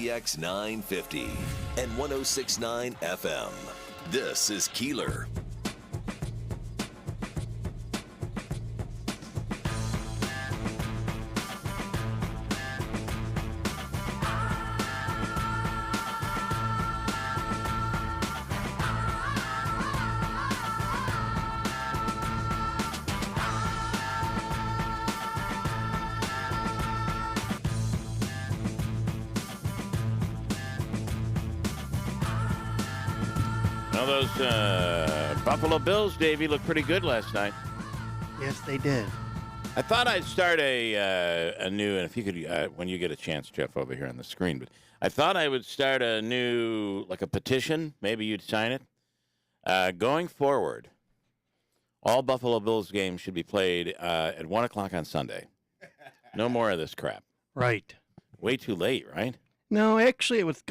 KZX 950 and 106.9 FM. This is Keeler. Those Buffalo Bills, Davey, looked pretty good last night. Yes, they did. I thought I'd start a new, and if you could, when you get a chance, Jeff, over here on the screen, but I thought I would start a new, like a petition. Maybe you'd sign it. Going forward, all Buffalo Bills games should be played at 1 o'clock on Sunday. No more of this crap. Right. Way too late, right? No, actually, it was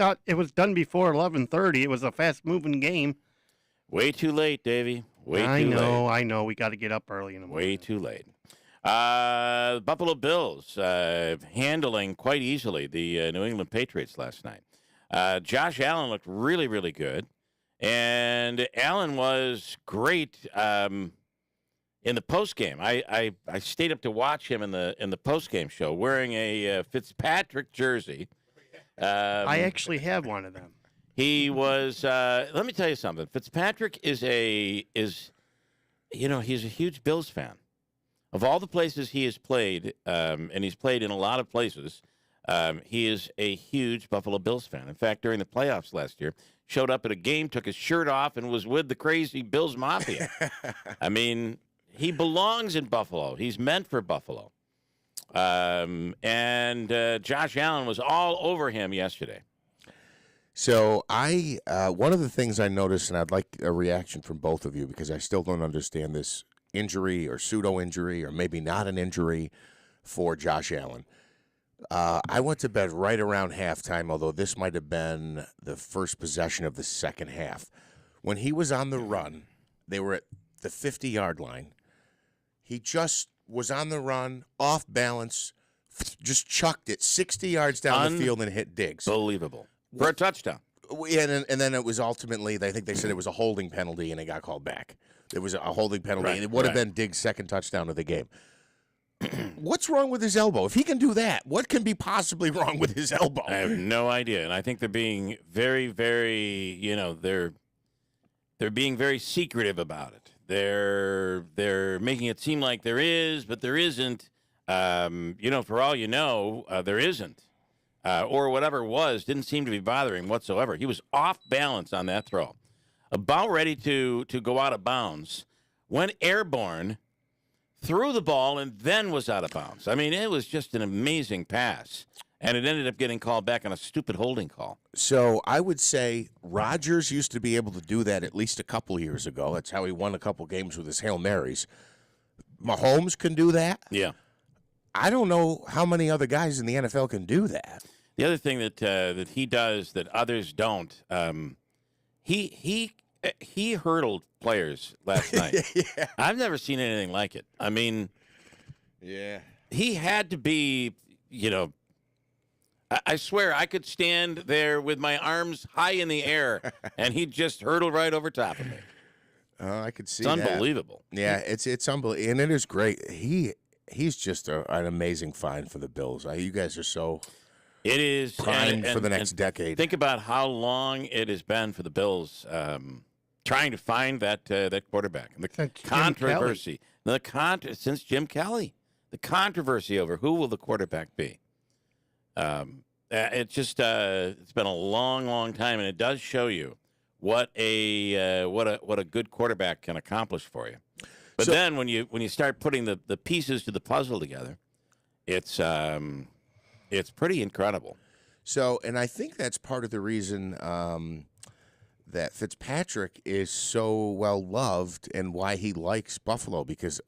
done before 11:30. It was a fast-moving game. Way too late, Davey. Way too late. I know. We got to get up early in the morning. Way too late. Buffalo Bills handling quite easily the New England Patriots last night. Josh Allen looked really, really good. And Allen was great in the postgame. I stayed up to watch him in the postgame show wearing a Fitzpatrick jersey. I actually have one of them. He was. Let me tell you something. Fitzpatrick is he's a huge Bills fan. Of all the places he has played, and he's played in a lot of places, he is a huge Buffalo Bills fan. In fact, during the playoffs last year, showed up at a game, took his shirt off, and was with the crazy Bills Mafia. I mean, he belongs in Buffalo. He's meant for Buffalo. And Josh Allen was all over him yesterday. So one of the things I noticed, and I'd like a reaction from both of you because I still don't understand this injury or pseudo-injury or maybe not an injury for Josh Allen. I went to bed right around halftime, although this might have been the first possession of the second half. When he was on the run, they were at the 50-yard line. He just was on the run, off balance, just chucked it 60 yards down the field and hit Diggs. Unbelievable. For a touchdown. Yeah, and then it was ultimately, I think they said it was a holding penalty, and it got called back. It was a holding penalty, and it would have been Diggs' second touchdown of the game. What's wrong with his elbow? If he can do that, what can be possibly wrong with his elbow? I have no idea, and I think they're being very, very, they're being very secretive about it. They're making it seem like there is, but there isn't. For all you know, there isn't. Or whatever it was, didn't seem to be bothering whatsoever. He was off balance on that throw. About ready to go out of bounds. Went airborne, threw the ball, and then was out of bounds. I mean, it was just an amazing pass. And it ended up getting called back on a stupid holding call. So I would say Rodgers used to be able to do that at least a couple years ago. That's how he won a couple games with his Hail Marys. Mahomes can do that. Yeah. I don't know how many other guys in the NFL can do that. The other thing that he does that others don't, he hurdled players last night. Yeah. I've never seen anything like it. I mean, yeah, he had to be, I swear I could stand there with my arms high in the air, and he'd just hurdle right over top of me. I could see it's unbelievable. That. Yeah, it's unbelievable, and it is great. He's just an amazing find for the Bills. You guys are so primed for the next decade. Think about how long it has been for the Bills trying to find that quarterback. And the controversy, since Jim Kelly, the controversy over who will the quarterback be. It's been a long, long time, and it does show you what a good quarterback can accomplish for you. But then when you start putting the pieces to the puzzle together, it's pretty incredible. So, and I think that's part of the reason that Fitzpatrick is so well loved and why he likes Buffalo because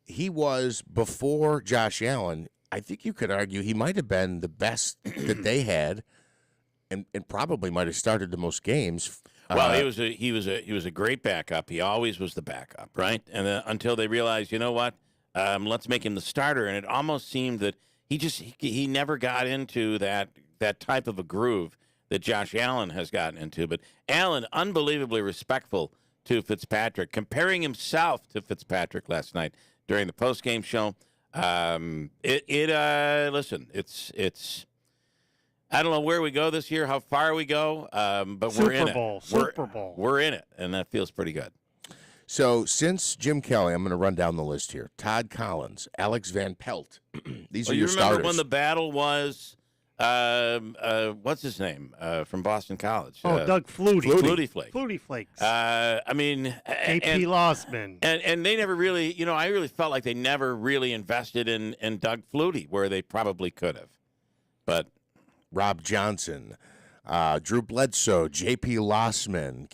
he was before Josh Allen. I think you could argue he might have been the best that they had, and probably might have started the most games. Well, he was a great backup. He always was the backup, right? And until they realized, you know what, let's make him the starter. And it almost seemed that he never got into that type of a groove that Josh Allen has gotten into. But Allen, unbelievably respectful to Fitzpatrick, comparing himself to Fitzpatrick last night during the postgame show. Listen, it's. I don't know where we go this year, how far we go, but we're in it. Super Bowl. We're in it, and that feels pretty good. So since Jim Kelly, I'm going to run down the list here. Todd Collins, Alex Van Pelt. These are your starters. You remember when the battle was, what's his name from Boston College? Doug Flutie. Flutie Flakes. Flutie Flakes. J.P. Lossman. And they never really, I really felt like they never really invested in Doug Flutie where they probably could have. But Rob Johnson, Drew Bledsoe, J.P. Lossman,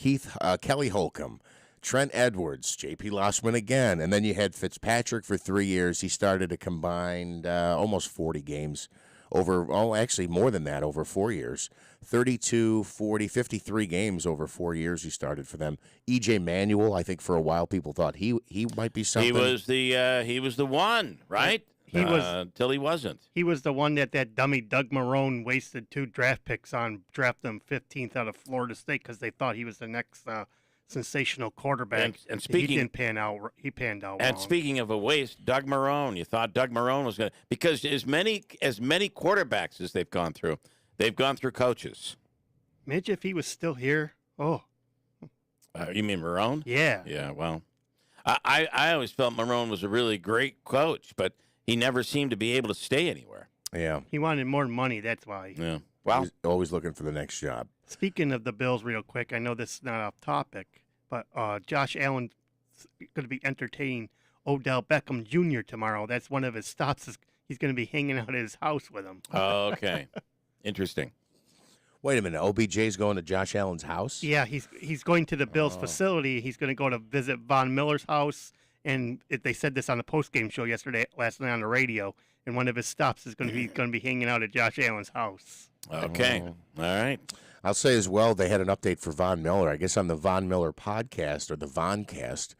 Kelly Holcomb, Trent Edwards, J.P. Lossman again, and then you had Fitzpatrick for 3 years. He started a combined almost 40 games actually more than that, over 4 years. 32, 40, 53 games over 4 years he started for them. E.J. Manuel, I think for a while people thought he might be something. He was the one, right? He was until he wasn't. He was the one that dummy Doug Marrone wasted 2 draft picks on, drafted him 15th out of Florida State because they thought he was the next sensational quarterback. And speaking, he didn't pan out. He panned out. And wrong. Speaking of a waste, Doug Marrone. You thought Doug Marrone was going to, because as many quarterbacks as they've gone through coaches. Mitch, if he was still here, you mean Marrone? Yeah. Yeah. Well, I always felt Marrone was a really great coach, but he never seemed to be able to stay anywhere. Yeah. He wanted more money. That's why. Yeah. Well, he's always looking for the next job. Speaking of the Bills, real quick, I know this is not off topic, but Josh Allen's going to be entertaining Odell Beckham Jr. tomorrow. That's one of his stops. He's going to be hanging out at his house with him. Okay. Interesting. Wait a minute. OBJ's going to Josh Allen's house? Yeah, he's going to the Bills facility. He's going to go to visit Von Miller's house. And they said this on the postgame show last night on the radio. And one of his stops is going to be hanging out at Josh Allen's house. Okay, all right. I'll say as well, they had an update for Von Miller. I guess on the Von Miller podcast or the Voncast.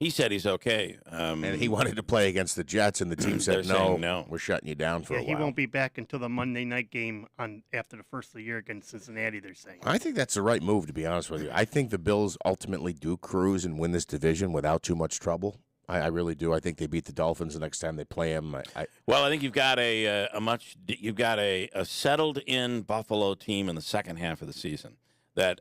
He said he's okay, and he wanted to play against the Jets, and the team said no. We're shutting you down for a while. He won't be back until the Monday night game after the first of the year against Cincinnati. They're saying. I think that's the right move, to be honest with you. I think the Bills ultimately do cruise and win this division without too much trouble. I really do. I think they beat the Dolphins the next time they play them. I think you've got a settled in Buffalo team in the second half of the season. That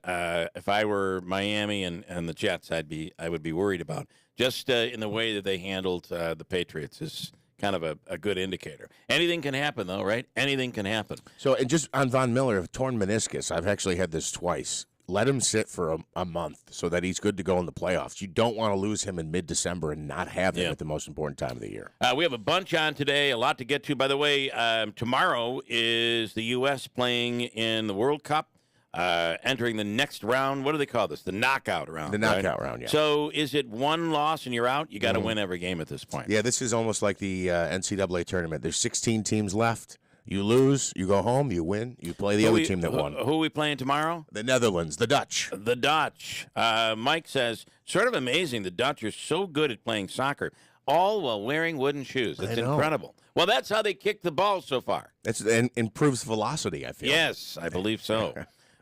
if I were Miami and the Jets, I would be worried about. Just in the way that they handled the Patriots is kind of a good indicator. Anything can happen, though, right? Anything can happen. So, and just on Von Miller, torn meniscus. I've actually had this twice. Let him sit for a month so that he's good to go in the playoffs. You don't want to lose him in mid-December and not have him at the most important time of the year. We have a bunch on today, a lot to get to. By the way, tomorrow is the U.S. playing in the World Cup, entering the next round. What do they call this? The knockout round. The knockout round, yeah. So is it one loss and you're out? You got to win every game at this point. Yeah, this is almost like the NCAA tournament. There's 16 teams left. You lose, you go home, you win, you play the other team that won. Who are we playing tomorrow? The Netherlands, the Dutch. The Dutch. Mike says, sort of amazing. The Dutch are so good at playing soccer, all while wearing wooden shoes. It's incredible. Well, that's how they kick the ball so far. And improves velocity, I feel. Yes, I believe so.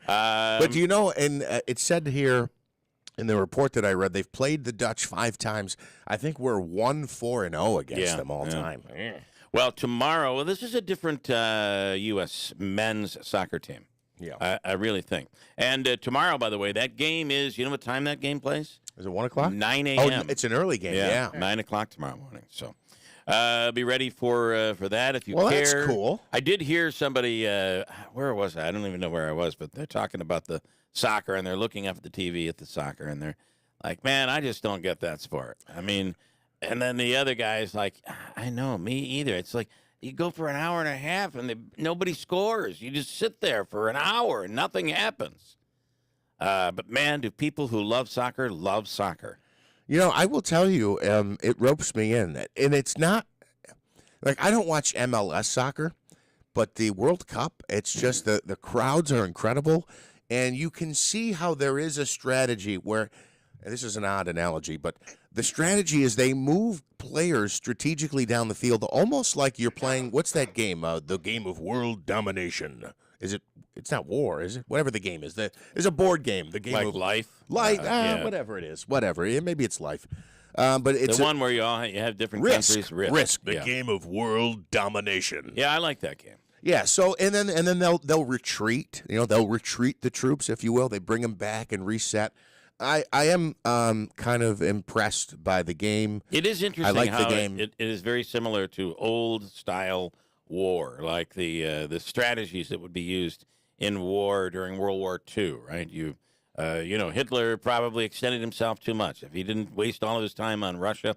But do you know, and it said here in the report that I read, they've played the Dutch 5 times. I think we're 1-4-0 against them all time. Yeah. Well, tomorrow, this is a different U.S. men's soccer team. Yeah. I really think. And tomorrow, by the way, that game is, you know what time that game plays? Is it 1 o'clock? 9 a.m. Oh, it's an early game, yeah. 9 o'clock tomorrow morning. So be ready for that if you care. Well, care. That's cool. I did hear somebody, where was I? I don't even know where I was, but they're talking about the soccer, and they're looking up at the TV at the soccer, and they're like, man, I just don't get that sport. I mean... And then the other guy's like, I know, me either. It's like you go for an hour and a half and nobody scores. You just sit there for an hour and nothing happens. But, man, do people who love soccer love soccer. You know, I will tell you, it ropes me in. And it's not like I don't watch MLS soccer, but the World Cup, it's just the crowds are incredible. And you can see how there is a strategy where and this is an odd analogy, but the strategy is they move players strategically down the field, almost like you're playing, what's that game? The game of world domination. Is it? It's not war, is it? Whatever the game is. There's a board game. The game Like of life? life. Whatever it is. Whatever. Maybe it's life. But it's the one where you have different countries. Risk. The Yeah. game of world domination. Yeah, I like that game. Yeah. So and then they'll retreat. They'll retreat the troops, if you will. They bring them back and reset. I am kind of impressed by the game. It is interesting like how the game. It is very similar to old style war, like the strategies that would be used in war during World War II. Right? Hitler probably extended himself too much. If he didn't waste all of his time on Russia,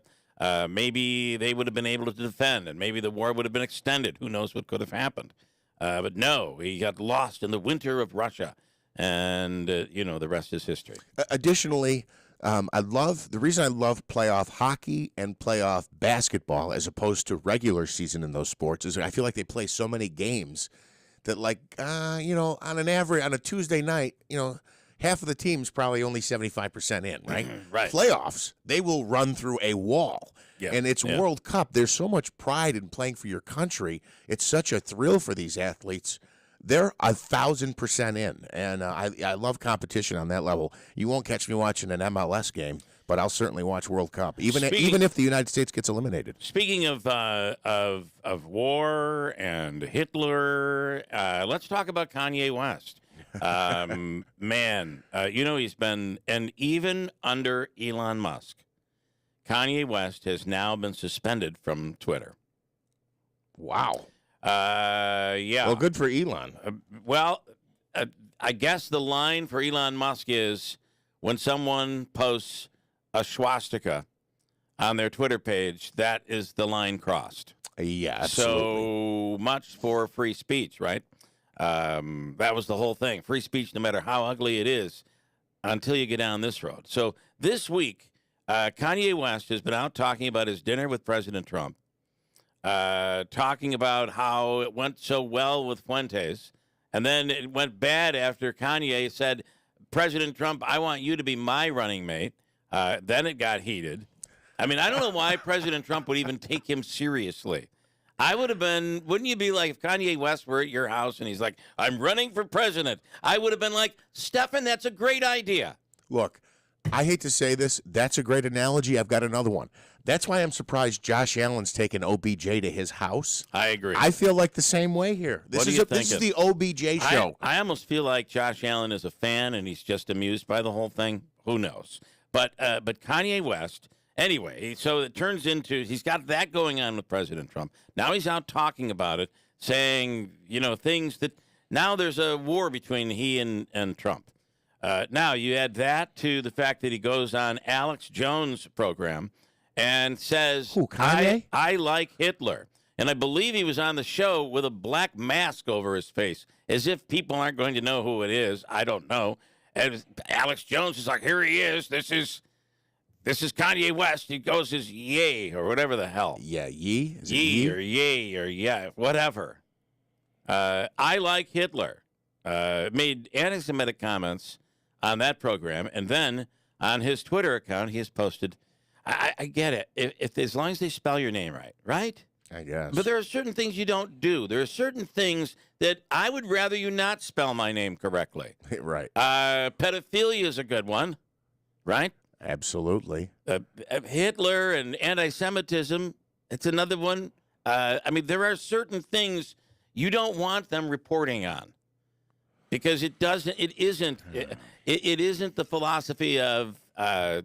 maybe they would have been able to defend, and maybe the war would have been extended. Who knows what could have happened? But no, he got lost in the winter of Russia. And, the rest is history. Additionally, the reason I love playoff hockey and playoff basketball as opposed to regular season in those sports is I feel like they play so many games that, on an average, on a Tuesday night, half of the team's probably only 75% in, right? Right. Playoffs, they will run through a wall. Yeah. And it's World Cup. There's so much pride in playing for your country. It's such a thrill for these athletes. They're 1,000% in, and I love competition on that level. You won't catch me watching an MLS game, but I'll certainly watch World Cup, even if the United States gets eliminated. Speaking of war and Hitler, let's talk about Kanye West. He's been, and even under Elon Musk, Kanye West has now been suspended from Twitter. Wow. Yeah. Well, good for Elon. I guess the line for Elon Musk is when someone posts a swastika on their Twitter page, that is the line crossed. Yeah, absolutely. So much for free speech, right? That was the whole thing. Free speech, no matter how ugly it is, until you get down this road. So this week, Kanye West has been out talking about his dinner with President Trump. Talking about how it went so well with Fuentes, and then it went bad after Kanye said, President Trump, I want you to be my running mate. Then it got heated. I mean, I don't know why President Trump would even take him seriously. I would have been, wouldn't you be like, if Kanye West were at your house and he's like, I'm running for president, I would have been like, Stefan, that's a great idea. Look, I hate to say this, that's a great analogy. I've got another one. That's why I'm surprised Josh Allen's taken OBJ to his house. I agree. I feel like the same way here. This is the OBJ show. I almost feel like Josh Allen is a fan and he's just amused by the whole thing. Who knows? But Kanye West, anyway, so it turns into he's got that going on with President Trump. Now he's out talking about it, saying, things that now there's a war between he and Trump. Now you add that to the fact that he goes on Alex Jones' program and says, who, Kanye? I like Hitler. And I believe he was on the show with a black mask over his face, as if people aren't going to know who it is. I don't know. And Alex Jones is like, here he is. This is Kanye West. He goes as yay or whatever the hell. Yeah, yee? Is it Yee or yay or yeah, whatever. I like Hitler. Made anti-Semitic comments on that program. And then on his Twitter account, he has posted, I get it. If as long as they spell your name right? I guess. But there are certain things you don't do. There are certain things that I would rather you not spell my name correctly. Right. Pedophilia is a good one, right? Absolutely. Hitler and anti-Semitism, it's another one. There are certain things you don't want them reporting on because it isn't the philosophy of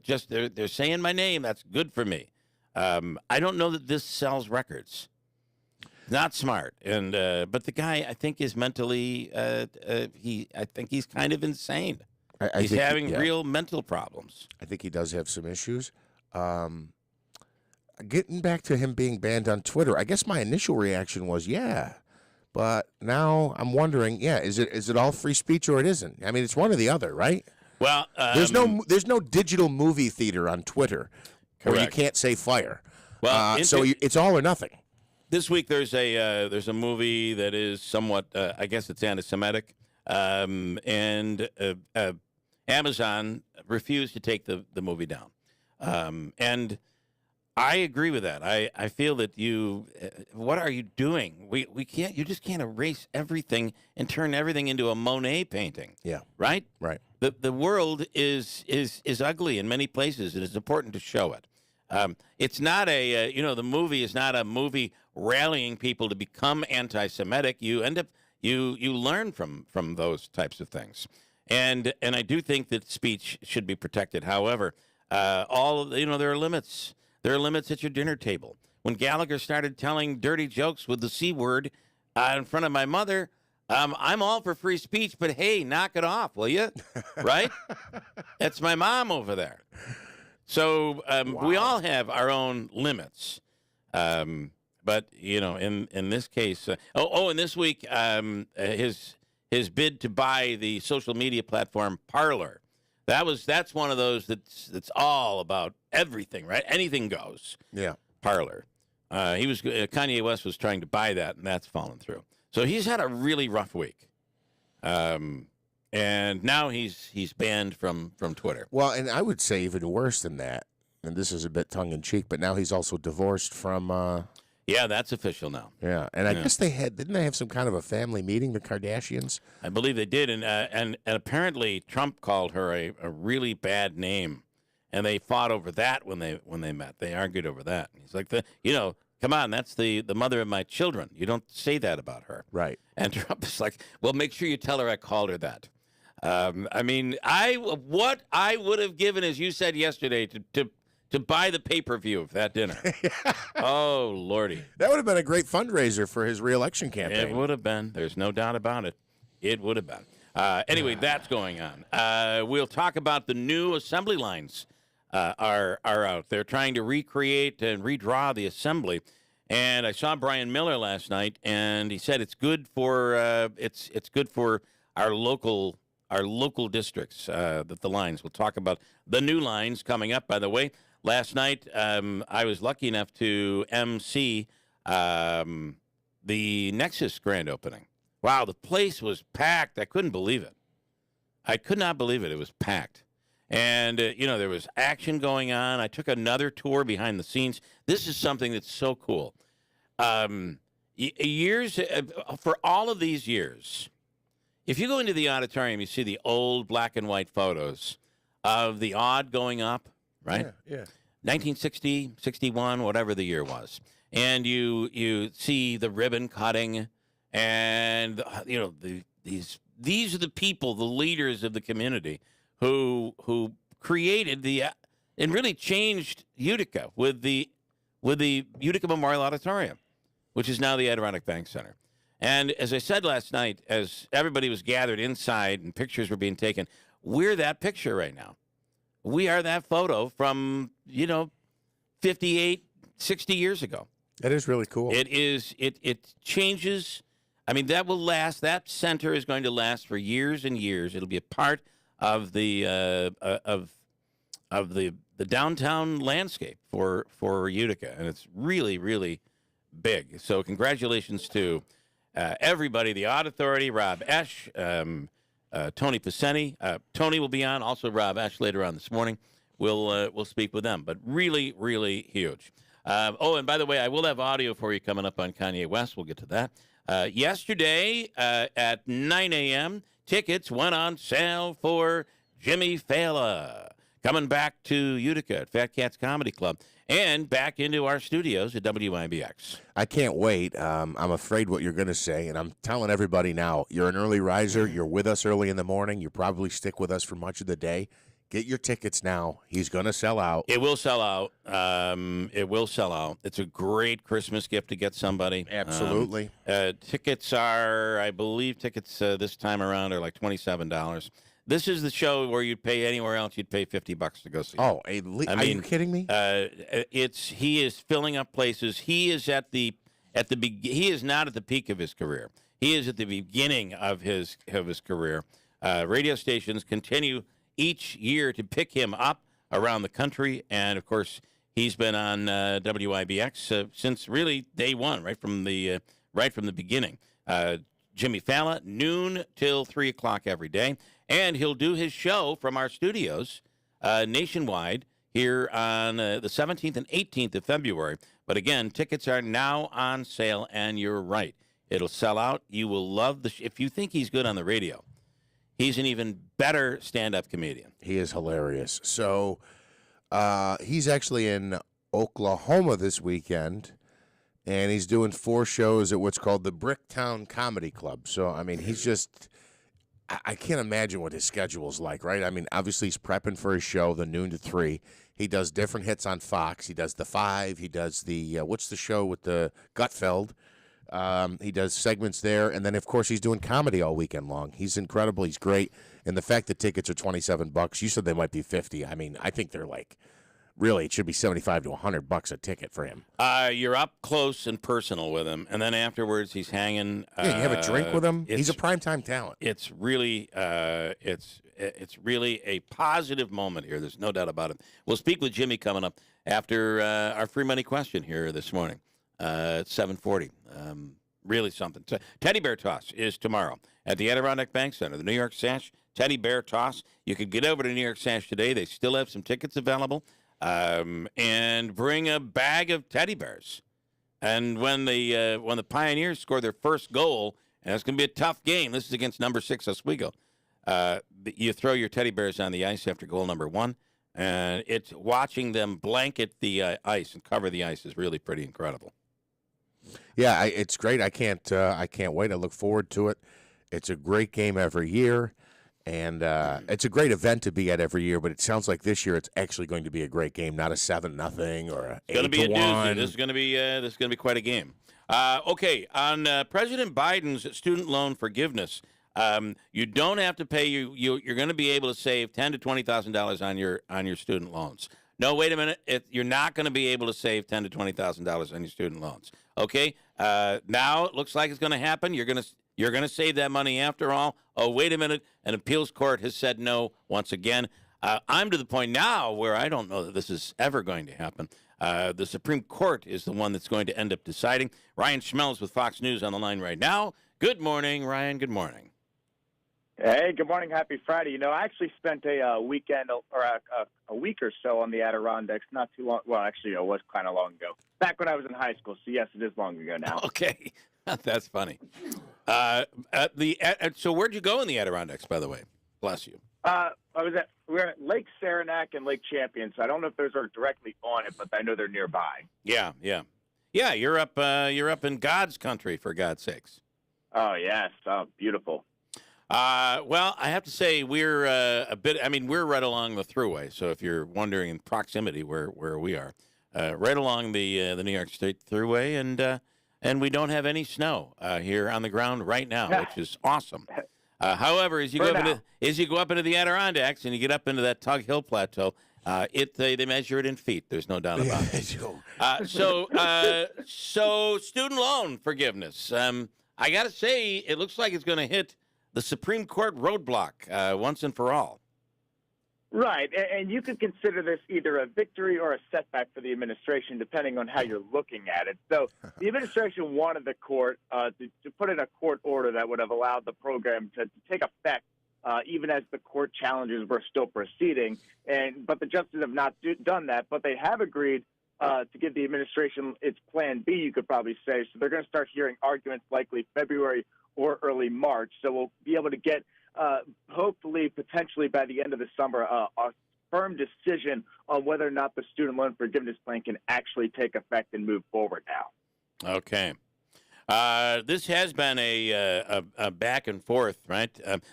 just they're saying my name. That's good for me. I don't know that this sells records. Not smart, and but the guy I think is mentally I think he's kind of insane. He's having real mental problems. I think he does have some issues. Getting back to him being banned on Twitter, I guess my initial reaction was but now I'm wondering, is it all free speech or it isn't? I mean, it's one or the other, right? Well, there's no digital movie theater on Twitter where you can't say fire. Well, so it's all or nothing. This week there's a movie that is somewhat I guess it's anti-Semitic, and Amazon refused to take the movie down. And I agree with that. I feel that what are you doing? We can't. You just can't erase everything and turn everything into a Monet painting. Yeah. Right. Right. The world is ugly in many places, and it's important to show it. It's not the movie is not a movie rallying people to become anti-Semitic. You end up you learn from those types of things, and I do think that speech should be protected. However, there are limits. There are limits at your dinner table. When Gallagher started telling dirty jokes with the C word in front of my mother, I'm all for free speech, but hey, knock it off, will you? Right? That's my mom over there. So we all have our own limits. But, in this case, and this week, his bid to buy the social media platform Parler. That's one of those that's all about everything, right? Anything goes. Yeah. Parler. Kanye West was trying to buy that, and that's fallen through. So he's had a really rough week. And now he's banned from Twitter. Well, and I would say even worse than that, and this is a bit tongue-in-cheek, but now he's also divorced from... Yeah, that's official now. Yeah, and I guess didn't they have some kind of a family meeting, the Kardashians? I believe they did, and apparently Trump called her a really bad name, and they fought over that when they met. They argued over that. He's like, come on, that's the mother of my children. You don't say that about her. Right. And Trump is like, well, make sure you tell her I called her that. What I would have given, as you said yesterday, to buy the pay-per-view of that dinner. Oh, Lordy. That would have been a great fundraiser for his reelection campaign. It would have been. There's no doubt about it. It would have been. Anyway, that's going on. We'll talk about the new assembly lines are out. They're trying to recreate and redraw the assembly. And I saw Brian Miller last night, and he said it's good for it's good for our local districts. That the lines. We'll talk about the new lines coming up. By the way, last night I was lucky enough to MC the Nexus grand opening. Wow, the place was packed. I couldn't believe it. I could not believe it. It was packed. And, there was action going on. I took another tour behind the scenes. This is something that's so cool. For all of these years, if you go into the auditorium, you see the old black and white photos of the odd going up, right? Yeah. 1960, 61, whatever the year was. And you see the ribbon cutting and, these are the people, the leaders of the community who created and really changed Utica with the Utica Memorial Auditorium, which is now the Adirondack Bank Center. And as I said last night, as everybody was gathered inside and pictures were being taken, we're that picture right now. We are that photo from, 58, 60 years ago. That is really cool. It is. It changes. I mean, that will last. That center is going to last for years and years. It'll be a part of the the downtown landscape for Utica, and it's really, really big. So congratulations to everybody, the Aud Authority, Rob Esch, Tony Paceni. Tony will be on, also Rob Esch later on this morning. We'll speak with them, but really, really huge. And by the way, I will have audio for you coming up on Kanye West. We'll get to that. Yesterday at 9 a.m., tickets went on sale for Jimmy Fallon coming back to Utica at Fat Cats Comedy Club and back into our studios at WIBX. I can't wait. I'm afraid what you're going to say, and I'm telling everybody now, you're an early riser. You're with us early in the morning. You probably stick with us for much of the day. Get your tickets now. He's going to sell out. It will sell out. It will sell out. It's a great Christmas gift to get somebody. Absolutely. Tickets are, I believe, this time around are like $27. This is the show where you'd pay anywhere else. You'd pay $50 to go see. Oh, are you kidding me? He is filling up places. He is he is not at the peak of his career. He is at the beginning of his career. Radio stations continue each year to pick him up around the country, and of course, he's been on WIBX since really day one, right from the beginning. Jimmy Fallon, noon till 3 o'clock every day. And he'll do his show from our studios nationwide here on the 17th and 18th of February. But again, tickets are now on sale, and you're right. It'll sell out. You will love if you think he's good on the radio, he's an even better stand-up comedian. He is hilarious. So he's actually in Oklahoma this weekend, and he's doing 4 shows at what's called the Bricktown Comedy Club. So, I mean, he's just – I can't imagine what his schedule's like, right? I mean, obviously he's prepping for his show, the noon to 3. He does different hits on Fox. He does the 5. He does the what's the show with the Gutfeld? He does segments there. And then, of course, he's doing comedy all weekend long. He's incredible. He's great. And the fact that tickets are $27, you said they might be 50. I mean, I think they're like – really, it should be $75 to $100 a ticket for him. You're up close and personal with him, and then afterwards he's hanging. Yeah, you have a drink with him. He's a primetime talent. It's really, it's really a positive moment here. There's no doubt about it. We'll speak with Jimmy coming up after our free money question here this morning at 7:40. Really something. Teddy Bear Toss is tomorrow at the Adirondack Bank Center. The New York Sash Teddy Bear Toss. You could get over to New York Sash today. They still have some tickets available. And bring a bag of teddy bears. And when the Pioneers score their first goal, and it's going to be a tough game. This is against number 6 Oswego. You throw your teddy bears on the ice after goal number 1, and it's watching them blanket the ice and cover the ice is really pretty incredible. Yeah, it's great. I can't wait. I look forward to it. It's a great game every year. And it's a great event to be at every year, but it sounds like this year it's actually going to be a great game, not a 7-0 or a 8-1. It's going to be a doozy. This is going to be quite a game. Okay, on President Biden's student loan forgiveness, you don't have to pay. You're going to be able to save $10,000 to $20,000 on your student loans. No, wait a minute. You're not going to be able to save $10,000 to $20,000 on your student loans. Okay, now it looks like it's going to happen. You're going to save that money after all. Oh, wait a minute. An appeals court has said no once again. I'm to the point now where I don't know that this is ever going to happen. The Supreme Court is the one that's going to end up deciding. Ryan Schmelz with Fox News on the line right now. Good morning, Ryan. Good morning. Hey, good morning. Happy Friday. You know, I actually spent a weekend or a week or so on the Adirondacks not too long. Well, actually, it was kind of long ago. Back when I was in high school. So, yes, it is long ago now. Okay. That's funny. So where'd you go in the Adirondacks, by the way? Bless you. We're at Lake Saranac and Lake Champion, so I don't know if those are directly on it, but I know they're nearby. Yeah. You're up in God's country, for God's sakes. Oh yes, beautiful. Well, I have to say we're we're right along the thruway. So if you're wondering in proximity where we are, right along the New York State Thruway, and we don't have any snow here on the ground right now, which is awesome. However, as you go up into the Adirondacks and you get up into that Tug Hill Plateau, they measure it in feet. There's no doubt about it. So student loan forgiveness. I got to say, it looks like it's going to hit the Supreme Court roadblock once and for all. Right, and you could consider this either a victory or a setback for the administration, depending on how you're looking at it. So the administration wanted the court to put in a court order that would have allowed the program to take effect even as the court challenges were still proceeding. But the justices have not done that, but they have agreed to give the administration its plan B, you could probably say. So they're going to start hearing arguments likely February or early March. So we'll be able to get hopefully, potentially by the end of the summer, a firm decision on whether or not the student loan forgiveness plan can actually take effect and move forward now. Okay. This has been a back and forth, right?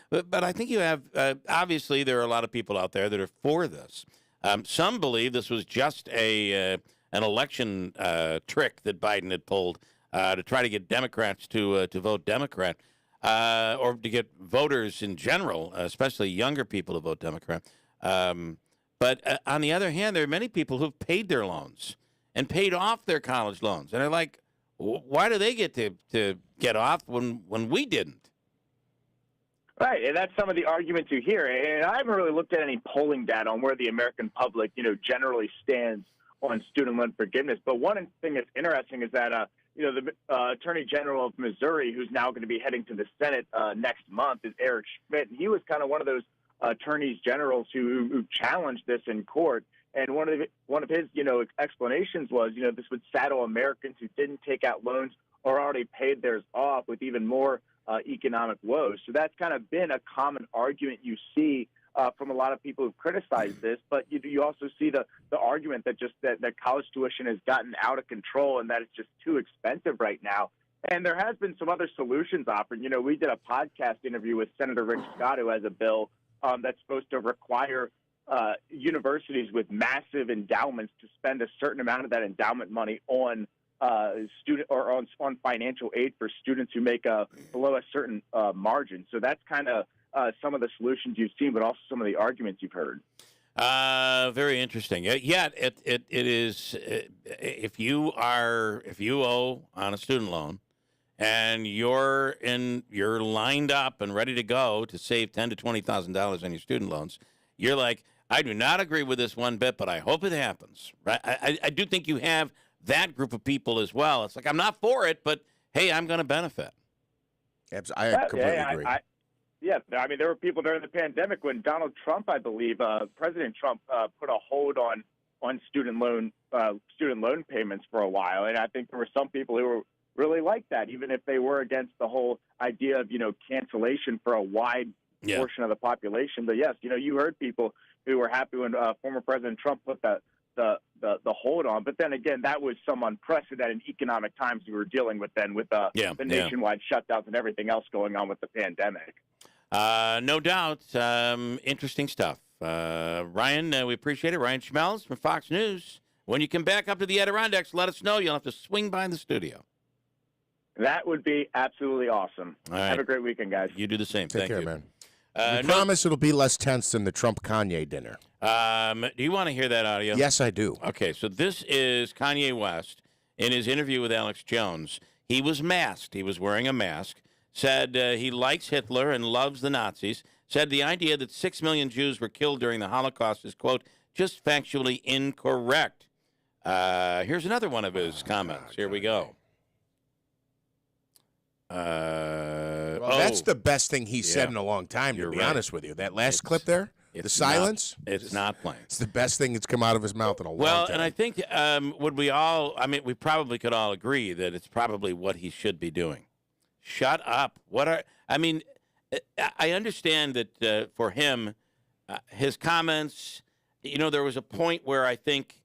But I think you have, obviously, there are a lot of people out there that are for this. Some believe this was just an election trick that Biden had pulled to try to get Democrats to vote Democrat. Or to get voters in general, especially younger people, to vote Democrat. But on the other hand, there are many people who've paid their loans and paid off their college loans. And they're like, why do they get to get off when we didn't? Right, and that's some of the arguments you hear. And I haven't really looked at any polling data on where the American public, generally stands on student loan forgiveness. But one thing that's interesting is that the Attorney General of Missouri, who's now going to be heading to the Senate next month, is Eric Schmidt. And he was kind of one of those attorneys generals who challenged this in court. And one of his explanations was this would saddle Americans who didn't take out loans or already paid theirs off with even more economic woes. So that's kind of been a common argument you see from a lot of people who've criticized this. But you also see the argument that that college tuition has gotten out of control and that it's just too expensive right now. And there has been some other solutions offered. We did a podcast interview with Senator Rick Scott, who has a bill that's supposed to require universities with massive endowments to spend a certain amount of that endowment money on student or on financial aid for students who make below a certain margin. So that's kind of some of the solutions you've seen, but also some of the arguments you've heard. Very interesting. Yeah, it is. If you owe on a student loan, and you're lined up and ready to go to save $10,000 to $20,000 on your student loans, you're like, I do not agree with this one bit, but I hope it happens. Right? I do think you have that group of people as well. It's like, I'm not for it, but hey, I'm going to benefit. I completely agree. Yeah, I mean, there were people during the pandemic when Donald Trump, I believe, President Trump put a hold on student loan payments for a while, and I think there were some people who were really like that, even if they were against the whole idea of cancellation for a wide portion of the population. But yes, you heard people who were happy when former President Trump put the hold on. But then again, that was some unprecedented economic times we were dealing with then, with the nationwide shutdowns and everything else going on with the pandemic. No doubt. Interesting stuff. Ryan, we appreciate it. Ryan Schmelz from Fox News. When you come back up to the Adirondacks, let us know. You'll have to swing by the studio. That would be absolutely awesome. All right. Have a great weekend, guys. You do the same. Take Thank care, you. man. I promise it'll be less tense than the Trump-Kanye dinner. Do you want to hear that audio? Yes, I do. Okay, so this is Kanye West in his interview with Alex Jones. He was masked. He was wearing a mask. Said he likes Hitler and loves the Nazis. Said the idea that 6 million Jews were killed during the Holocaust is, quote, just factually incorrect. Here's another one of his comments. Here we go. That's the best thing he said in a long time, to be honest with you. That last clip there, the silence. It's not playing. It's the best thing that's come out of his mouth in a long time. Well, and I think we probably could all agree that it's probably what he should be doing. Shut up. I understand that for him, his comments, there was a point where I think,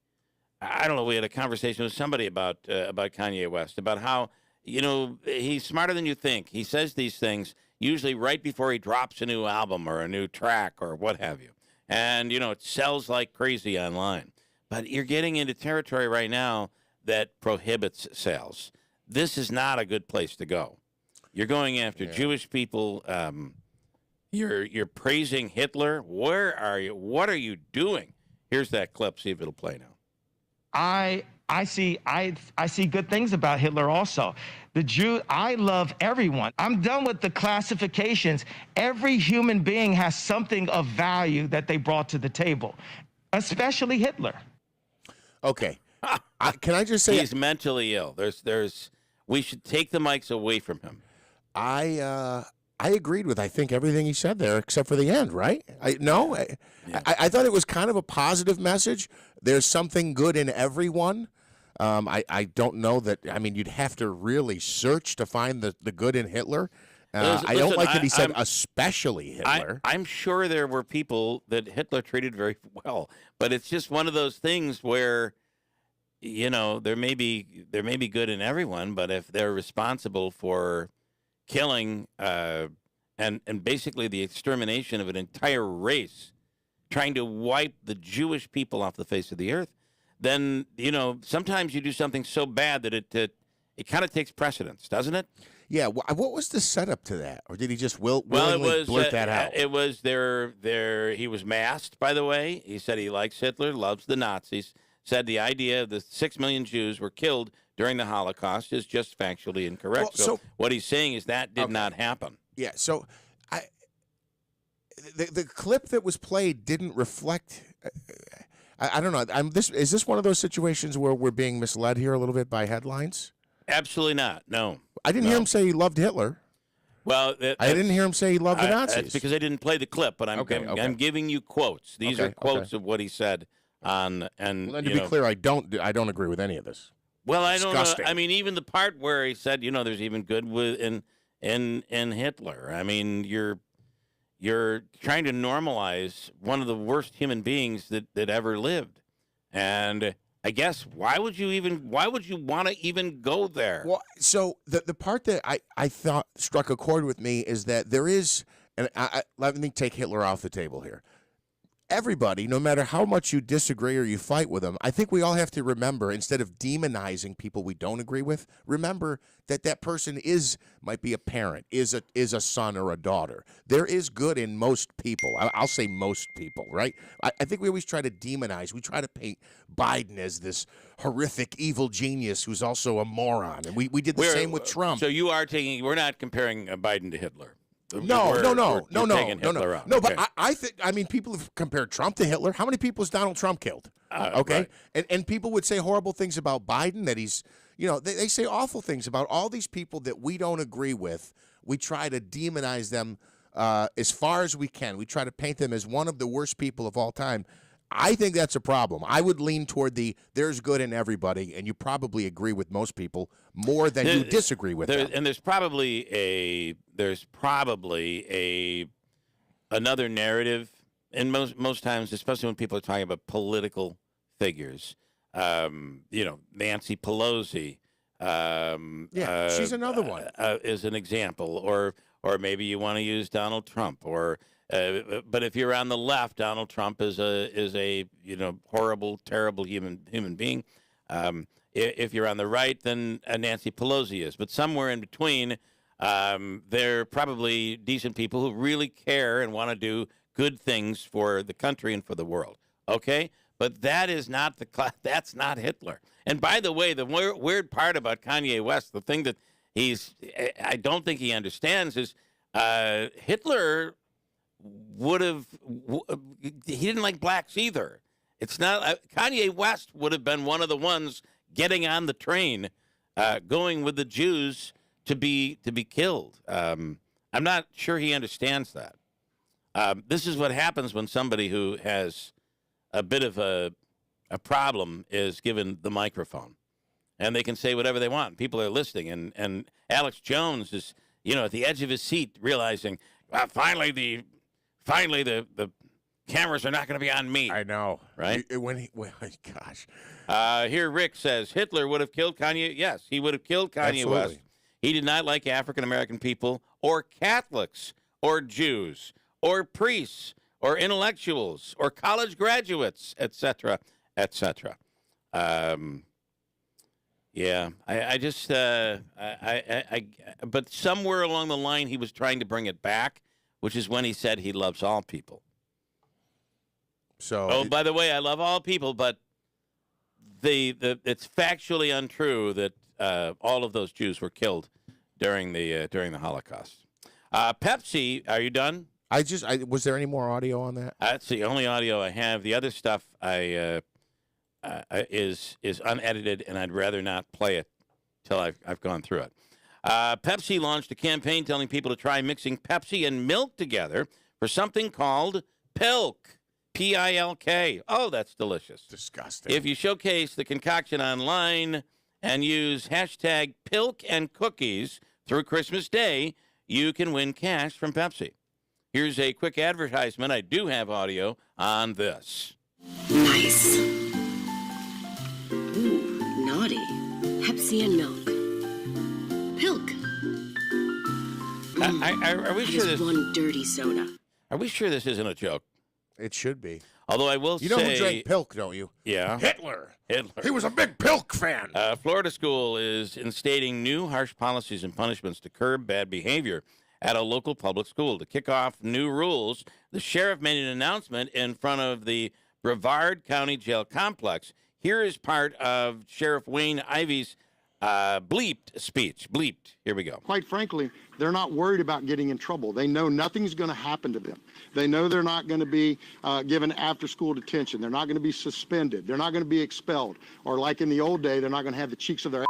I don't know, we had a conversation with somebody about Kanye West, about how, he's smarter than you think. He says these things usually right before he drops a new album or a new track or what have you. And, it sells like crazy online. But you're getting into territory right now that prohibits sales. This is not a good place to go. You're going after Jewish people. You're praising Hitler. Where are you? What are you doing? Here's that clip. See if it'll play now. I see good things about Hitler also. I love everyone. I'm done with the classifications. Every human being has something of value that they brought to the table, especially Hitler. Okay. Can I just say he's mentally ill. We should take the mics away from him. I agreed with, I think, everything he said there, except for the end, right? I thought it was kind of a positive message. There's something good in everyone. I don't know that, you'd have to really search to find the good in Hitler. I don't like that he said especially Hitler. I'm sure there were people that Hitler treated very well, but it's just one of those things where, there may be good in everyone, but if they're responsible for killing and basically the extermination of an entire race, trying to wipe the Jewish people off the face of the earth, then, sometimes you do something so bad that it kind of takes precedence, doesn't it? Yeah. What was the setup to that? Or did he just willingly blurt that out? It was he was masked, by the way. He said he likes Hitler, loves the Nazis, said the idea that 6 million Jews were killed during the Holocaust is just factually incorrect. Well, so what he's saying is that did not happen. Yeah, so the clip that was played didn't reflect. I don't know. Is this one of those situations where we're being misled here a little bit by headlines? Absolutely not. No. I didn't hear him say he loved Hitler. Well, I didn't hear him say he loved the Nazis. That's because I didn't play the clip, but I'm giving you quotes. These are quotes of what he said on. And well, then to be clear, I don't agree with any of this. Well, I don't know. I mean, even the part where he said, there's even good in Hitler. I mean, you're trying to normalize one of the worst human beings that ever lived, and I guess why would you want to even go there? Well, so the part that I thought struck a chord with me is that there is, and let me take Hitler off the table here. Everybody, no matter how much you disagree or you fight with them, I think we all have to remember, instead of demonizing people we don't agree with, remember that person might be a parent, is a son or a daughter. There is good in most people. I'll say most people, right? I think we always try to demonize. We try to paint Biden as this horrific evil genius who's also a moron, and we did the same with Trump. So we're not comparing Biden to Hitler. No. Okay. But I think, people have compared Trump to Hitler. How many people has Donald Trump killed? Okay. Right. And people would say horrible things about Biden, that he's, they say awful things about all these people that we don't agree with. We try to demonize them as far as we can. We try to paint them as one of the worst people of all time. I think that's a problem. I would lean toward there's good in everybody, and you probably agree with most people more than you disagree with them. And there's probably another narrative, and most times, especially when people are talking about political figures. Nancy Pelosi. She's another one. Is an example, or maybe you want to use Donald Trump, or. But if you're on the left, Donald Trump is a horrible, terrible human being. If you're on the right, then Nancy Pelosi is. But somewhere in between, they're probably decent people who really care and want to do good things for the country and for the world. Okay, but that is not that's not Hitler. And by the way, the weird part about Kanye West, the thing that I don't think he understands is Hitler. He didn't like blacks either. It's not Kanye West would have been one of the ones getting on the train, going with the Jews to be killed. I'm not sure he understands that. This is what happens when somebody who has a bit of a problem is given the microphone, and they can say whatever they want. People are listening, and Alex Jones is at the edge of his seat, realizing finally the cameras are not going to be on me. I know. Right? Gosh. Here Rick says, Hitler would have killed Kanye. Yes, he would have killed Kanye Absolutely. West. He did not like African-American people or Catholics or Jews or priests or intellectuals or college graduates, etc., etc. Yeah, but somewhere along the line, he was trying to bring it back, which is when he said he loves all people. So, by the way, I love all people, but it's factually untrue that all of those Jews were killed during the Holocaust. Pepsi, are you done? Was there any more audio on that? That's the only audio I have. The other stuff is unedited, and I'd rather not play it till I've gone through it. Pepsi launched a campaign telling people to try mixing Pepsi and milk together for something called Pilk. P-I-L-K. Oh, that's delicious. Disgusting. If you showcase the concoction online and use hashtag Pilk and Cookies through Christmas Day, you can win cash from Pepsi. Here's a quick advertisement. I do have audio on this. Nice. Ooh, naughty. Pepsi and milk. Pilk. Are we sure this? One dirty soda. Are we sure this isn't a joke? It should be. Although I will say, you know who drank Pilk, don't you? Yeah, Hitler. Hitler. He was a big Pilk fan. Florida school is instating new harsh policies and punishments to curb bad behavior at a local public school. To kick off new rules, the sheriff made an announcement in front of the Brevard County Jail Complex. Here is part of Sheriff Wayne Ivy's bleeped speech. Bleeped. Here we go. Quite frankly, they're not worried about getting in trouble. They know nothing's going to happen to them. They know they're not going to be given after-school detention. They're not going to be suspended. They're not going to be expelled. Or like in the old day, they're not going to have the cheeks of their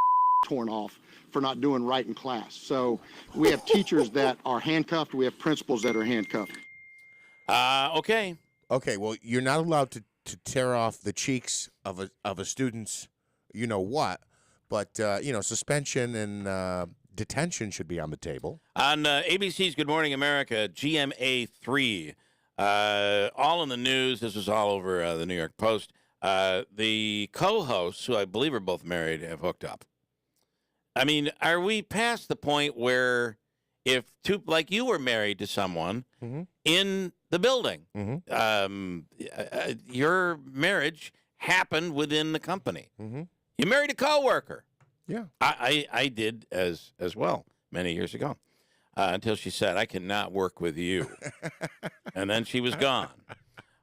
torn off for not doing right in class. So we have teachers that are handcuffed. We have principals that are handcuffed. Okay. Okay, well, you're not allowed to tear off the cheeks of a student's what, but suspension and detention should be on the table. On ABC's Good Morning America, GMA3, all in the news. This was all over the New York Post. The co-hosts, who I believe are both married, have hooked up. I mean, are we past the point where if like you were married to someone in the building, your marriage happened within the company? You married a coworker. Yeah, I did as well many years ago, until she said, "I cannot work with you," and then she was gone.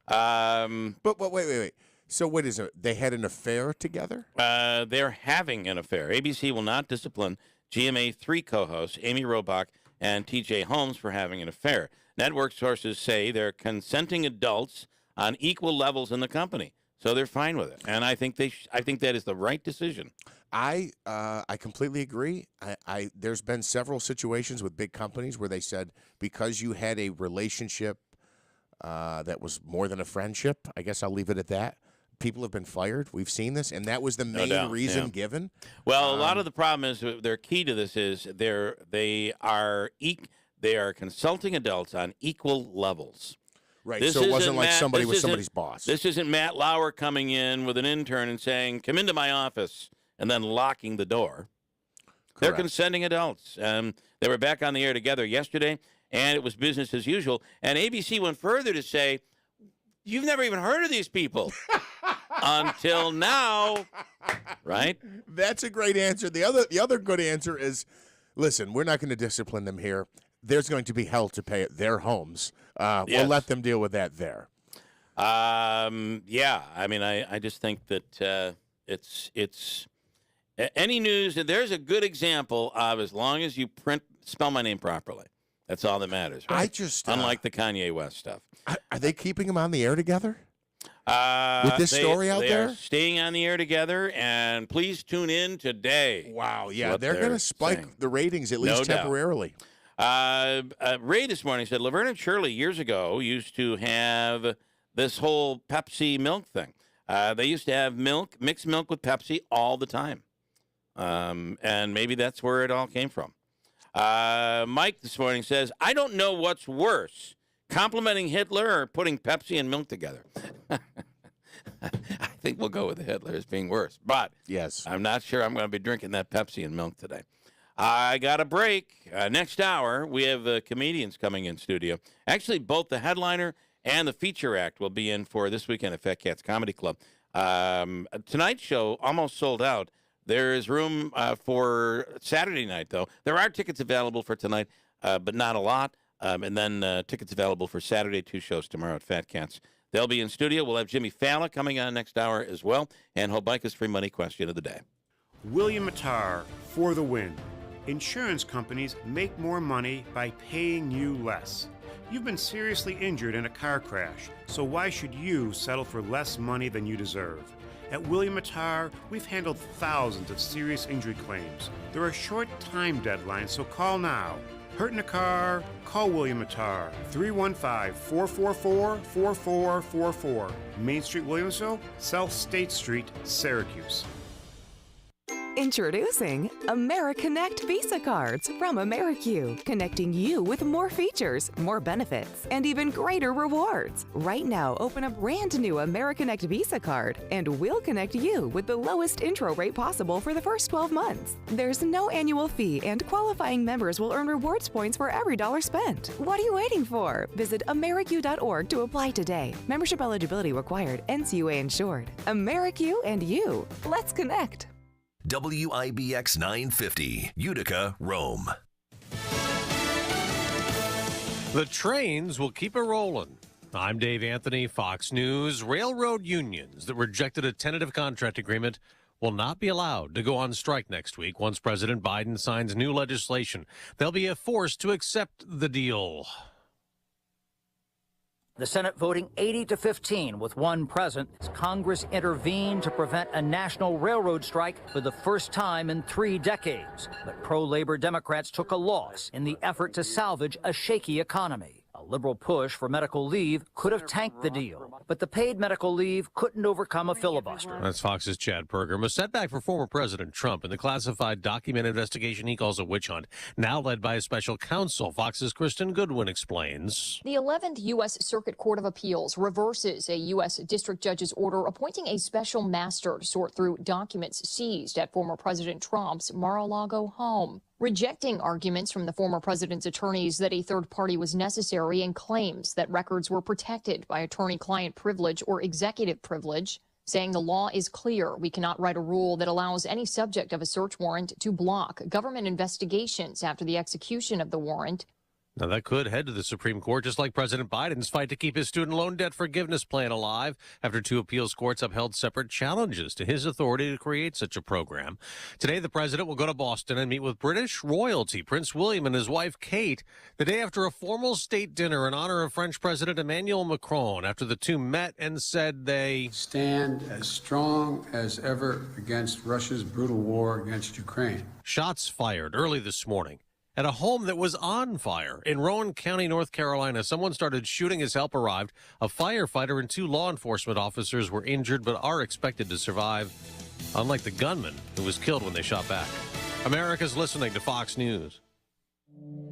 But wait. So what is it? They had an affair together? They're having an affair. ABC will not discipline GMA3 co-hosts Amy Robach and TJ Holmes for having an affair. Network sources say they're consenting adults on equal levels in the company, so they're fine with it. And I think I think that is the right decision. I completely agree. There's been several situations with big companies where they said because you had a relationship that was more than a friendship, I guess I'll leave it at that. People have been fired. We've seen this, and that was the main reason given. Well, a lot of the problem is their key to this is they are consulting adults on equal levels. Right. So it wasn't like somebody was somebody's boss. This isn't Matt Lauer coming in with an intern and saying, "Come into my office," and then locking the door. Correct. They're consenting adults. They were back on the air together yesterday, and it was business as usual. And ABC went further to say, "You've never even heard of these people." Until now, right? That's a great answer. The other good answer is, listen, we're not going to discipline them here. There's going to be hell to pay at their homes. Yes. We'll let them deal with that there. Yeah. I mean, I just think that it's any news. There's a good example of as long as you spell my name properly. That's all that matters. Right? Unlike the Kanye West stuff. Are they keeping them on the air together? With this story out they there? Are staying on the air together, and please tune in today. Wow, yeah, they're going to spike the ratings at least temporarily. Ray this morning said Laverne and Shirley years ago used to have this whole Pepsi milk thing. They used to have mixed milk with Pepsi all the time, and maybe that's where it all came from. Mike this morning says, I don't know what's worse, complimenting Hitler or putting Pepsi and milk together. I think we'll go with the Hitler as being worse. But yes, I'm not sure I'm going to be drinking that Pepsi and milk today. I got a break. Next hour, we have comedians coming in studio. Actually, both the headliner and the feature act will be in for this weekend at Fat Cats Comedy Club. Tonight's show almost sold out. There is room for Saturday night, though. There are tickets available for tonight, but not a lot. And then tickets available for Saturday, 2 shows tomorrow at Fat Cats. They'll be in studio. We'll have Jimmy Fallon coming on next hour as well. And Hobica's free money question of the day. William Attar for the win. Insurance companies make more money by paying you less. You've been seriously injured in a car crash, so why should you settle for less money than you deserve? At William Attar, we've handled thousands of serious injury claims. There are short time deadlines, so call now. Hurt in a car? Call William Attar, 315-444-4444. Main Street, Williamsville, South State Street, Syracuse. Introducing AmeriConnect Visa Cards from AmeriQ, connecting you with more features, more benefits, and even greater rewards. Right now, open a brand new AmeriConnect Visa Card, and we'll connect you with the lowest intro rate possible for the first 12 months. There's no annual fee, and qualifying members will earn rewards points for every dollar spent. What are you waiting for? Visit AmeriQ.org to apply today. Membership eligibility required. NCUA insured. AmeriQ and you. Let's connect. WIBX 950, Utica, Rome. The trains will keep it rolling. I'm Dave Anthony, Fox News. Railroad unions that rejected a tentative contract agreement will not be allowed to go on strike next week once President Biden signs new legislation. They'll be forced to accept the deal. The Senate voting 80-15 with one present as Congress intervened to prevent a national railroad strike for the first time in 3 decades. But pro-labor Democrats took a loss in the effort to salvage a shaky economy. A liberal push for medical leave could have tanked the deal, but the paid medical leave couldn't overcome a filibuster. That's Fox's Chad Pergram. A setback for former President Trump in the classified document investigation he calls a witch hunt, now led by a special counsel. Fox's Kristen Goodwin explains. The 11th U.S. Circuit Court of Appeals reverses a U.S. district judge's order appointing a special master to sort through documents seized at former President Trump's Mar-a-Lago home, rejecting arguments from the former president's attorneys that a third party was necessary and claims that records were protected by attorney-client privilege or executive privilege, saying the law is clear. We cannot write a rule that allows any subject of a search warrant to block government investigations after the execution of the warrant. Now, that could head to the Supreme Court, just like President Biden's fight to keep his student loan debt forgiveness plan alive after 2 appeals courts upheld separate challenges to his authority to create such a program. Today, the president will go to Boston and meet with British royalty, Prince William and his wife, Kate, the day after a formal state dinner in honor of French President Emmanuel Macron, after the two met and said they stand as strong as ever against Russia's brutal war against Ukraine. Shots fired early this morning at a home that was on fire in Rowan County, North Carolina. Someone started shooting as help arrived. A firefighter and 2 law enforcement officers were injured but are expected to survive, unlike the gunman who was killed when they shot back. America's listening to Fox News.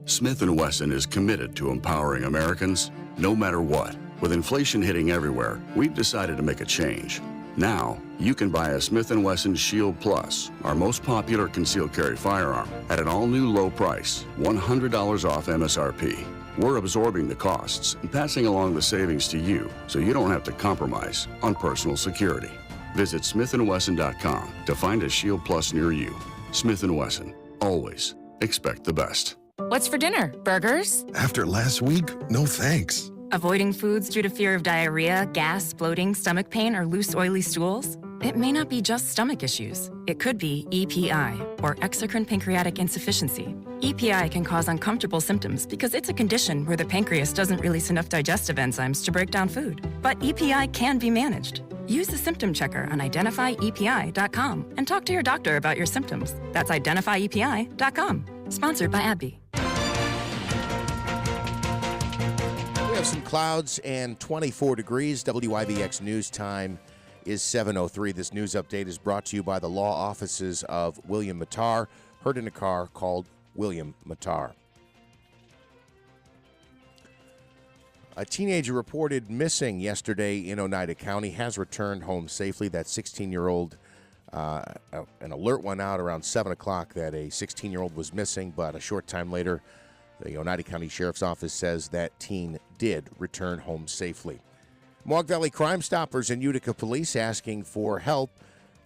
Smith & Wesson is committed to empowering Americans no matter what. With inflation hitting everywhere, we've decided to make a change. Now, you can buy a Smith & Wesson Shield Plus, our most popular concealed carry firearm, at an all-new low price, $100 off MSRP. We're absorbing the costs and passing along the savings to you so you don't have to compromise on personal security. Visit smithandwesson.com to find a Shield Plus near you. Smith & Wesson, always expect the best. What's for dinner? Burgers? After last week, no thanks. Avoiding foods due to fear of diarrhea, gas, bloating, stomach pain, or loose, oily stools? It may not be just stomach issues. It could be EPI, or exocrine pancreatic insufficiency. EPI can cause uncomfortable symptoms because it's a condition where the pancreas doesn't release enough digestive enzymes to break down food. But EPI can be managed. Use the symptom checker on identifyepi.com and talk to your doctor about your symptoms. That's identifyepi.com. Sponsored by AbbVie. We have some clouds and 24 degrees. WIVX News Time is 7:03. This news update is brought to you by the law offices of William Mattar, heard in a car called William Mattar. A teenager reported missing yesterday in Oneida County has returned home safely. That 16-year-old, an alert went out around 7 o'clock that a 16-year-old was missing, but a short time later, the Oneida County Sheriff's Office says that teen did return home safely. Mohawk Valley Crime Stoppers and Utica Police asking for help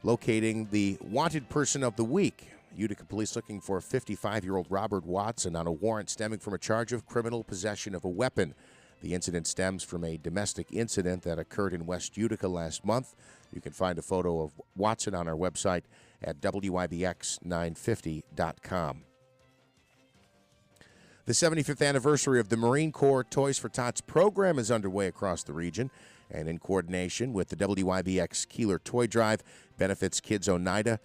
locating the wanted person of the week. Utica Police looking for 55-year-old Robert Watson on a warrant stemming from a charge of criminal possession of a weapon. The incident stems from a domestic incident that occurred in West Utica last month. You can find a photo of Watson on our website at WIBX950.com. The 75th anniversary of the Marine Corps Toys for Tots program is underway across the region, and in coordination with the WIBX Keeler Toy Drive, benefits kids in Oneida,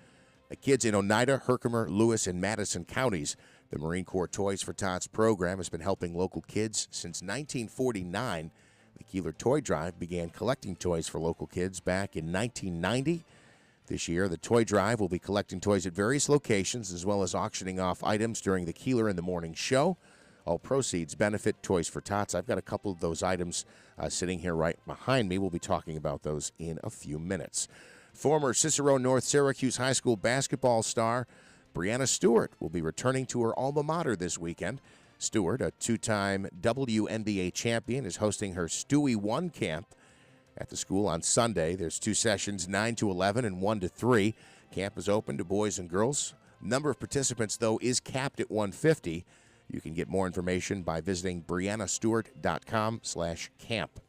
Herkimer, Lewis, and Madison counties. The Marine Corps Toys for Tots program has been helping local kids since 1949. The Keeler Toy Drive began collecting toys for local kids back in 1990. This year, the Toy Drive will be collecting toys at various locations as well as auctioning off items during the Keeler in the Morning show. All proceeds benefit Toys for Tots. I've got a couple of those items sitting here right behind me. We'll be talking about those in a few minutes. Former Cicero North Syracuse High School basketball star Brianna Stewart will be returning to her alma mater this weekend. Stewart, a two-time WNBA champion, is hosting her Stewie 1 camp at the school on Sunday. There's 2 sessions, 9 to 11 and 1 to 3. Camp is open to boys and girls. Number of participants, though, is capped at 150. You can get more information by visiting briannastewart.com/camp.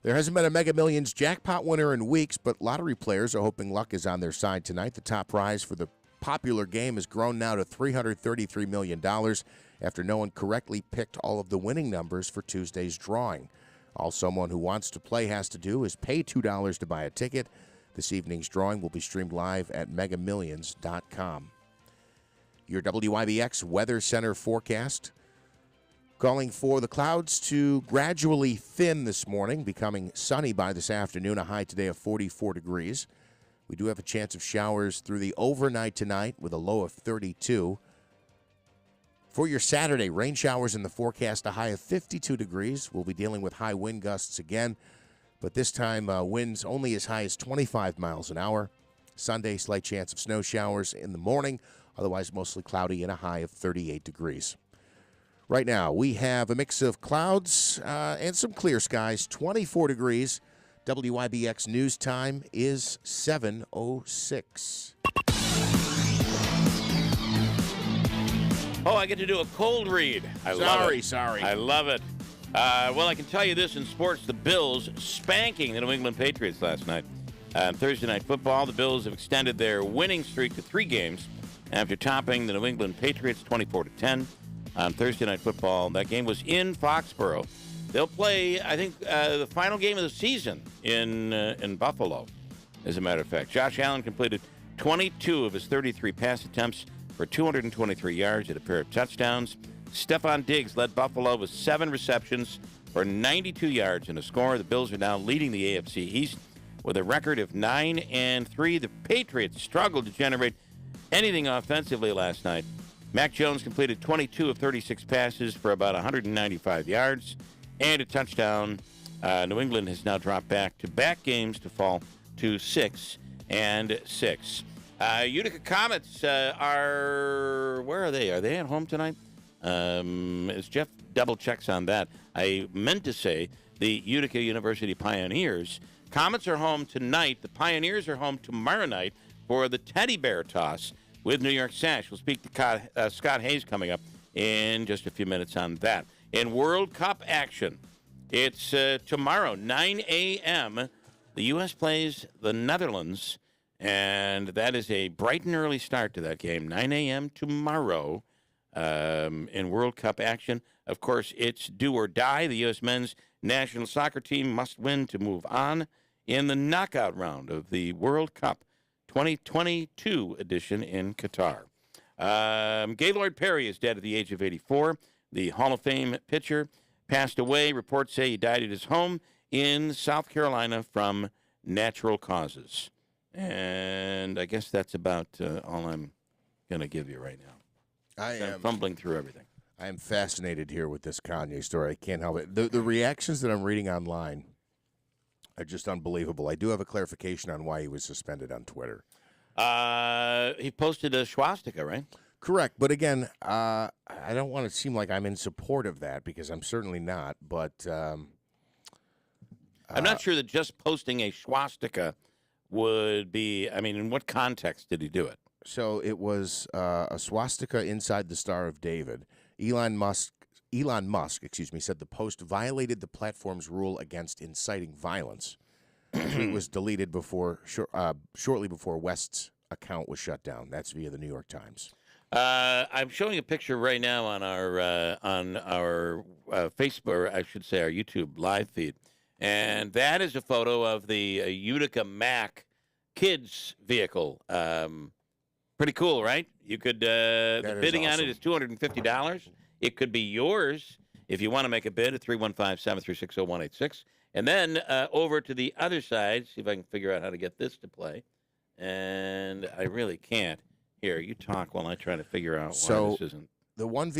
There hasn't been a Mega Millions jackpot winner in weeks, but lottery players are hoping luck is on their side tonight. The top prize for the popular game has grown now to $333 million after no one correctly picked all of the winning numbers for Tuesday's drawing. All someone who wants to play has to do is pay $2 to buy a ticket. This evening's drawing will be streamed live at megamillions.com. Your WIBX Weather Center forecast calling for the clouds to gradually thin this morning, becoming sunny by this afternoon, a high today of 44 degrees. We do have a chance of showers through the overnight tonight with a low of 32. For your Saturday, rain showers in the forecast, a high of 52 degrees. We'll be dealing with high wind gusts again, but this time winds only as high as 25 miles an hour. Sunday, slight chance of snow showers in the morning, otherwise mostly cloudy and a high of 38 degrees. Right now, we have a mix of clouds and some clear skies, 24 degrees. WIBX news time is 7:06. Oh, I get to do a cold read. Sorry. I love it. Well, I can tell you this in sports. The Bills spanking the New England Patriots last night. Thursday Night Football, the Bills have extended their winning streak to 3 games after topping the New England Patriots 24-10 on Thursday Night Football. That game was in Foxborough. They'll play, I think, the final game of the season in Buffalo, as a matter of fact. Josh Allen completed 22 of his 33 pass attempts for 223 yards and a pair of touchdowns. Stephon Diggs led Buffalo with 7 receptions for 92 yards and a score. The Bills are now leading the AFC East with a record of 9-3. The Patriots struggled to generate anything offensively last night. Mac Jones completed 22 of 36 passes for about 195 yards and a touchdown. New England has now dropped back-to-back games to fall to 6-6. Utica Comets where are they? Are they at home tonight? As Jeff double checks on that, I meant to say the Utica University Pioneers. Comets are home tonight. The Pioneers are home tomorrow night for the Teddy Bear Toss with New York Sash. We'll speak to Scott Hayes coming up in just a few minutes on that. In World Cup action, it's tomorrow, 9 a.m. The U.S. plays the Netherlands, and that is a bright and early start to that game, 9 a.m. tomorrow in World Cup action. Of course, it's do or die. The U.S. men's national soccer team must win to move on in the knockout round of the World Cup 2022 edition in Qatar. Gaylord Perry is dead at the age of 84. The Hall of Fame pitcher passed away. Reports say he died at his home in South Carolina from natural causes. And I guess that's about all I'm going to give you right now. I'm fumbling through everything. I am fascinated here with this Kanye story. I can't help it. The reactions that I'm reading online are just unbelievable. I do have a clarification on why he was suspended on Twitter. He posted a swastika, right? Correct. But again, I don't want to seem like I'm in support of that because I'm certainly not. But I'm not sure that just posting a swastika would be, I mean, in what context did he do it? So it was a swastika inside the Star of David. Elon Musk, said the post violated the platform's rule against inciting violence. The tweet was deleted shortly before West's account was shut down. That's via the New York Times. I'm showing a picture right now on our Facebook, I should say our YouTube live feed, and that is a photo of the Utica Mac kids vehicle. Pretty cool, right? You could the bidding on it is $250. It could be yours if you want to make a bid at 315-736-0186. And then over to the other side, see if I can figure out how to get this to play. And I really can't. Here, you talk while I try to figure out why this isn't. The one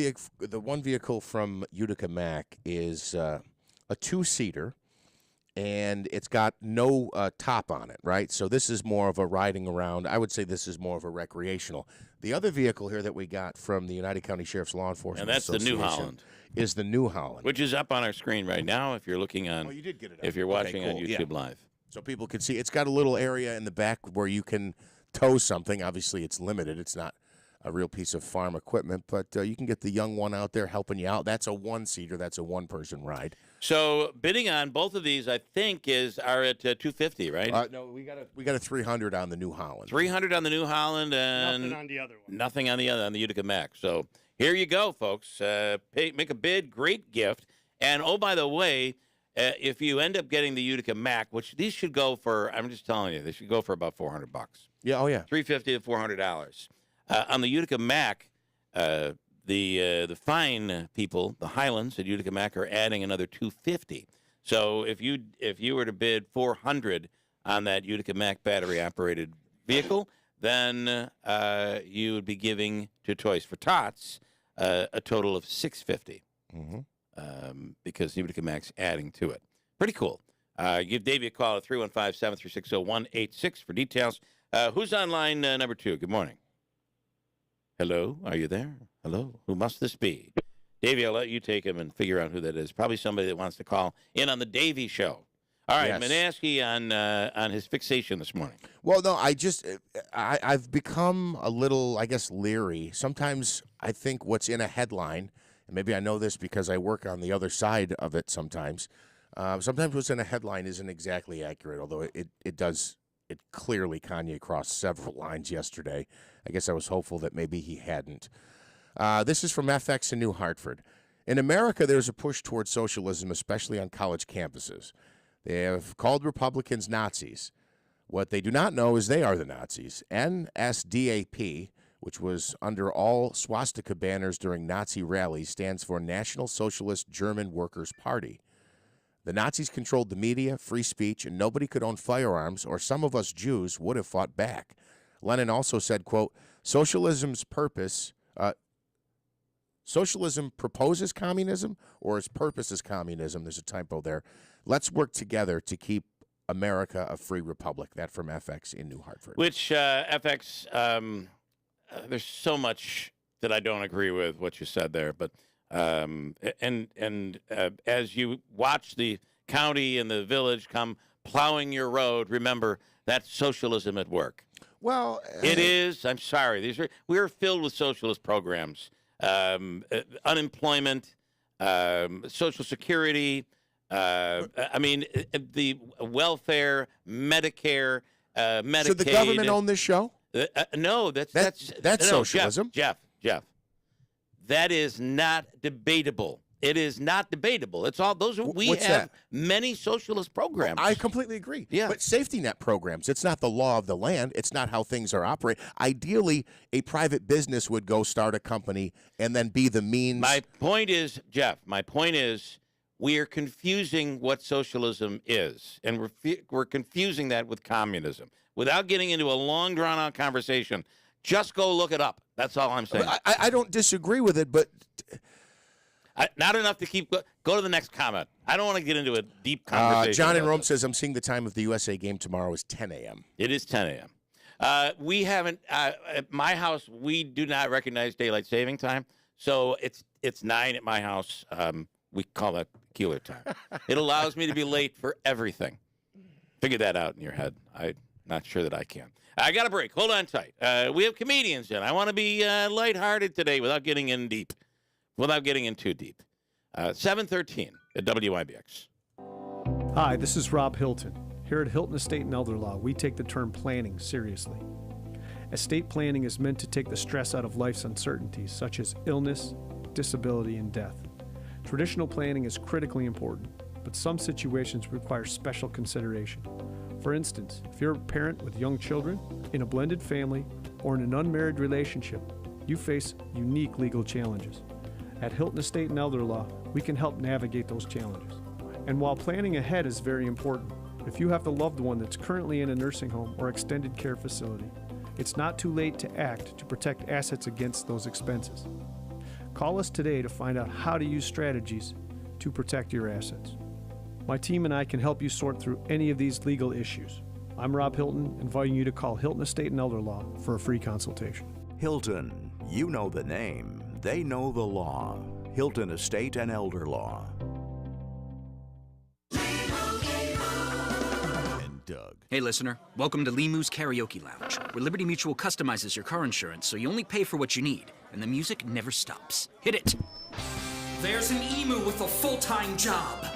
vehicle from Utica Mac is a 2-seater, and it's got no top on it, right? So this is more of a riding around. I would say this is more of a recreational. The other vehicle here that we got from the United County Sheriff's Law Enforcement and that's the New Association Holland. Is the New Holland. Which is up on our screen right now if you're looking on. Oh, you did get it up. If you're watching on YouTube Yeah. Live. So people can see. It's got a little area in the back where you can tow something. Obviously, it's limited. It's not a real piece of farm equipment. But you can get the young one out there helping you out. That's a one-seater. That's a one-person ride. So bidding on both of these, I think, are at $250, right? No, we got a 300 on the New Holland. 300 on the New Holland and Nothing on the other one. nothing on the Utica Mac. So here you go, folks. Make a bid, great gift. And oh, by the way, if you end up getting the Utica Mac, which these should go for, I'm just telling you, they should go for about $400. Yeah, oh yeah, $350 to $400. On the Utica Mac, the fine people, the Highlands at Utica Mac, are adding another $250. So if you were to bid $400 on that Utica Mac battery operated vehicle, then you would be giving to Toys for Tots a total of $650. Because Utica Mac's adding to it. Pretty cool. Give Davey a call at 315-736-0186 for details. Who's on line number 2? Good morning. Hello, are you there? Hello, who must this be? Davey, I'll let you take him and figure out who that is. Probably somebody that wants to call in on the Davey Show. All right, Yes. Manaski on his fixation this morning. Well, no, I've become a little, I guess, leery. Sometimes I think what's in a headline, and maybe I know this because I work on the other side of it sometimes. Sometimes what's in a headline isn't exactly accurate, although it clearly Kanye crossed several lines yesterday. I guess I was hopeful that maybe he hadn't. This is from FX in New Hartford. In America, there's a push towards socialism, especially on college campuses. They have called Republicans Nazis. What they do not know is they are the Nazis. NSDAP, which was under all swastika banners during Nazi rallies, stands for National Socialist German Workers' Party. The Nazis controlled the media, free speech, and nobody could own firearms, or some of us Jews would have fought back. Lenin also said, quote, socialism proposes communism, or its purpose is communism. There's a typo there. Let's work together to keep America a free republic. That from FX in New Hartford. Which FX, there's so much that I don't agree with what you said there, but as you watch the county and the village come plowing your road, remember that's socialism at work. Well, it is. I'm sorry. We are filled with socialist programs, unemployment, Social Security. The welfare, Medicare, Medicaid. Should the government own this show? No, that's socialism. Jeff. That is not debatable. It is not debatable. It's all those. We What's have that? many socialist programs. I completely agree. Yeah. But safety net programs, it's not the law of the land. It's not how things are operated. Ideally, a private business would go start a company and then be the means. My point is, Jeff, we are confusing what socialism is, and we're confusing that with communism. Without getting into a long, drawn-out conversation, just go look it up. That's all I'm saying. I don't disagree with it, but... not enough to keep... Go to the next comment. I don't want to get into a deep conversation. John in Rome says, I'm seeing the time of the USA game tomorrow is 10 a.m. It is 10 a.m. We haven't... at my house, we do not recognize daylight saving time, so it's 9 at my house. We call that Keeler time. It allows me to be late for everything. Figure that out in your head. I'm not sure that I can. I got a break. Hold on tight. We have comedians in. I want to be lighthearted today without getting in deep. Without getting in too deep. 7:13 at WIBX. Hi, this is Rob Hilton. Here at Hilton Estate and Elder Law, we take the term planning seriously. Estate planning is meant to take the stress out of life's uncertainties, such as illness, disability, and death. Traditional planning is critically important, but some situations require special consideration. For instance, if you're a parent with young children, in a blended family, or in an unmarried relationship, you face unique legal challenges. At Hilton Estate and Elder Law, we can help navigate those challenges. And while planning ahead is very important, if you have a loved one that's currently in a nursing home or extended care facility, it's not too late to act to protect assets against those expenses. Call us today to find out how to use strategies to protect your assets. My team and I can help you sort through any of these legal issues. I'm Rob Hilton, inviting you to call Hilton Estate and Elder Law for a free consultation. Hilton, you know the name, they know the law. Hilton Estate and Elder Law. And Doug. Hey, listener. Welcome to Limu's Karaoke Lounge, where Liberty Mutual customizes your car insurance so you only pay for what you need, and the music never stops. Hit it. There's an emu with a full-time job.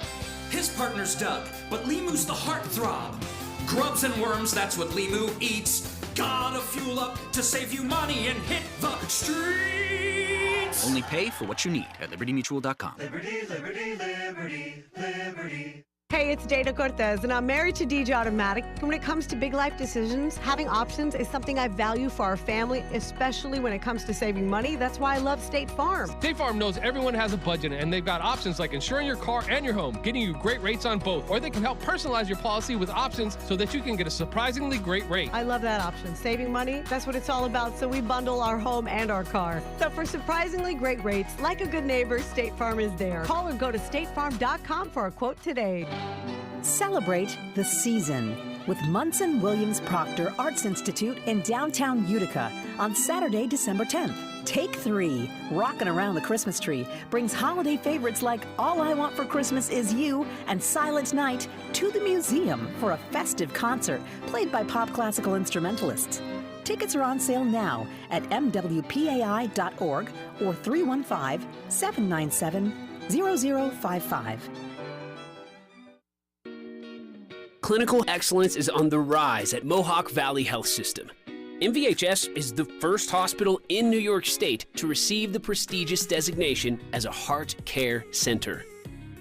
His partner's Doug, but Limu's the heartthrob. Grubs and worms, that's what Limu eats. Gotta fuel up to save you money and hit the streets. Only pay for what you need at libertymutual.com. Liberty, liberty, liberty, liberty. Hey, it's Dana Cortez, and I'm married to DJ Automatic. When it comes to big life decisions, having options is something I value for our family, especially when it comes to saving money. That's why I love State Farm. State Farm knows everyone has a budget, and they've got options like insuring your car and your home, getting you great rates on both, or they can help personalize your policy with options so that you can get a surprisingly great rate. I love that option. Saving money, that's what it's all about, so we bundle our home and our car. So for surprisingly great rates, like a good neighbor, State Farm is there. Call or go to statefarm.com for a quote today. Celebrate the season with Munson Williams Proctor Arts Institute in downtown Utica on Saturday, December 10th. Take 3, Rockin' Around the Christmas Tree, brings holiday favorites like All I Want for Christmas Is You and Silent Night to the museum for a festive concert played by pop classical instrumentalists. Tickets are on sale now at mwpai.org or 315-797-0055. Clinical excellence is on the rise at Mohawk Valley Health System. MVHS is the first hospital in New York State to receive the prestigious designation as a heart care center.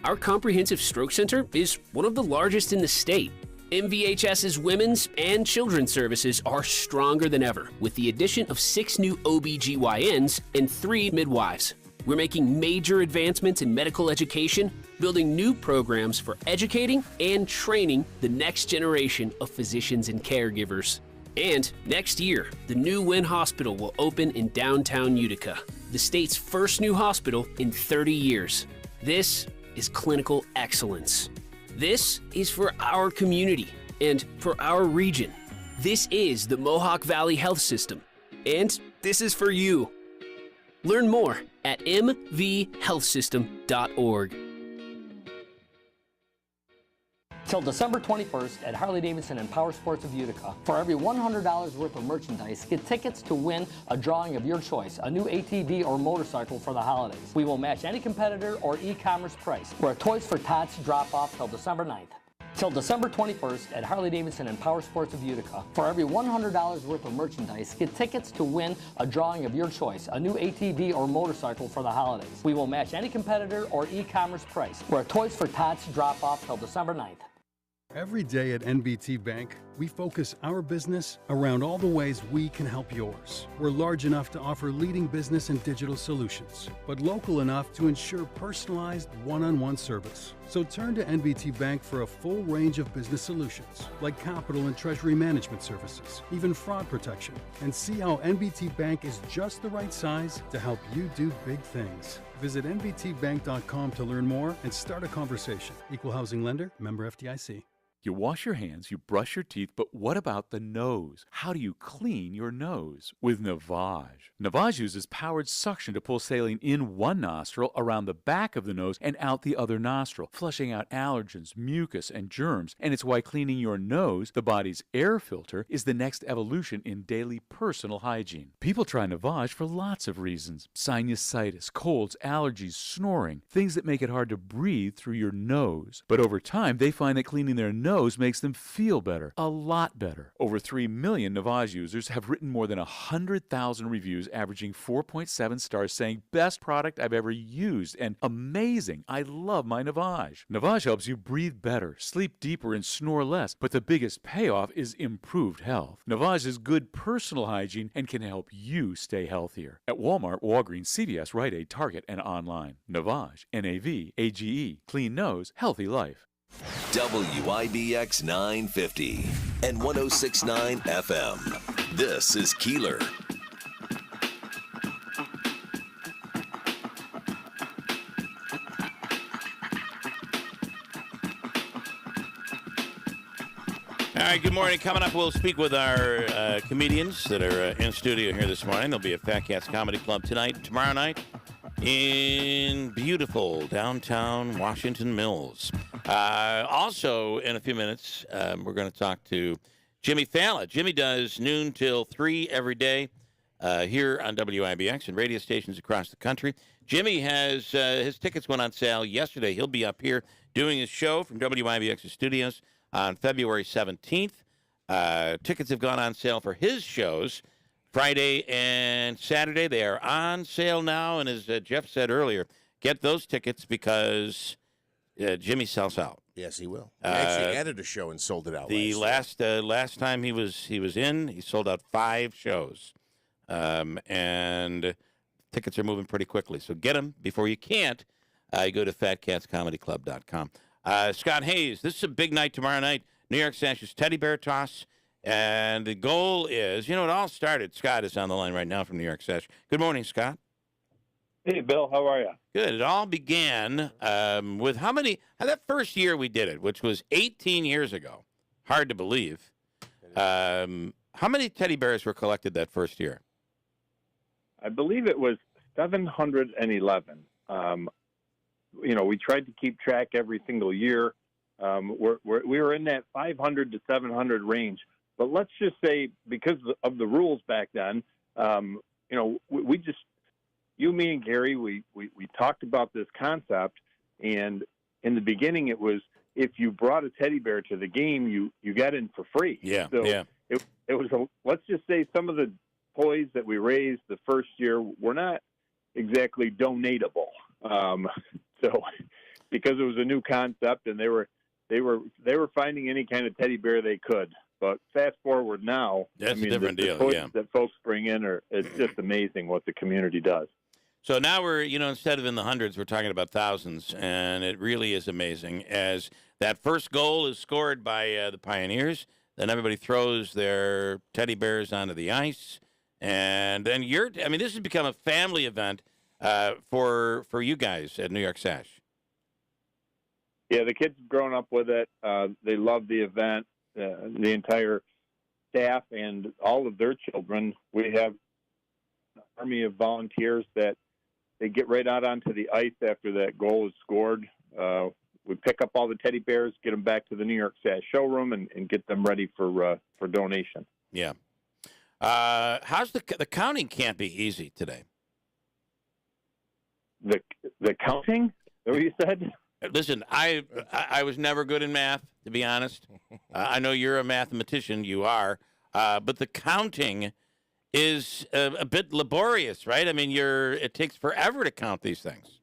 Our comprehensive stroke center is one of the largest in the state. MVHS's women's and children's services are stronger than ever, with the addition of 6 new OBGYNs and 3 midwives. We're making major advancements in medical education, building new programs for educating and training the next generation of physicians and caregivers. And next year, the new Wynn Hospital will open in downtown Utica, the state's first new hospital in 30 years. This is clinical excellence. This is for our community and for our region. This is the Mohawk Valley Health System, and this is for you. Learn more at mvhealthsystem.org. Till December 21st at Harley-Davidson and Power Sports of Utica. For every $100 worth of merchandise, get tickets to win a drawing of your choice, a new ATV or motorcycle for the holidays. We will match any competitor or e-commerce price. We're a Toys for Tots drop-off till December 9th. Till December 21st at Harley-Davidson and Power Sports of Utica. For every $100 worth of merchandise, get tickets to win a drawing of your choice, a new ATV or motorcycle for the holidays. We will match any competitor or e-commerce price. We're a Toys for Tots drop-off till December 9th. Every day at NBT Bank, we focus our business around all the ways we can help yours. We're large enough to offer leading business and digital solutions, but local enough to ensure personalized one-on-one service. So turn to NBT Bank for a full range of business solutions, like capital and treasury management services, even fraud protection, and see how NBT Bank is just the right size to help you do big things. Visit nbtbank.com to learn more and start a conversation. Equal housing lender, member FDIC. You wash your hands, you brush your teeth, but what about the nose? How do you clean your nose? With Navage. Navage uses powered suction to pull saline in one nostril, around the back of the nose, and out the other nostril, flushing out allergens, mucus, and germs. And it's why cleaning your nose, the body's air filter, is the next evolution in daily personal hygiene. People try Navage for lots of reasons. Sinusitis, colds, allergies, snoring, things that make it hard to breathe through your nose. But over time, they find that cleaning their nose makes them feel better, a lot better. Over 3 million Navage users have written more than 100,000 reviews, averaging 4.7 stars, saying, "Best product I've ever used," and "Amazing, I love my Navage." Navage helps you breathe better, sleep deeper, and snore less, but the biggest payoff is improved health. Navage is good personal hygiene and can help you stay healthier. At Walmart, Walgreens, CVS, Rite Aid, Target, and online. Navage, N-A-V-A-G-E, clean nose, healthy life. WIBX 950 and 106.9 FM. This is Keeler. All right, good morning. Coming up, we'll speak with our comedians that are in studio here this morning. There'll be a Fat Cats Comedy Club tonight, tomorrow night, in beautiful downtown Washington Mills. Also, in a few minutes, we're going to talk to Jimmy Fallon. Jimmy does noon till 3 every day here on WIBX and radio stations across the country. Jimmy has his tickets went on sale yesterday. He'll be up here doing his show from WIBX's studios on February 17th. Tickets have gone on sale for his shows Friday and Saturday. They are on sale now, and as Jeff said earlier, get those tickets because Jimmy sells out. Yes, he will. He actually added a show and sold it out. The last time he was in, he sold out 5 shows, and tickets are moving pretty quickly. So get them before you can't. You go to FatCatsComedyClub.com. Scott Hayes, this is a big night tomorrow night. New York Sash's Teddy Bear Toss, and the goal is, it all started. Scott is on the line right now from New York Sash. Good morning, Scott. Hey, Bill, how are you? Good. It all began with that first year we did it, which was 18 years ago. Hard to believe. How many teddy bears were collected that first year? I believe it was 711. We tried to keep track every single year. We were in that 500 to 700 range. But let's just say, because of the rules back then, we just, you, me, and Gary, we talked about this concept, and in the beginning it was, if you brought a teddy bear to the game, you got in for free. Yeah, so yeah. It was let's just say some of the toys that we raised the first year were not exactly donatable. So because it was a new concept, and they were finding any kind of teddy bear they could. But fast forward now, that's a different deal. The toys Yeah. that folks bring in it's just amazing what the community does. So now we're, instead of in the hundreds, we're talking about thousands, and it really is amazing. As that first goal is scored by the Pioneers, then everybody throws their teddy bears onto the ice, and then this has become a family event for you guys at New York Sash. Yeah, the kids have grown up with it. They love the event. The entire staff and all of their children. We have an army of volunteers that they get right out onto the ice after that goal is scored. We pick up all the teddy bears, get them back to the New York Sash showroom, and get them ready for donation. Yeah. How's the counting? Can't be easy today. The counting? Is that what you said? Listen, I was never good in math, to be honest. I know you're a mathematician. You are. But the counting is a bit laborious, right? I mean, it takes forever to count these things.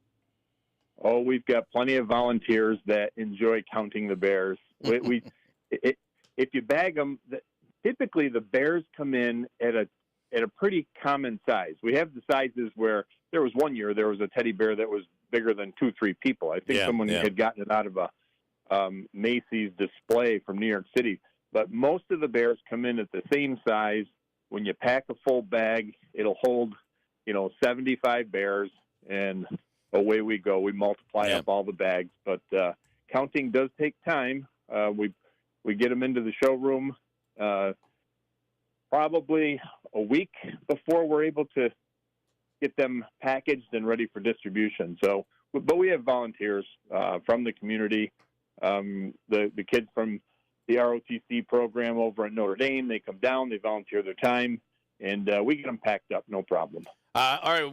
Oh, we've got plenty of volunteers that enjoy counting the bears. If you bag them, typically the bears come in at a pretty common size. We have the sizes where there was one year there was a teddy bear that was bigger than 2-3 people. I think someone had gotten it out of a Macy's display from New York City. But most of the bears come in at the same size. When you pack a full bag, it'll hold, 75 bears, and away we go. We multiply up all the bags. But counting does take time. We get them into the showroom probably a week before we're able to get them packaged and ready for distribution. So, but we have volunteers from the community. The kids from the ROTC program over at Notre Dame, they come down, they volunteer their time, and we get them packed up, no problem. All right,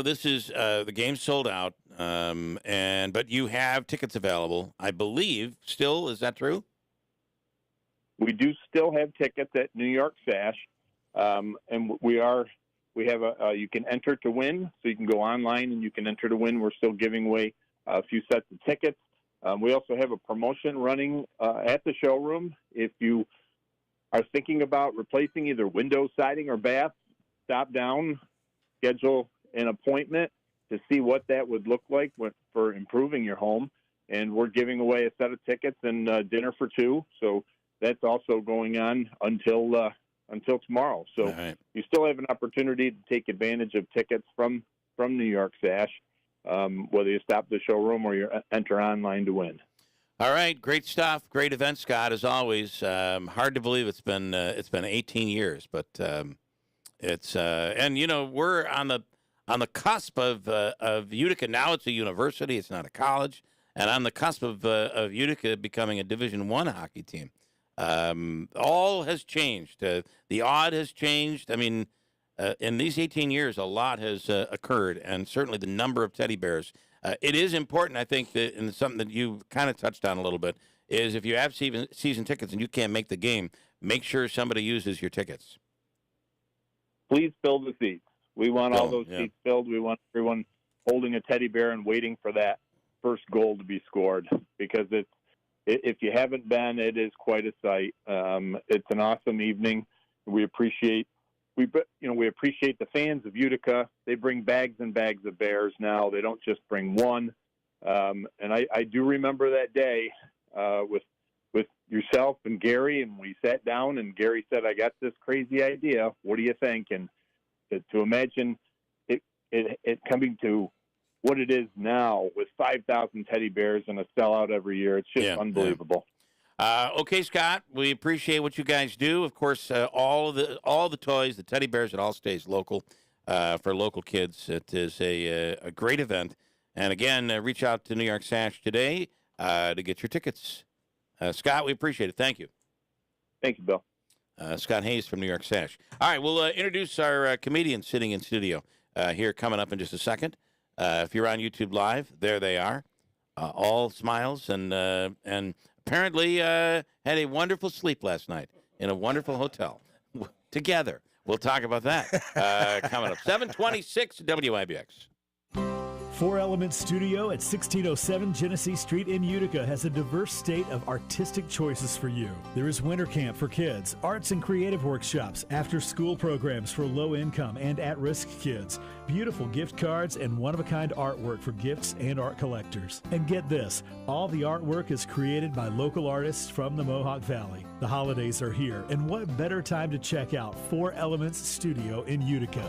this is the game's sold out, but you have tickets available, I believe. Still, is that true? We do still have tickets at New York Sash, and you can enter to win, so you can go online and you can enter to win. We're still giving away a few sets of tickets. We also have a promotion running at the showroom. If you are thinking about replacing either window siding or bath, stop down, schedule an appointment to see what that would look like for improving your home. And we're giving away a set of tickets and dinner for 2. So that's also going on until tomorrow. So you still have an opportunity to take advantage of tickets from New York Sash, whether you stop the showroom or you enter online to win. All right, great stuff, great event, Scott, as always. Hard to believe it's been 18 years, but it's and we're on the cusp of Utica. Now it's a university, it's not a college, and on the cusp of Utica becoming a Division I hockey team. All has changed. The odd has changed. I mean, in these 18 years, a lot has occurred, and certainly the number of teddy bears. It is important, I think, that, and something that you kind of touched on a little bit, is if you have season tickets and you can't make the game, make sure somebody uses your tickets. Please fill the seats. We want all those seats filled. We want everyone holding a teddy bear and waiting for that first goal to be scored, because if you haven't been, it is quite a sight. It's an awesome evening. We appreciate the fans of Utica. They bring bags and bags of bears now. They don't just bring one. And I do remember that day with yourself and Gary, and we sat down, and Gary said, "I got this crazy idea. What do you think?" And to imagine it coming to what it is now with 5,000 teddy bears and a sellout every year, it's just unbelievable. Okay, Scott, we appreciate what you guys do. Of course, all the toys, the teddy bears, it all stays local for local kids. It is a great event. And again, reach out to New York Sash today to get your tickets. Scott, we appreciate it. Thank you. Thank you, Bill. Scott Hayes from New York Sash. All right, we'll introduce our comedians sitting in studio here coming up in just a second. If you're on YouTube Live, there they are, all smiles and apparently had a wonderful sleep last night in a wonderful hotel together. We'll talk about that coming up. 726 WIBX. 4 Elements Studio at 1607 Genesee Street in Utica has a diverse state of artistic choices for you. There is winter camp for kids, arts and creative workshops, after-school programs for low-income and at-risk kids, beautiful gift cards, and one-of-a-kind artwork for gifts and art collectors. And get this, all the artwork is created by local artists from the Mohawk Valley. The holidays are here, and what better time to check out 4 Elements Studio in Utica.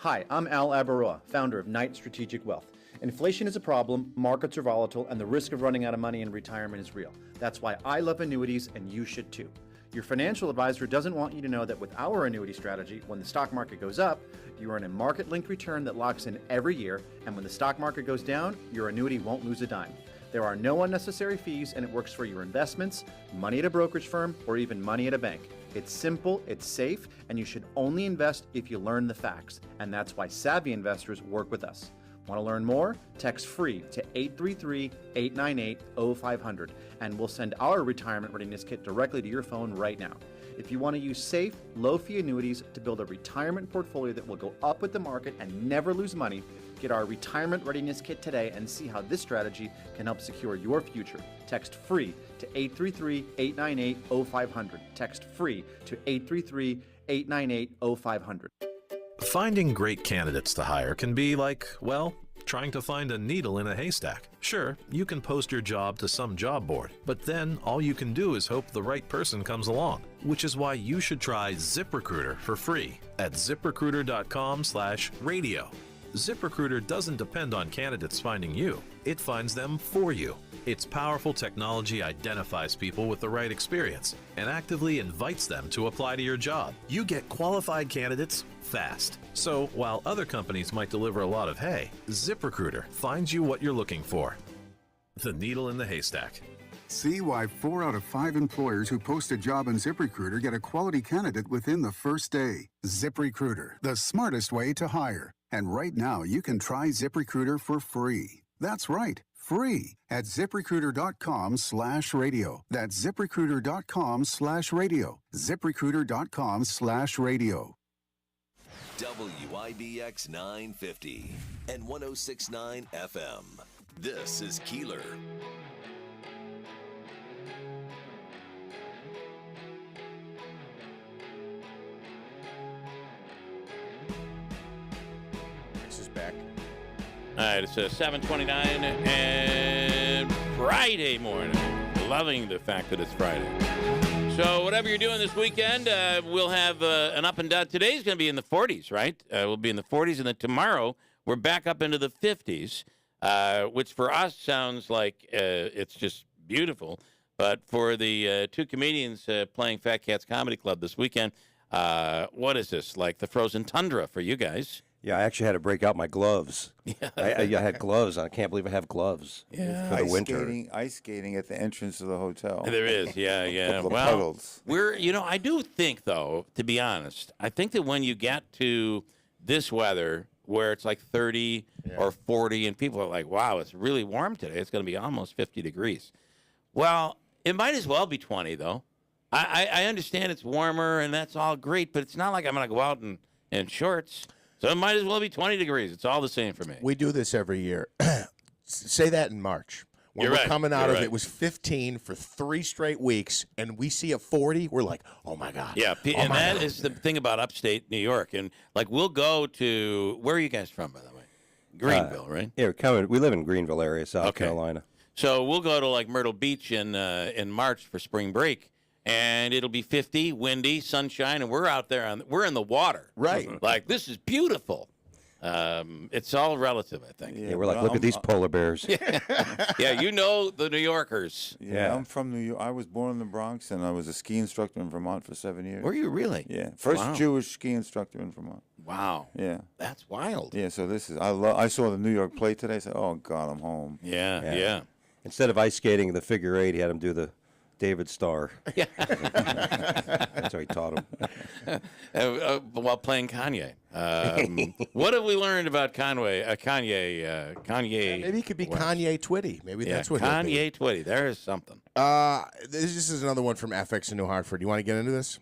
Hi, I'm Al Abaroa, founder of Knight Strategic Wealth. Inflation is a problem, markets are volatile, and the risk of running out of money in retirement is real. That's why I love annuities, and you should too. Your financial advisor doesn't want you to know that with our annuity strategy, when the stock market goes up, you earn a market-linked return that locks in every year, and when the stock market goes down, your annuity won't lose a dime. There are no unnecessary fees, and it works for your investments, money at a brokerage firm, or even money at a bank. It's simple, it's safe, and you should only invest if you learn the facts. And that's why savvy investors work with us. Want to learn more? Text FREE to 833-898-0500, and we'll send our retirement readiness kit directly to your phone right now. If you want to use safe, low-fee annuities to build a retirement portfolio that will go up with the market and never lose money, get our retirement readiness kit today and see how this strategy can help secure your future. Text FREE to 833-898-0500. Text FREE to 833-898-0500. Finding great candidates to hire can be like, well, trying to find a needle in a haystack. Sure, you can post your job to some job board, but then all you can do is hope the right person comes along, which is why you should try ZipRecruiter for free at ZipRecruiter.com/radio. ZipRecruiter doesn't depend on candidates finding you. It finds them for you. Its powerful technology identifies people with the right experience and actively invites them to apply to your job. You get qualified candidates fast. So while other companies might deliver a lot of hay, ZipRecruiter finds you what you're looking for. The needle in the haystack. See why 4 out of 5 employers who post a job on ZipRecruiter get a quality candidate within the first day. ZipRecruiter, the smartest way to hire. And right now, you can try ZipRecruiter for free. That's right, free at ZipRecruiter.com/radio. That's ZipRecruiter.com/radio. ZipRecruiter.com/radio. WIBX 950 and 106.9 FM. This is Keeler. Back. All right, it's 7:29 and Friday morning. Loving the fact that it's Friday. So whatever you're doing this weekend, we'll have an up and down. Today's going to be in the 40s, right? We'll be in the 40s, and then tomorrow we're back up into the 50s, which for us sounds like it's just beautiful. But for the two comedians playing Fat Cats Comedy Club this weekend, what is this, like the frozen tundra for you guys? Yeah, I actually had to break out my gloves. Yeah. I had gloves on. I can't believe I have gloves Yeah. for the winter. Ice skating at the entrance of the hotel. There is, yeah. Couple of Well, puddles. I do think, though, to be honest, I think that when you get to this weather where it's like 30 or 40 and people are like, wow, it's really warm today. It's going to be almost 50 degrees. Well, it might as well be 20, though. I understand it's warmer and that's all great, but it's not like I'm going to go out in shorts. So it might as well be 20 degrees. It's all the same for me. We do this every year. Say that in March. When You're we're right. coming out You're of right. it was 15 for 3 straight weeks, and we see a 40, we're like, oh, my God. Yeah, Oh, and my that God. is the thing about upstate New York. And, like, we'll go to – where are you guys from, by the way? Greenville, right? Yeah, we live in Greenville area, South Carolina. So we'll go to, like, Myrtle Beach in March for spring break, and it'll be 50, windy, sunshine, and we're out there. We're in the water. Right. Like, this is beautiful. It's all relative, I think. Yeah, we're like, look at these polar bears. Yeah, you know the New Yorkers. Yeah, I'm from New York. I was born in the Bronx, and I was a ski instructor in Vermont for 7 years. Were you really? Yeah, first Wow. Jewish ski instructor in Vermont. Wow. Yeah, that's wild. Yeah, so this is I saw the New York plate today. I said, oh God, I'm home. Yeah. Instead of ice skating the figure eight, he had him do the David Starr. Yeah. That's how he taught him. While playing Kanye. What have we learned about Kanye? Kanye. Maybe he could be West? Kanye Twitty. Maybe that's what he'll be. Kanye Twitty. There is something. This is another one from FX in New Hartford. You want to get into this?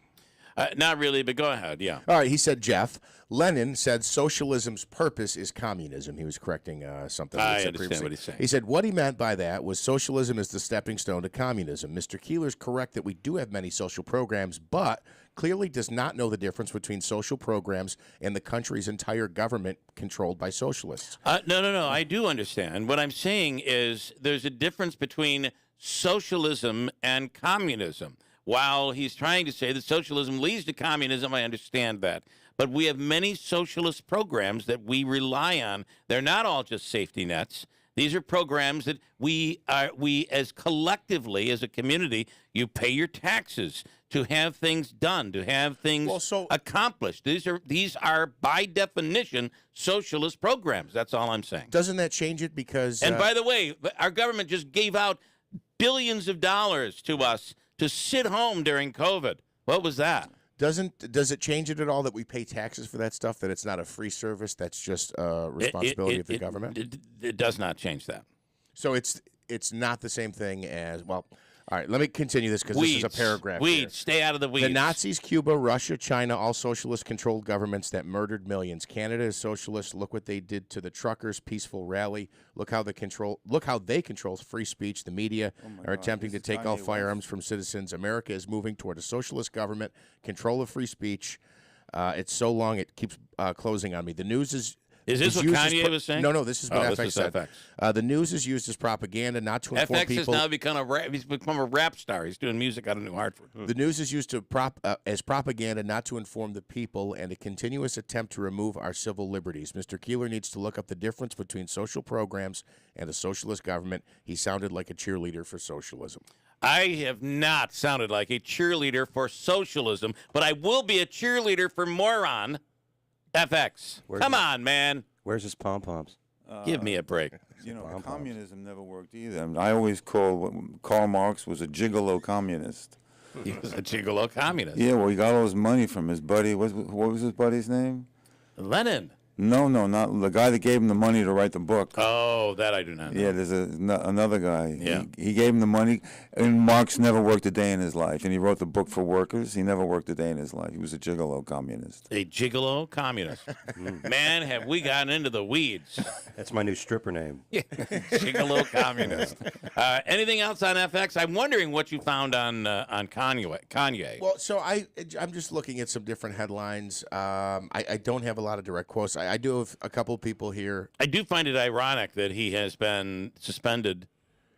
Not really, but go ahead. Yeah. All right. He said, Jeff, Lenin said socialism's purpose is communism. He was correcting something. I he said understand previously. what he's saying. He said what he meant by that was socialism is the stepping stone to communism. Mr. Keeler's correct that we do have many social programs, but clearly does not know the difference between social programs and the country's entire government controlled by socialists. No. I do understand. What I'm saying is there's a difference between socialism and communism. While he's trying to say that socialism leads to communism, I understand that. But we have many socialist programs that we rely on. They're not all just safety nets. These are programs that we as collectively, as a community, you pay your taxes to have things done, to have things accomplished. These are by definition socialist programs. That's all I'm saying. Doesn't that change it because? And by the way, our government just gave out billions of dollars to us to sit home during COVID. What was that? Does it change it at all that we pay taxes for that stuff? That it's not a free service? That's just a responsibility of the government. It does not change that. So it's not the same thing as well. All right, let me continue this because this is a paragraph. Weeds, stay out of the weeds. The Nazis, Cuba, Russia, China, all socialist-controlled governments that murdered millions. Canada is socialist. Look what they did to the truckers' peaceful rally. Look how they control free speech. The media are attempting to take all firearms from citizens. America is moving toward a socialist government, control of free speech. It's so long it keeps closing on me. The news is. Is this what Kanye was saying? No, this is what FX said. FX. The news is used as propaganda, not to inform FX people. has now become a rap star. He's doing music out of New Hartford. The news is used to as propaganda, not to inform the people, and a continuous attempt to remove our civil liberties. Mr. Keeler needs to look up the difference between social programs and a socialist government. He sounded like a cheerleader for socialism. I have not sounded like a cheerleader for socialism, but I will be a cheerleader for moron. FX. Come on, man. Where's his pom-poms? Give me a break. Communism never worked either. I always call Karl Marx was a gigolo communist. He was a gigolo communist. Yeah, well, he got all his money from his buddy. What was his buddy's name? Lenin. No, not the guy that gave him the money to write the book. Oh, that I do not know. Yeah, there's another guy. Yeah. He gave him the money, and Marx never worked a day in his life. And he wrote the book for workers. He never worked a day in his life. He was a gigolo communist. A gigolo communist. Man, have we gotten into the weeds. That's my new stripper name. Gigolo communist. Anything else on FX? I'm wondering what you found on Kanye. Well, so I'm just looking at some different headlines. I don't have a lot of direct quotes. I do have a couple people here. I do find it ironic that he has been suspended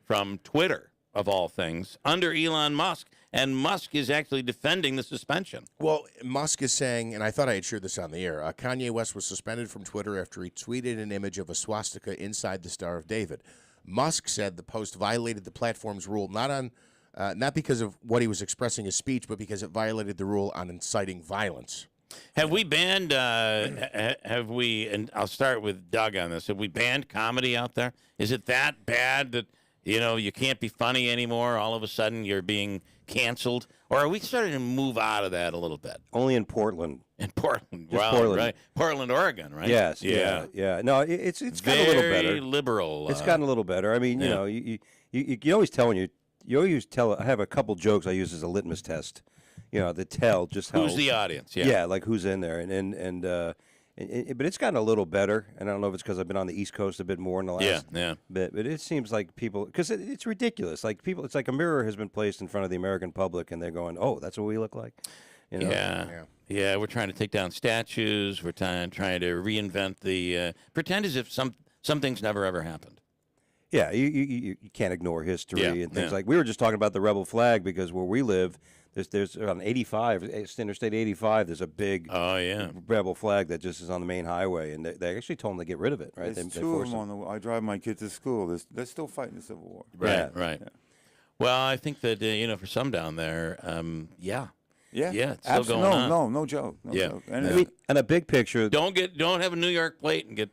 from Twitter, of all things, under Elon Musk, and Musk is actually defending the suspension. Well, Musk is saying, and I thought I had shared this on the air, Kanye West was suspended from Twitter after he tweeted an image of a swastika inside the Star of David. Musk said the post violated the platform's rule, not because of what he was expressing his speech, but because it violated the rule on inciting violence. Have we banned? Have we? And I'll start with Doug on this. Have we banned comedy out there? Is it that bad that you can't be funny anymore? All of a sudden, you're being canceled, or are we starting to move out of that a little bit? Only in Portland. In Portland, Just wow, Portland. right? Portland, Oregon, right? Yes. Yeah. Yeah. No, it's gotten a little better. Very liberal. It's gotten a little better. I mean, you always tell when you always tell. I have a couple jokes I use as a litmus test. To tell just how Who's the audience? Yeah. Yeah, like who's in there, but it's gotten a little better, and I don't know if it's because I've been on the East Coast a bit more in the last bit. But it seems like people, because it's ridiculous. Like people, it's like a mirror has been placed in front of the American public, and they're going, "Oh, that's what we look like." Yeah. We're trying to take down statues. We're trying to reinvent the pretend as if some things never ever happened. Yeah, you can't ignore history and things like. We were just talking about the rebel flag because where we live. There's on 85, Interstate 85. There's a big rebel flag that just is on the main highway, and they actually told them to get rid of it. Right? There's two of them on the. I drive my kids to school. They're still fighting the Civil War. Right. Yeah. Well, I think that for some down there, it's still going on. No joke. No joke. And a big picture. Don't have a New York plate and get.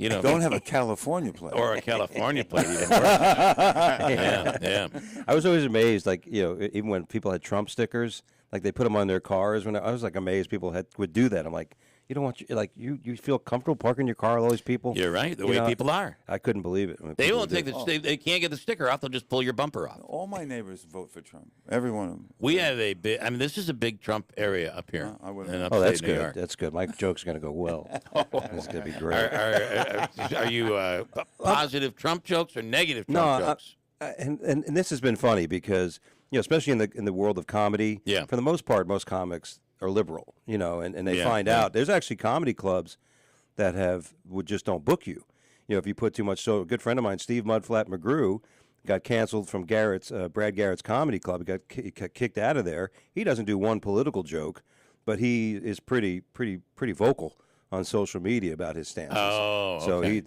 Don't have a California plate. Or a California plate, even worse. Yeah. I was always amazed, even when people had Trump stickers, like they put them on their cars. When I was amazed people would do that. I'm like, you don't want you feel comfortable parking your car with all these people? You're right. The way people are. I couldn't believe it. They won't take they can't get the sticker off. They'll just pull your bumper off. All my neighbors vote for Trump. Every one of them. We have a big. I mean, this is a big Trump area up here. That's good. York. That's good. My joke's going to go well. It's going to be great. Are you positive Trump jokes or negative Trump jokes? And this has been funny because especially in the world of comedy. Yeah. For the most part, most comics are liberal, and they find out there's actually comedy clubs that just don't book you. If you put too much. So a good friend of mine, Steve Mudflat McGrew, got canceled from Brad Garrett's comedy club. He got kicked out of there. He doesn't do one political joke, but he is pretty vocal on social media about his stance. Oh, so okay. he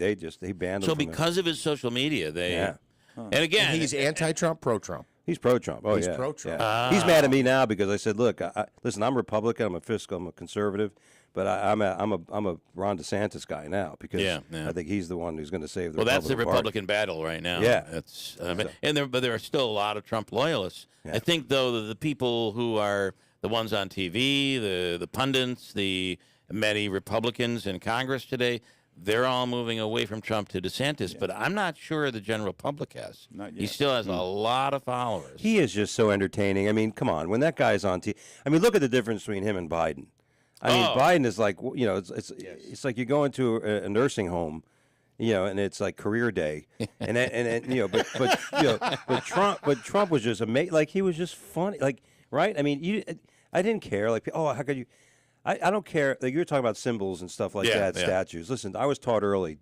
banned him. So because of his social media, they and again, and he's anti-Trump, pro-Trump. He's pro-Trump. Oh, he's pro-Trump. He's mad at me now because I said, "Look, listen, I'm Republican. I'm a conservative, but I'm a Ron DeSantis guy now because I think he's the one who's going to save the. Well, that's the Republican Republican battle right now. Yeah, that's but there are still a lot of Trump loyalists. Yeah. I think though the people who are the ones on TV, the pundits, the many Republicans in Congress today. They're all moving away from Trump to DeSantis, but I'm not sure the general public has. Not yet. He still has a lot of followers. He is just so entertaining. I mean, come on. When that guy's on TV, I mean, look at the difference between him and Biden. I mean, Biden is like, it's like you go into a nursing home, and it's like career day, but Trump was just amazing. Like he was just funny, like right. I mean, I didn't care. Like, how could you? I don't care. Like you were talking about symbols and stuff like that, statues. Listen, I was taught early,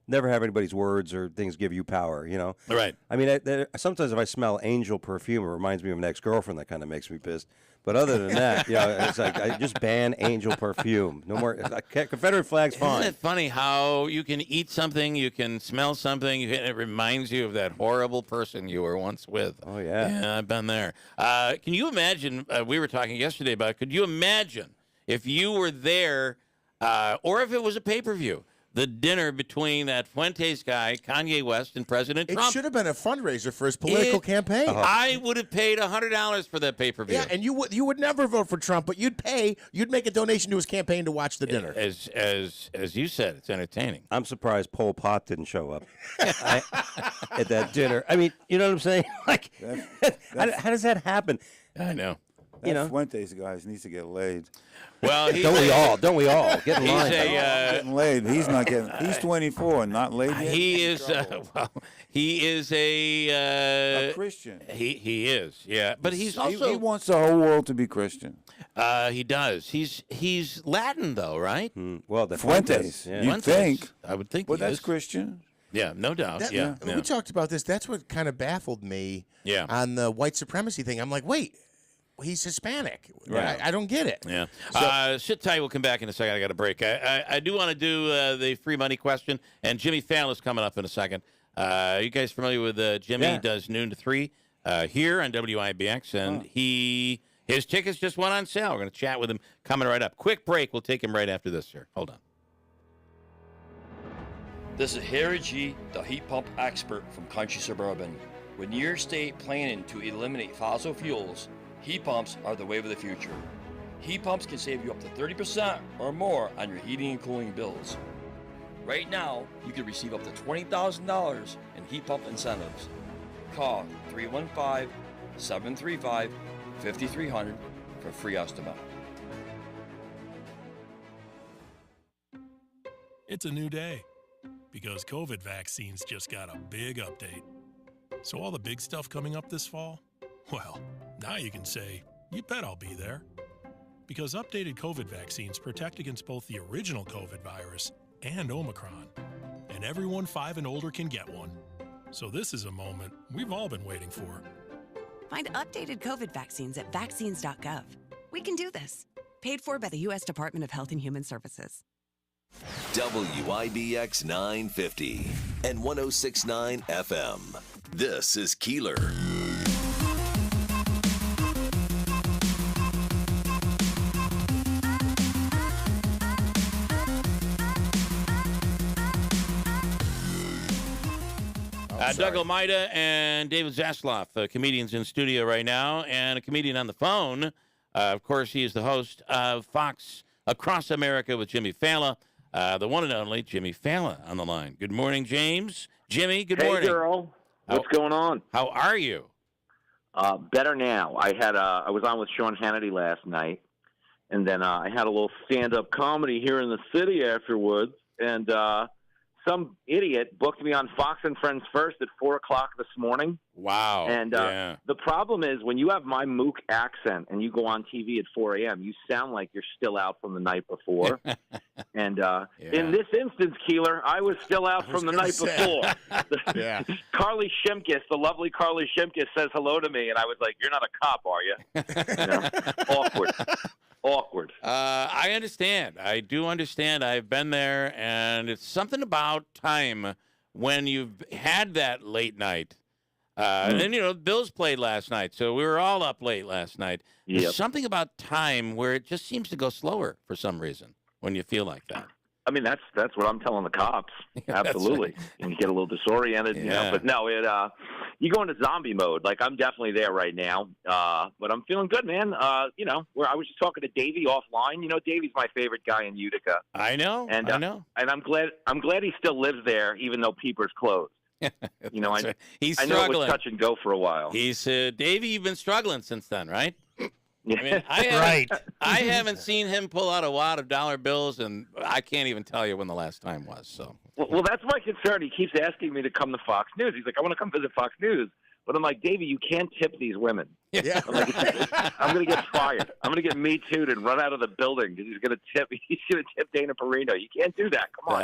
never have anybody's words or things give you power, Right. I mean, sometimes if I smell angel perfume, it reminds me of an ex-girlfriend that kind of makes me pissed. But other than that, it's like I just ban angel perfume. No more. Confederate flag's fine. Isn't it funny how you can eat something, you can smell something, and it reminds you of that horrible person you were once with? Oh, yeah. Yeah, I've been there. Can you imagine, we were talking yesterday about, could you imagine if you were there, or if it was a pay-per-view, the dinner between that Fuentes guy, Kanye West, and President Trump? It should have been a fundraiser for his political campaign. I would have paid $100 for that pay-per-view. Yeah, and you would never vote for Trump, but you'd make a donation to his campaign to watch the dinner. As you said, it's entertaining. I'm surprised Pol Pot didn't show up at that dinner. I mean, you know what I'm saying? Like, how does that happen? I know. That Fuentes guy needs to get laid. Well, don't we all get in line? Getting laid. He's not getting. He's 24 and not laid yet. He is. He is a Christian. He is. Yeah, but he's also. He wants the whole world to be Christian. He does. He's Latin though, right? Well, the Fuentes. Yeah. You think? I would think. Well, he that's is. Christian. Yeah, no doubt. Yeah. We talked about this. That's what kind of baffled me. Yeah. On the white supremacy thing, I'm like, wait. He's Hispanic. Right. I don't get it. Yeah. Sit tight. We'll come back in a second. I got a break. I do want to do the free money question, and Jimmy Fallon's coming up in a second. You guys familiar with Jimmy? Yeah. Does noon to 3 here on WIBX, and he His tickets just went on sale. We're going to chat with him coming right up. Quick break. We'll take him right after this, sir. Hold on. This is Harry G., the heat pump expert from Country Suburban. With New York State planning to eliminate fossil fuels, heat pumps are the wave of the future. Heat pumps can save you up to 30% or more on your heating and cooling bills. Right now, you can receive up to $20,000 in heat pump incentives. Call 315-735-5300 for a free estimate. It's a new day because COVID vaccines just got a big update. So all the big stuff coming up this fall? Well, now you can say, you bet I'll be there. Because updated COVID vaccines protect against both the original COVID virus and Omicron. And everyone 5 and older can get one. So this is a moment we've all been waiting for. Find updated COVID vaccines at vaccines.gov. We can do this. Paid for by the U.S. Department of Health and Human Services. WIBX 950 and 106.9 FM. This is Keeler. Doug Almeida and David Zasloff, comedians in studio right now, and a comedian on the phone. Of course, he is the host of Fox Across America with Jimmy Fallon, the one and only Jimmy Fallon on the line. Good morning, James. Jimmy, good morning. Hey, girl. What's going on? How are you? Better now. I was on with Sean Hannity last night, and then I had a little stand-up comedy here in the city afterwards, and some idiot booked me on Fox and Friends First at 4 o'clock this morning. Wow. And the problem is when you have my mook accent and you go on TV at 4 a.m., you sound like you're still out from the night before. And in this instance, Keeler, I was still out from the night before. Carly Shimkus, the lovely Carly Shimkus, says hello to me, and I was like, "You're not a cop, are you?" Awkward. I understand. I do understand. I've been there, and it's something about time when you've had that late night. And then, the Bills played last night, so we were all up late last night. There's something about time where it just seems to go slower for some reason when you feel like that. I mean, that's what I'm telling the cops. Absolutely. Right. And you get a little disoriented, but no, you go into zombie mode. Like, I'm definitely there right now. But I'm feeling good, man. Where I was just talking to Davey offline. Davey's my favorite guy in Utica. I know. And I know. And I'm glad he still lives there, even though Peeper's closed. Right. He's I know struggling. it was touch and go for a while. He's Davey, you've been struggling since then, right? Yeah. I mean, I haven't seen him pull out a wad of dollar bills, and I can't even tell you when the last time was. So, well, that's my concern. He keeps asking me to come to Fox News. He's like, "I want to come visit Fox News," but I'm like, "Davey, you can't tip these women." Yeah, I'm like, I'm going to get fired. I'm going to get Me Too'd and run out of the building because he's going to tip Dana Perino. You can't do that. Come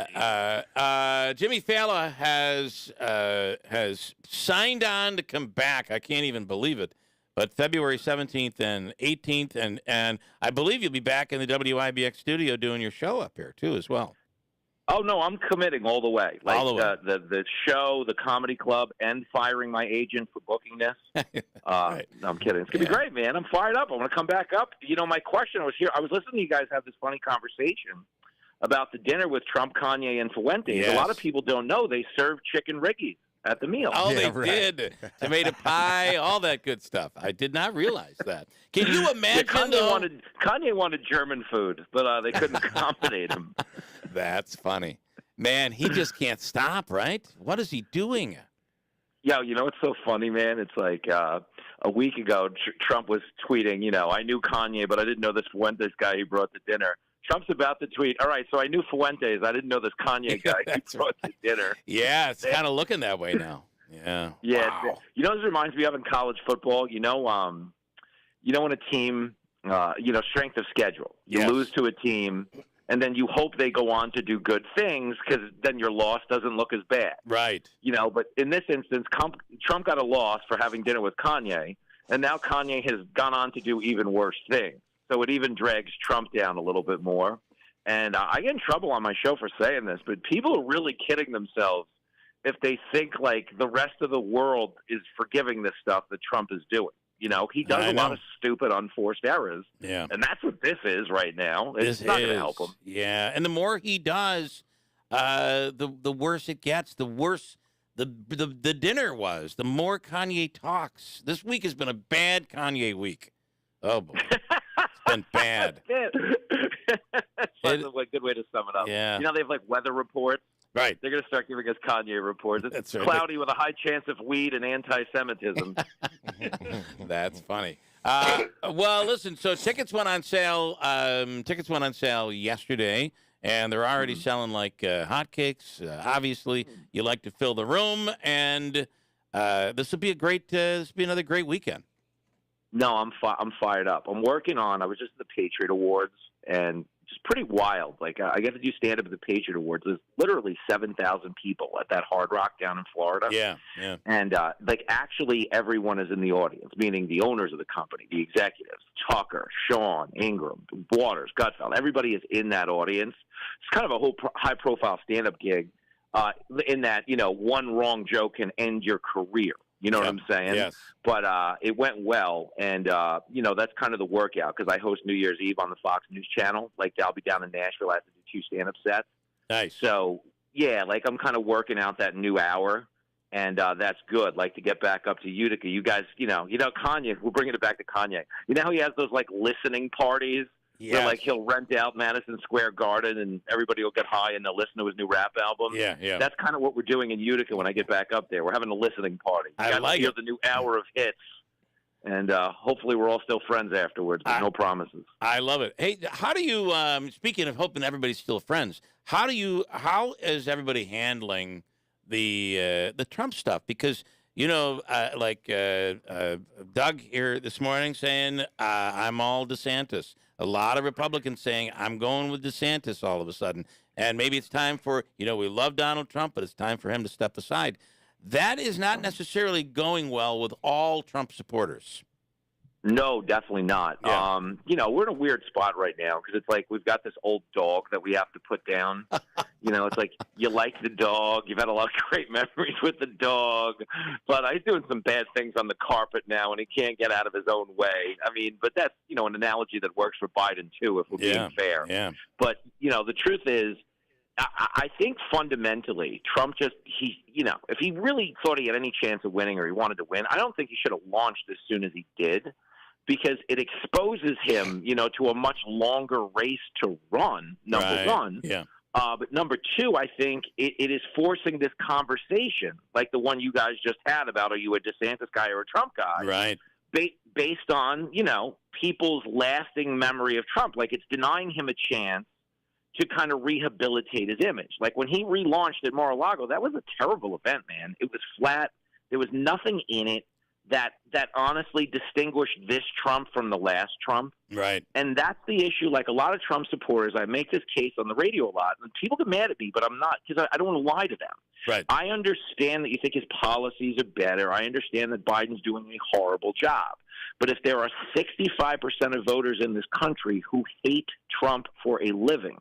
on. Jimmy Fallon has signed on to come back. I can't even believe it. But February 17th and 18th, and I believe you'll be back in the WIBX studio doing your show up here, too, as well. Oh, no, I'm committing all the way. Like, all the way. The show, the comedy club, and firing my agent for booking this. Right. No, I'm kidding. It's going to be great, man. I'm fired up. I want to come back up. My question was here. I was listening to you guys have this funny conversation about the dinner with Trump, Kanye, and Fuentes. Yes. A lot of people don't know they serve chicken riggies at the meal. Oh, they did. Tomato pie, all that good stuff. I did not realize that. Can you imagine? Kanye wanted German food, but they couldn't accommodate him. That's funny. Man, he just can't stop, right? What is he doing? Yeah, it's so funny, man. It's like a week ago, Trump was tweeting, I knew Kanye, but I didn't know this Fuentes guy he brought to dinner. Trump's about to tweet, all right, so I knew Fuentes. I didn't know this Kanye guy he brought to dinner. Yeah, it's kind of looking that way now. Yeah. Yeah. Wow. This reminds me of in college football, when a team, strength of schedule. You lose to a team, and then you hope they go on to do good things because then your loss doesn't look as bad. Right. But in this instance, Trump got a loss for having dinner with Kanye, and now Kanye has gone on to do even worse things. So it even drags Trump down a little bit more. And I get in trouble on my show for saying this, but people are really kidding themselves if they think like the rest of the world is forgiving this stuff that Trump is doing. You know, he does a lot of stupid, unforced errors. Yeah. And that's what this is right now. It's not going to help him. Yeah, and the more he does, the worse it gets. The worse the dinner was. The more Kanye talks. This week has been a bad Kanye week. Oh boy, it's been bad. That's a good way to sum it up. Yeah. You know, they have like weather reports. Right. They're going to start giving us Kanye reports. It's That's right. cloudy with a high chance of weed and anti-Semitism. That's funny. Well, listen. So tickets went on sale. Tickets went on sale yesterday, and they're already selling like hotcakes. Obviously, you like to fill the room, and this will be another great weekend. No, I'm fired up. I'm working on. I was just at the Patriot Awards, and just pretty wild. Like I get to do stand up at the Patriot Awards. There's literally 7,000 people at that Hard Rock down in Florida. Yeah. And like actually everyone is in the audience, meaning the owners of the company, the executives, Tucker, Sean, Ingram, Waters, Gutfeld. Everybody is in that audience. It's kind of a whole high-profile stand-up gig. In that, you know, one wrong joke can end your career. You know what I'm saying? Yes. But it went well, and, you know, that's kind of the workout because I host New Year's Eve on the Fox News Channel. Like, I'll be down in Nashville. I have to do 2 stand-up sets. Nice. So, yeah, like, I'm kind of working out that new hour, and that's good. Like, to get back up to Utica, you guys, you know, Kanye, we're bringing it back to Kanye. You know how he has those, like, listening parties? Yes. Where, like, he'll rent out Madison Square Garden and everybody will get high and they'll listen to his new rap album. Yeah. That's kind of what we're doing in Utica when I get back up there. We're having a listening party. You I like hear it. the new hour of hits, and hopefully we're all still friends afterwards, but no promises. I love it. Hey, how do you, speaking of hoping everybody's still friends, how is everybody handling the Trump stuff? Because, you know, Doug here this morning saying, I'm all DeSantis. A lot of Republicans saying, I'm going with DeSantis all of a sudden. And maybe it's time for, you know, we love Donald Trump, but it's time for him to step aside. That is not necessarily going well with all Trump supporters. No, definitely not. Yeah. You know, we're in a weird spot right now because it's like we've got this old dog that we have to put down. You know, it's like you like the dog. You've had a lot of great memories with the dog. But he's doing some bad things on the carpet now, and he can't get out of his own way. I mean, but that's, you know, an analogy that works for Biden, too, if we're being fair. Yeah. But, you know, the truth is, I think fundamentally, Trump you know, if he really thought he had any chance of winning or he wanted to win, I don't think he should have launched as soon as he did because it exposes him, you know, to a much longer race to run, number one. Yeah. But number two, I think it is forcing this conversation, like the one you guys just had about, are you a DeSantis guy or a Trump guy? Right. Based on, you know, people's lasting memory of Trump. Like it's denying him a chance to kind of rehabilitate his image. Like when he relaunched at Mar-a-Lago, that was a terrible event, man. It was flat. There was nothing in it that honestly distinguished this Trump from the last Trump. Right. And that's the issue. Like a lot of Trump supporters, I make this case on the radio a lot, and people get mad at me, but I'm not, because I don't want to lie to them. Right. I understand that you think his policies are better. I understand that Biden's doing a horrible job. But if there are 65% of voters in this country who hate Trump for a living,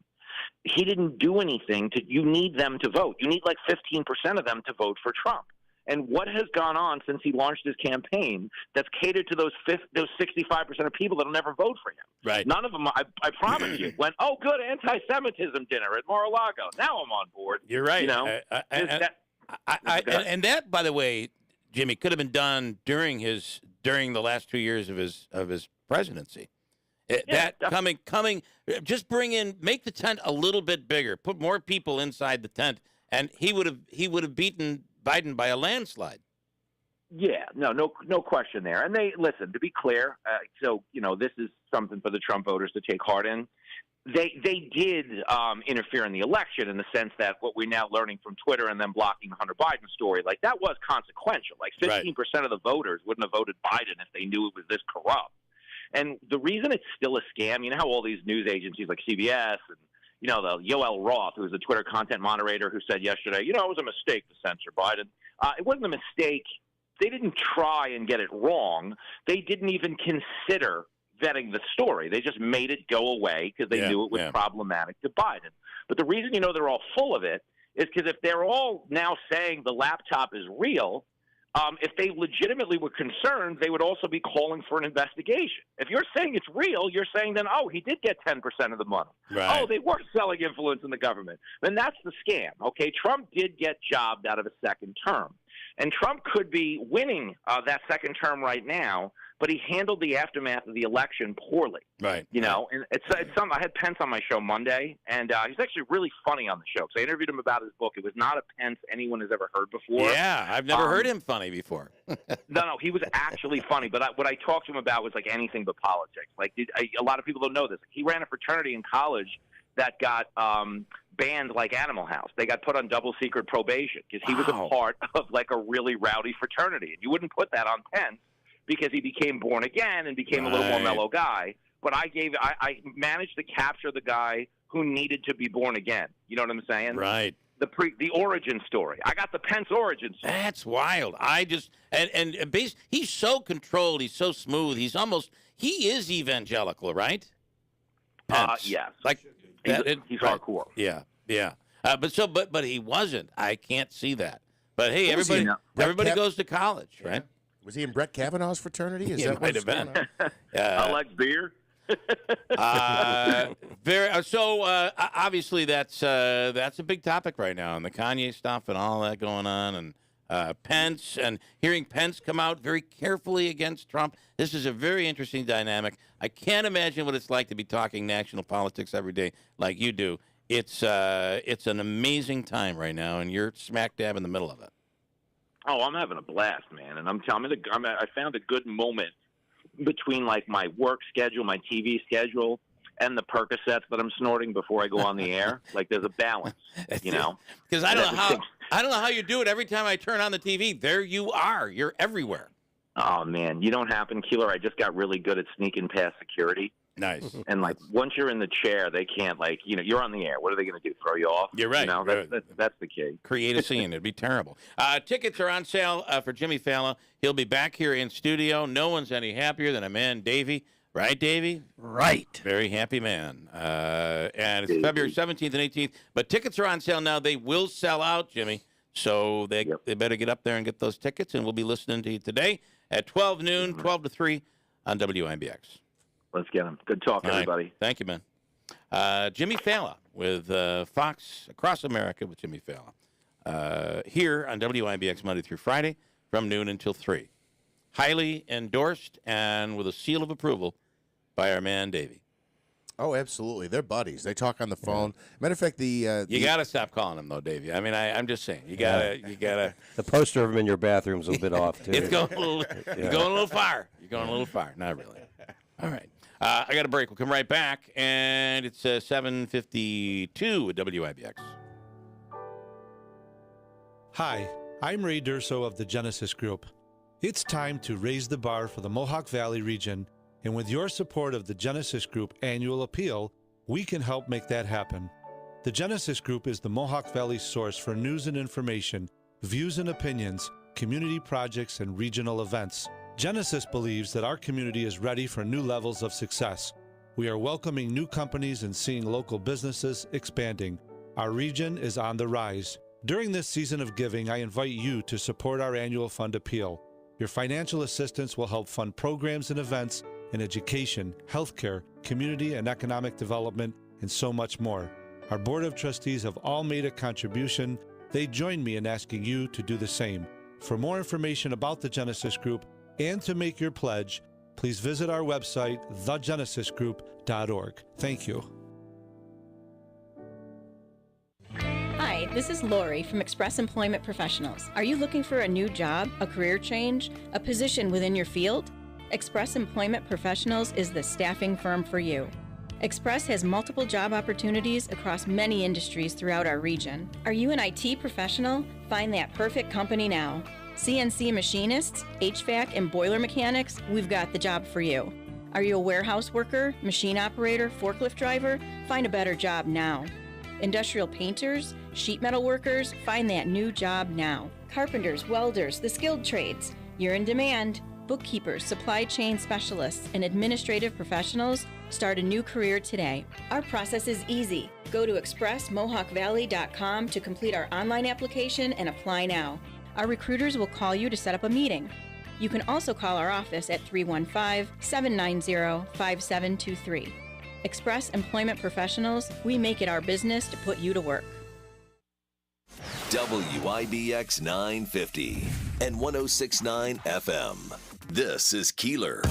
he didn't do anything you need them to vote. You need like 15% of them to vote for Trump. And what has gone on since he launched his campaign that's catered to those 65% of people that will never vote for him? Right. None of them, I promise you, went, oh, good, anti-Semitism dinner at Mar-a-Lago. Now I'm on board. You're right. You know, and that, by the way, Jimmy, could have been done during the last 2 years of his presidency. Just make the tent a little bit bigger, put more people inside the tent, and he would have beaten Biden by a landslide. Yeah, no question there. And listen, to be clear, so, you know, this is something for the Trump voters to take heart in. They did interfere in the election in the sense that what we're now learning from Twitter and then blocking the Hunter Biden story, like that was consequential. Like 15% of the voters wouldn't have voted Biden if they knew it was this corrupt. And the reason it's still a scam, you know how all these news agencies like CBS and, you know, the Yoel Roth, who was a Twitter content moderator, who said yesterday, you know, it was a mistake to censor Biden. It wasn't a mistake. They didn't try and get it wrong. They didn't even consider vetting the story. They just made it go away because they knew it was problematic to Biden. But the reason, you know, they're all full of it is because if they're all now saying the laptop is real, if they legitimately were concerned, they would also be calling for an investigation. If you're saying it's real, you're saying then, oh, he did get 10% of the money. Right. Oh, they were selling influence in the government. Then that's the scam, okay? Trump did get jobbed out of a second term. And Trump could be winning that second term right now, but he handled the aftermath of the election poorly. Right. You know, and it's something. I had Pence on my show Monday, and he's actually really funny on the show. So I interviewed him about his book. It was not a Pence anyone has ever heard before. Yeah, I've never heard him funny before. No, he was actually funny. But what I talked to him about was like anything but politics. Like a lot of people don't know this. He ran a fraternity in college that got banned like Animal House. They got put on double secret probation because he was a part of like a really rowdy fraternity. And you wouldn't put that on Pence because he became born again and became a little more mellow guy. But I managed to capture the guy who needed to be born again. You know what I'm saying? Right. The origin story. I got the Pence origin story. That's wild. I just he's so controlled. He's so smooth. He is evangelical, right? Pence. Yes. Like he's hardcore. Yeah, yeah. But he wasn't. I can't see that. But hey, everybody goes to college, right? Was he in Brett Kavanaugh's fraternity? Is that might have been. I like beer. Obviously that's a big topic right now, and the Kanye stuff and all that going on, and Pence, and hearing Pence come out very carefully against Trump. This is a very interesting dynamic. I can't imagine what it's like to be talking national politics every day like you do. It's an amazing time right now, and you're smack dab in the middle of it. Oh, I'm having a blast, man, and I found a good moment between like my work schedule, my TV schedule, and the Percocets that I'm snorting before I go on the air. Like there's a balance, you know. Because I don't know how you do it. Every time I turn on the TV, there you are. You're everywhere. Oh man, you don't happen, Keeler. I just got really good at sneaking past security. Nice. And like once you're in the chair, they can't you're on the air. What are they going to do? Throw you off? You're right. You know, that's the key. Create a scene. It'd be terrible. Tickets are on sale for Jimmy Fallon. He'll be back here in studio. No one's any happier than a man, Davey. Right, Davey? Right. Very happy man. And it's February 17th and 18th. But tickets are on sale now. They will sell out, Jimmy. So they better get up there and get those tickets. And we'll be listening to you today at 12 noon, 12 to 3 on WIMBX. Let's get him. Good talk, everybody. Right. Thank you, man. Jimmy Fallon with Fox Across America with Jimmy Fallon. Here on WIMBX Monday through Friday from noon until 3. Highly endorsed and with a seal of approval by our man, Davey. Oh, absolutely. They're buddies. They talk on the phone. Matter of fact, you got to stop calling him, though, Davey. I mean, I'm just saying. You gotta. The poster of him in your bathroom's a bit off, too. It's going a little, you're going a little far. You're going a little far. Not really. All right. I got a break. We'll come right back, and it's 7:52 at WIBX. Hi, I'm Ray Durso of the Genesis Group. It's time to raise the bar for the Mohawk Valley region, and with your support of the Genesis Group annual appeal, we can help make that happen. The Genesis Group is the Mohawk Valley source for news and information, views and opinions, community projects, and regional events. Genesis believes that our community is ready for new levels of success. We are welcoming new companies and seeing local businesses expanding. Our region is on the rise. During this season of giving, I invite you to support our annual fund appeal. Your financial assistance will help fund programs and events in education, healthcare, community and economic development, and so much more. Our Board of Trustees have all made a contribution. They join me in asking you to do the same. For more information about the Genesis Group and to make your pledge, please visit our website, thegenesisgroup.org. Thank you. Hi, this is Lori from Express Employment Professionals. Are you looking for a new job, a career change, a position within your field? Express Employment Professionals is the staffing firm for you. Express has multiple job opportunities across many industries throughout our region. Are you an IT professional? Find that perfect company now. CNC machinists, HVAC, and boiler mechanics, we've got the job for you. Are you a warehouse worker, machine operator, forklift driver? Find a better job now. Industrial painters, sheet metal workers, find that new job now. Carpenters, welders, the skilled trades, you're in demand. Bookkeepers, supply chain specialists, and administrative professionals, start a new career today. Our process is easy. Go to expressmohawkvalley.com to complete our online application and apply now. Our recruiters will call you to set up a meeting. You can also call our office at 315-790-5723. Express Employment Professionals, we make it our business to put you to work. WIBX 950 and 106.9 FM. This is Keeler.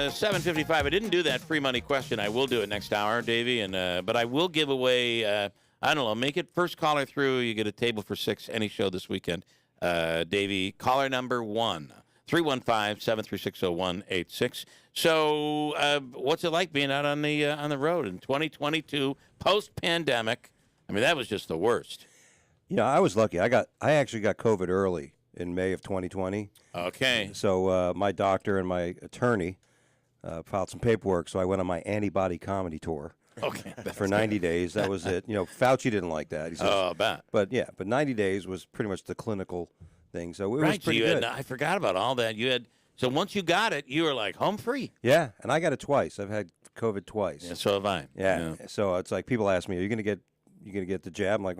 $7.55. I didn't do that free money question. I will do it next hour, Davey. But I will give away, I don't know, make it first caller through. You get a table for 6, any show this weekend. Davey, caller number 1, 315-736-0186. So what's it like being out on the road in 2022, post-pandemic? I mean, that was just the worst. You know, I was lucky. I actually got COVID early in May of 2020. Okay. So my doctor and my attorney filed some paperwork, so I went on my antibody comedy tour. Okay. For 90 days. That was it. You know, Fauci didn't like that. He says, I bet. But 90 days was pretty much the clinical thing. So it was pretty good. I forgot about all that. So once you got it, you were like home free. Yeah, and I got it twice. I've had COVID twice. Yeah, so have I. Yeah. So it's like people ask me, "Are you going to get the jab?" I'm like,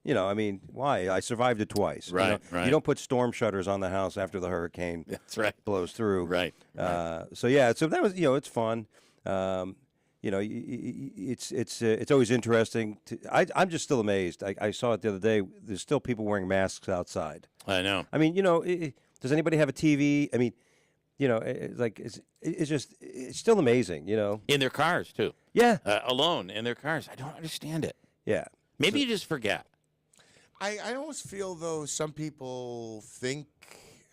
I mean, why? I survived it twice. Right, You don't put storm shutters on the house after the hurricane. That's right. Blows through. Right. So that was it's fun. It's always interesting. I'm just still amazed. I saw it the other day. There's still people wearing masks outside. I know. I mean, does anybody have a TV? I mean, it's still amazing. In their cars too. Yeah. Alone in their cars. I don't understand it. Yeah. Maybe you just forget. I always feel, though, some people think,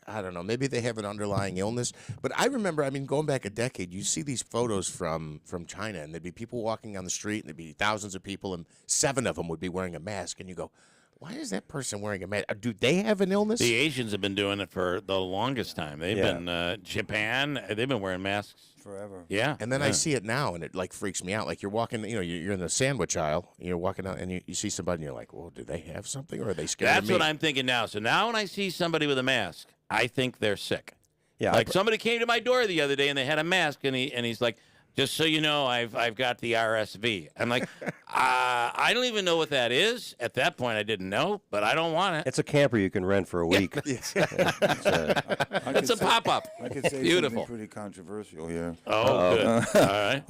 I don't know, maybe they have an underlying illness. But I remember, going back a decade, you see these photos from China, and there'd be people walking on the street, and there'd be thousands of people, and 7 of them would be wearing a mask. And you go, why is that person wearing a mask? Do they have an illness? The Asians have been doing it for the longest time. They've been, Japan, they've been wearing masks. Forever. Yeah. And then I see it now, and it freaks me out. Like you're walking, you're in the sandwich aisle, and you're walking out, and you see somebody, and you're like, well, do they have something, or are they scared of me? That's what I'm thinking now. So now when I see somebody with a mask, I think they're sick. Yeah. Like somebody came to my door the other day, and they had a mask, and he's like, just so you know, I've got the RSV. I'm like, I don't even know what that is. At that point, I didn't know, but I don't want it. It's a camper you can rent for a week. It's a pop-up. I could say Beautiful. something pretty controversial here. Oh, good. All right.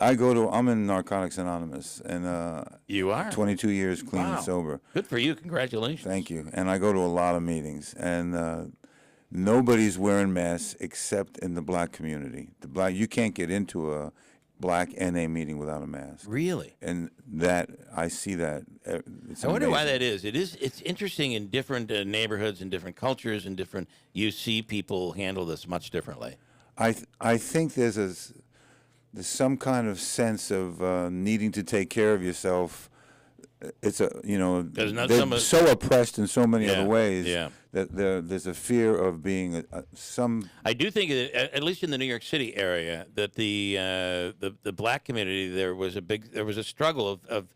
I'm in Narcotics Anonymous, and you are 22 years clean and sober. Good for you. Congratulations. Thank you. And I go to a lot of meetings, and nobody's wearing masks except in the black community. You can't get into a black NA meeting without a mask. Really? And that I see that. It's I wonder amazing. why that is. It's interesting in different neighborhoods and different cultures and different. You see people handle this much differently. I think there's some kind of sense of needing to take care of yourself. It's they're so oppressed in so many other ways that there's a fear of being some. I do think that, at least in the New York City area, that the black community there was a struggle of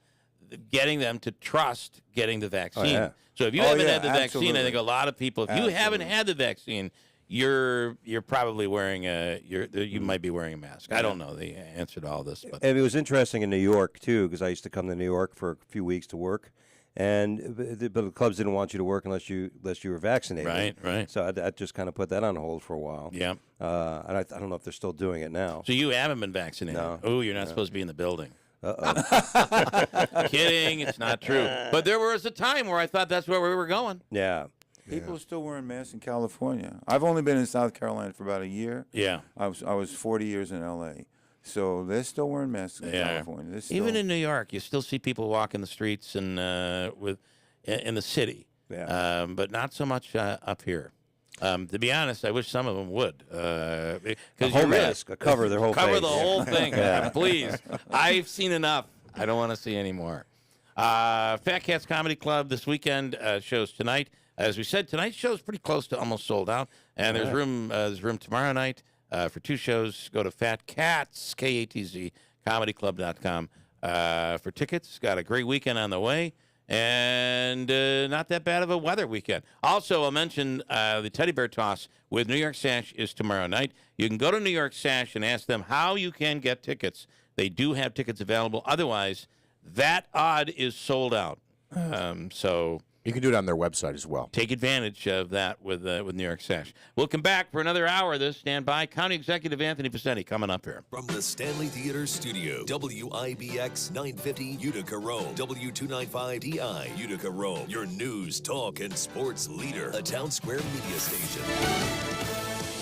getting them to trust getting the vaccine. Oh, yeah. So if you haven't had the vaccine, absolutely. I think a lot of people, if you haven't had the vaccine, you're probably wearing you might be wearing a mask. I don't know the answer to all this, but And it was interesting in New York too, because I used to come to New York for a few weeks to work, but the clubs didn't want you to work unless you were vaccinated. Right. So I just kind of put that on hold for a while. Yeah. And I don't know if they're still doing it now. So you haven't been vaccinated? No. Oh, you're not supposed to be in the building. Uh-oh. Kidding, it's not true. But there was a time where I thought that's where we were going. Yeah. People are still wearing masks in California. I've only been in South Carolina for about a year. Yeah. I was 40 years in L.A., so they're still wearing masks in California. They're still, Even in New York, you still see people walking the streets and in the city. Yeah. But not so much up here. To be honest, I wish some of them would. A Because whole mask, cover their whole cover face. the whole thing, Yeah. please. I've seen enough. I don't want to see any more. Fat Cats Comedy Club this weekend shows tonight. As we said, tonight's show is pretty close to almost sold out, and there's room tomorrow night for 2 shows. Go to Fat Cats, KATZ, comedyclub.com for tickets. Got a great weekend on the way, and not that bad of a weather weekend. Also, I'll mention the Teddy Bear Toss with New York Sash is tomorrow night. You can go to New York Sash and ask them how you can get tickets. They do have tickets available. Otherwise, that odd is sold out. So you can do it on their website as well. Take advantage of that with New York Sash. We'll come back for another hour of this. Stand by. County Executive Anthony Facsetti coming up here. From the Stanley Theater Studio, WIBX 950 Utica Rome, W295DI Utica Rome, your news, talk, and sports leader, a Town Square media station.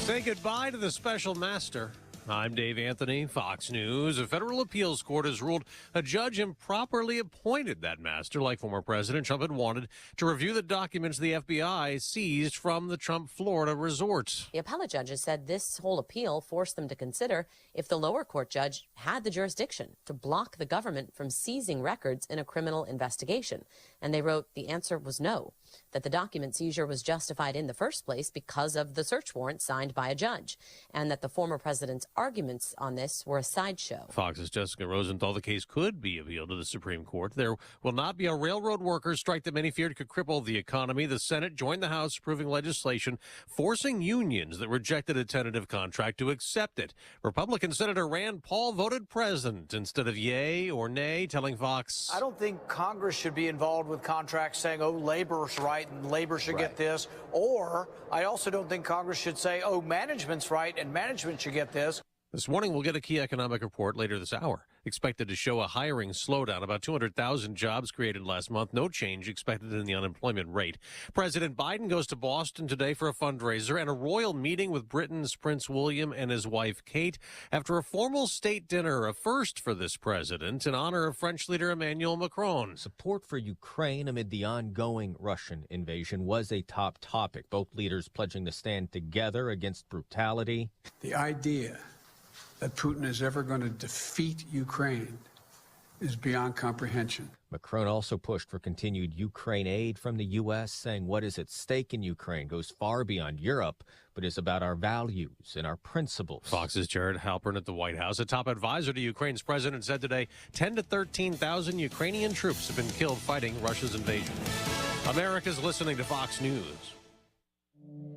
Say goodbye to the special master. I'm Dave Anthony, Fox News. A federal appeals court has ruled a judge improperly appointed that master, like former President Trump had wanted, to review the documents the FBI seized from the Trump Florida resort. The appellate judges said this whole appeal forced them to consider if the lower court judge had the jurisdiction to block the government from seizing records in a criminal investigation. And they wrote the answer was no, that the document seizure was justified in the first place because of the search warrant signed by a judge, and that the former president's arguments on this were a sideshow. Fox's Jessica Rosenthal, the case could be appealed to the Supreme Court. There will not be a railroad workers' strike that many feared could cripple the economy. The Senate joined the House approving legislation forcing unions that rejected a tentative contract to accept it. Republican Senator Rand Paul voted present instead of yay or nay, telling Fox, I don't think Congress should be involved with contracts saying, oh, labor's right and labor should get this. Or I also don't think Congress should say, oh, management's right and management should get this. This morning, we'll get a key economic report later this hour, expected to show a hiring slowdown. About 200,000 jobs created last month. No change expected in the unemployment rate. President Biden goes to Boston today for a fundraiser and a royal meeting with Britain's Prince William and his wife, Kate, after a formal state dinner, a first for this president, in honor of French leader Emmanuel Macron. Support for Ukraine amid the ongoing Russian invasion was a top topic. Both leaders pledging to stand together against brutality. The idea that Putin is ever going to defeat Ukraine is beyond comprehension. Macron also pushed for continued Ukraine aid from the U.S., saying what is at stake in Ukraine goes far beyond Europe, but is about our values and our principles. Fox's Jared Halpern at the White House. A top advisor to Ukraine's president said today 10 to 13,000 Ukrainian troops have been killed fighting Russia's invasion. America's listening to Fox News.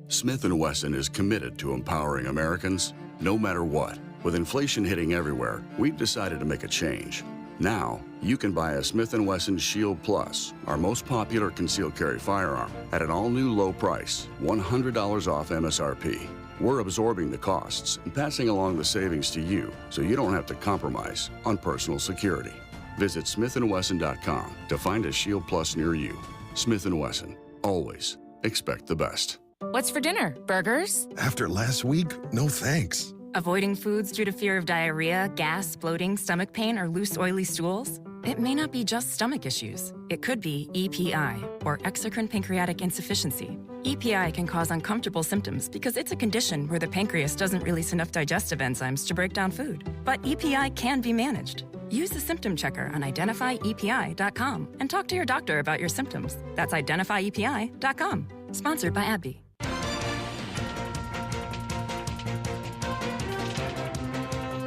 Smith & Wesson is committed to empowering Americans no matter what. With inflation hitting everywhere, we've decided to make a change. Now, you can buy a Smith & Wesson Shield Plus, our most popular concealed carry firearm, at an all-new low price, $100 off MSRP. We're absorbing the costs and passing along the savings to you so you don't have to compromise on personal security. Visit smithandwesson.com to find a Shield Plus near you. Smith & Wesson. Always expect the best. What's for dinner? Burgers? After last week, no thanks. Avoiding foods due to fear of diarrhea, gas, bloating, stomach pain, or loose, oily stools? It may not be just stomach issues. It could be EPI, or exocrine pancreatic insufficiency. EPI can cause uncomfortable symptoms because it's a condition where the pancreas doesn't release enough digestive enzymes to break down food. But EPI can be managed. Use the symptom checker on identifyepi.com and talk to your doctor about your symptoms. That's identifyepi.com. Sponsored by AbbVie.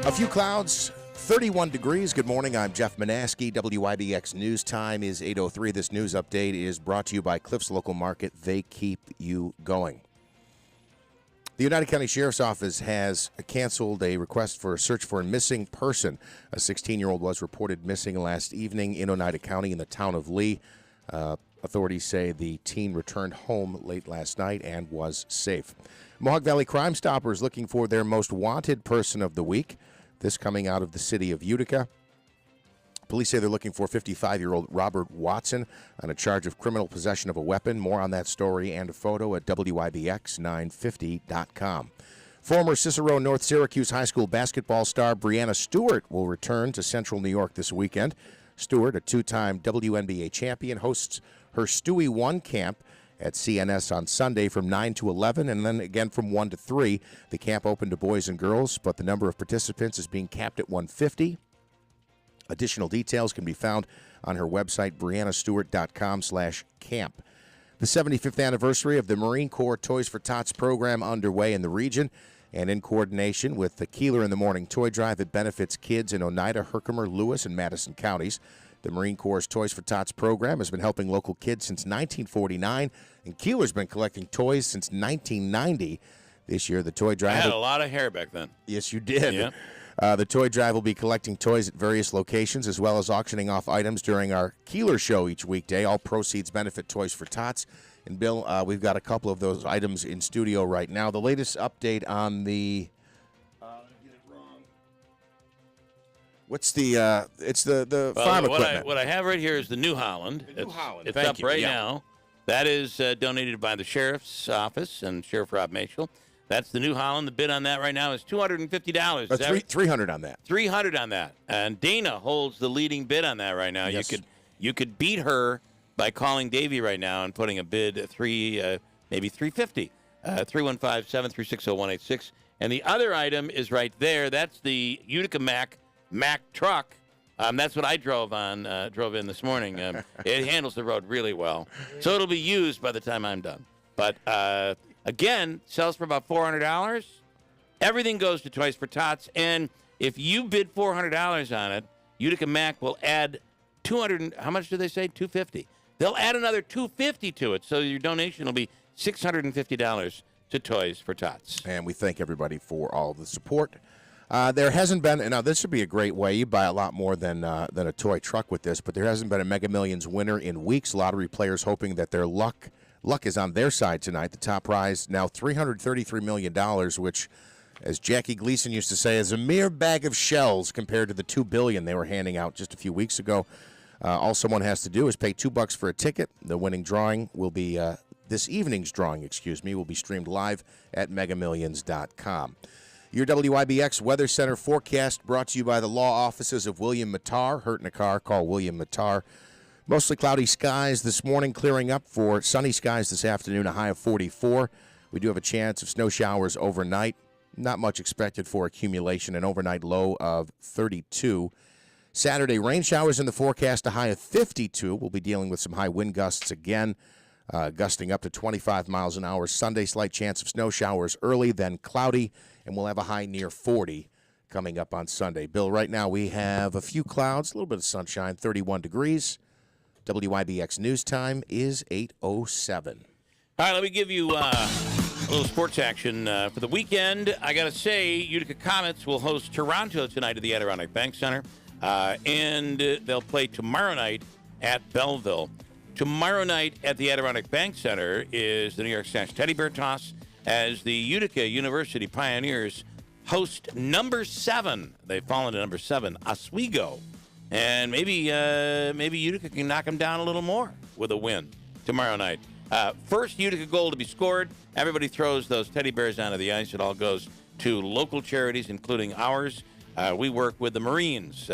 A few clouds, 31 degrees. Good morning. I'm Jeff Manaski. WIBX News Time is 8:03. This news update is brought to you by Cliff's Local Market. They keep you going. The United County Sheriff's Office has canceled a request for a search for a missing person. A 16-year-old was reported missing last evening in Oneida County in the town of Lee. Authorities say the teen returned home late last night and was safe. Mohawk Valley Crime Stoppers looking for their most wanted person of the week. This coming out of the city of Utica. Police say they're looking for 55-year-old Robert Watson on a charge of criminal possession of a weapon. More on that story and a photo at WIBX950.com. Former Cicero North Syracuse High School basketball star Brianna Stewart will return to Central New York this weekend. Stewart, a two-time WNBA champion, hosts her Stewie 1 camp at CNS on Sunday from 9 to 11 and then again from 1 to 3. The camp open to boys and girls, but the number of participants is being capped at 150. Additional details can be found on her website, briannastewart.com/camp. The 75th anniversary of the Marine Corps Toys for Tots program underway in the region, and in coordination with the Keeler in the Morning Toy Drive, it benefits kids in Oneida, Herkimer, Lewis, and Madison counties. The Marine Corps' Toys for Tots program has been helping local kids since 1949, and Keeler's been collecting toys since 1990. This year, the toy drive. I had a lot of hair back then. Yes, you did. Yeah. The toy drive will be collecting toys at various locations as well as auctioning off items during our Keeler show each weekday. All proceeds benefit Toys for Tots. And, Bill, we've got a couple of those items in studio right now. The latest update on the what's the it's the farm equipment. What I have right here is the New Holland. It's Thank up you. right Yeah. now. That is donated by the Sheriff's Office and Sheriff Rob Mashel. That's the New Holland. The bid on that right now is $250. $300 on that. $300 on that. And Dana holds the leading bid on that right now. Yes. You could beat her by calling Davey right now and putting a bid at maybe $350. 315-736-0186. And the other item is right there. That's the Utica Mac truck. That's what I drove in this morning. It handles the road really well. So it'll be used by the time I'm done. But again, sells for about $400. Everything goes to Toys for Tots. And if you bid $400 on it, Utica Mac will add $200. How much do they say? $250. They'll add another $250 to it. So your donation will be $650 to Toys for Tots. And we thank everybody for all the support. There hasn't been, and now this would be a great way. You buy a lot more than a toy truck with this, but there hasn't been a Mega Millions winner in weeks. Lottery players hoping that their luck is on their side tonight. The top prize now $333 million, which, as Jackie Gleason used to say, is a mere bag of shells compared to the $2 billion they were handing out just a few weeks ago. All someone has to do is pay $2 for a ticket. The winning drawing will be this evening's drawing, will be streamed live at megamillions.com. Your WIBX Weather Center forecast brought to you by the law offices of William Mattar. Hurt in a car, call William Mattar. Mostly cloudy skies this morning, clearing up for sunny skies this afternoon, a high of 44. We do have a chance of snow showers overnight. Not much expected for accumulation, an overnight low of 32. Saturday, rain showers in the forecast, a high of 52. We'll be dealing with some high wind gusts again, gusting up to 25 miles an hour. Sunday, slight chance of snow showers early, then cloudy, and we'll have a high near 40 coming up on Sunday. Bill, right now we have a few clouds, a little bit of sunshine, 31 degrees. WIBX News Time is 8:07. All right, let me give you a little sports action for the weekend. I got to say, Utica Comets will host Toronto tonight at the Adirondack Bank Center, and they'll play tomorrow night at Belleville. Tomorrow night at the Adirondack Bank Center is the New York Sash Teddy Bear Toss as the Utica University Pioneers host number 7. They've fallen to number 7, Oswego. And maybe Utica can knock them down a little more with a win tomorrow night. First Utica goal to be scored. Everybody throws those teddy bears onto the ice. It all goes to local charities, including ours. We work with the Marines,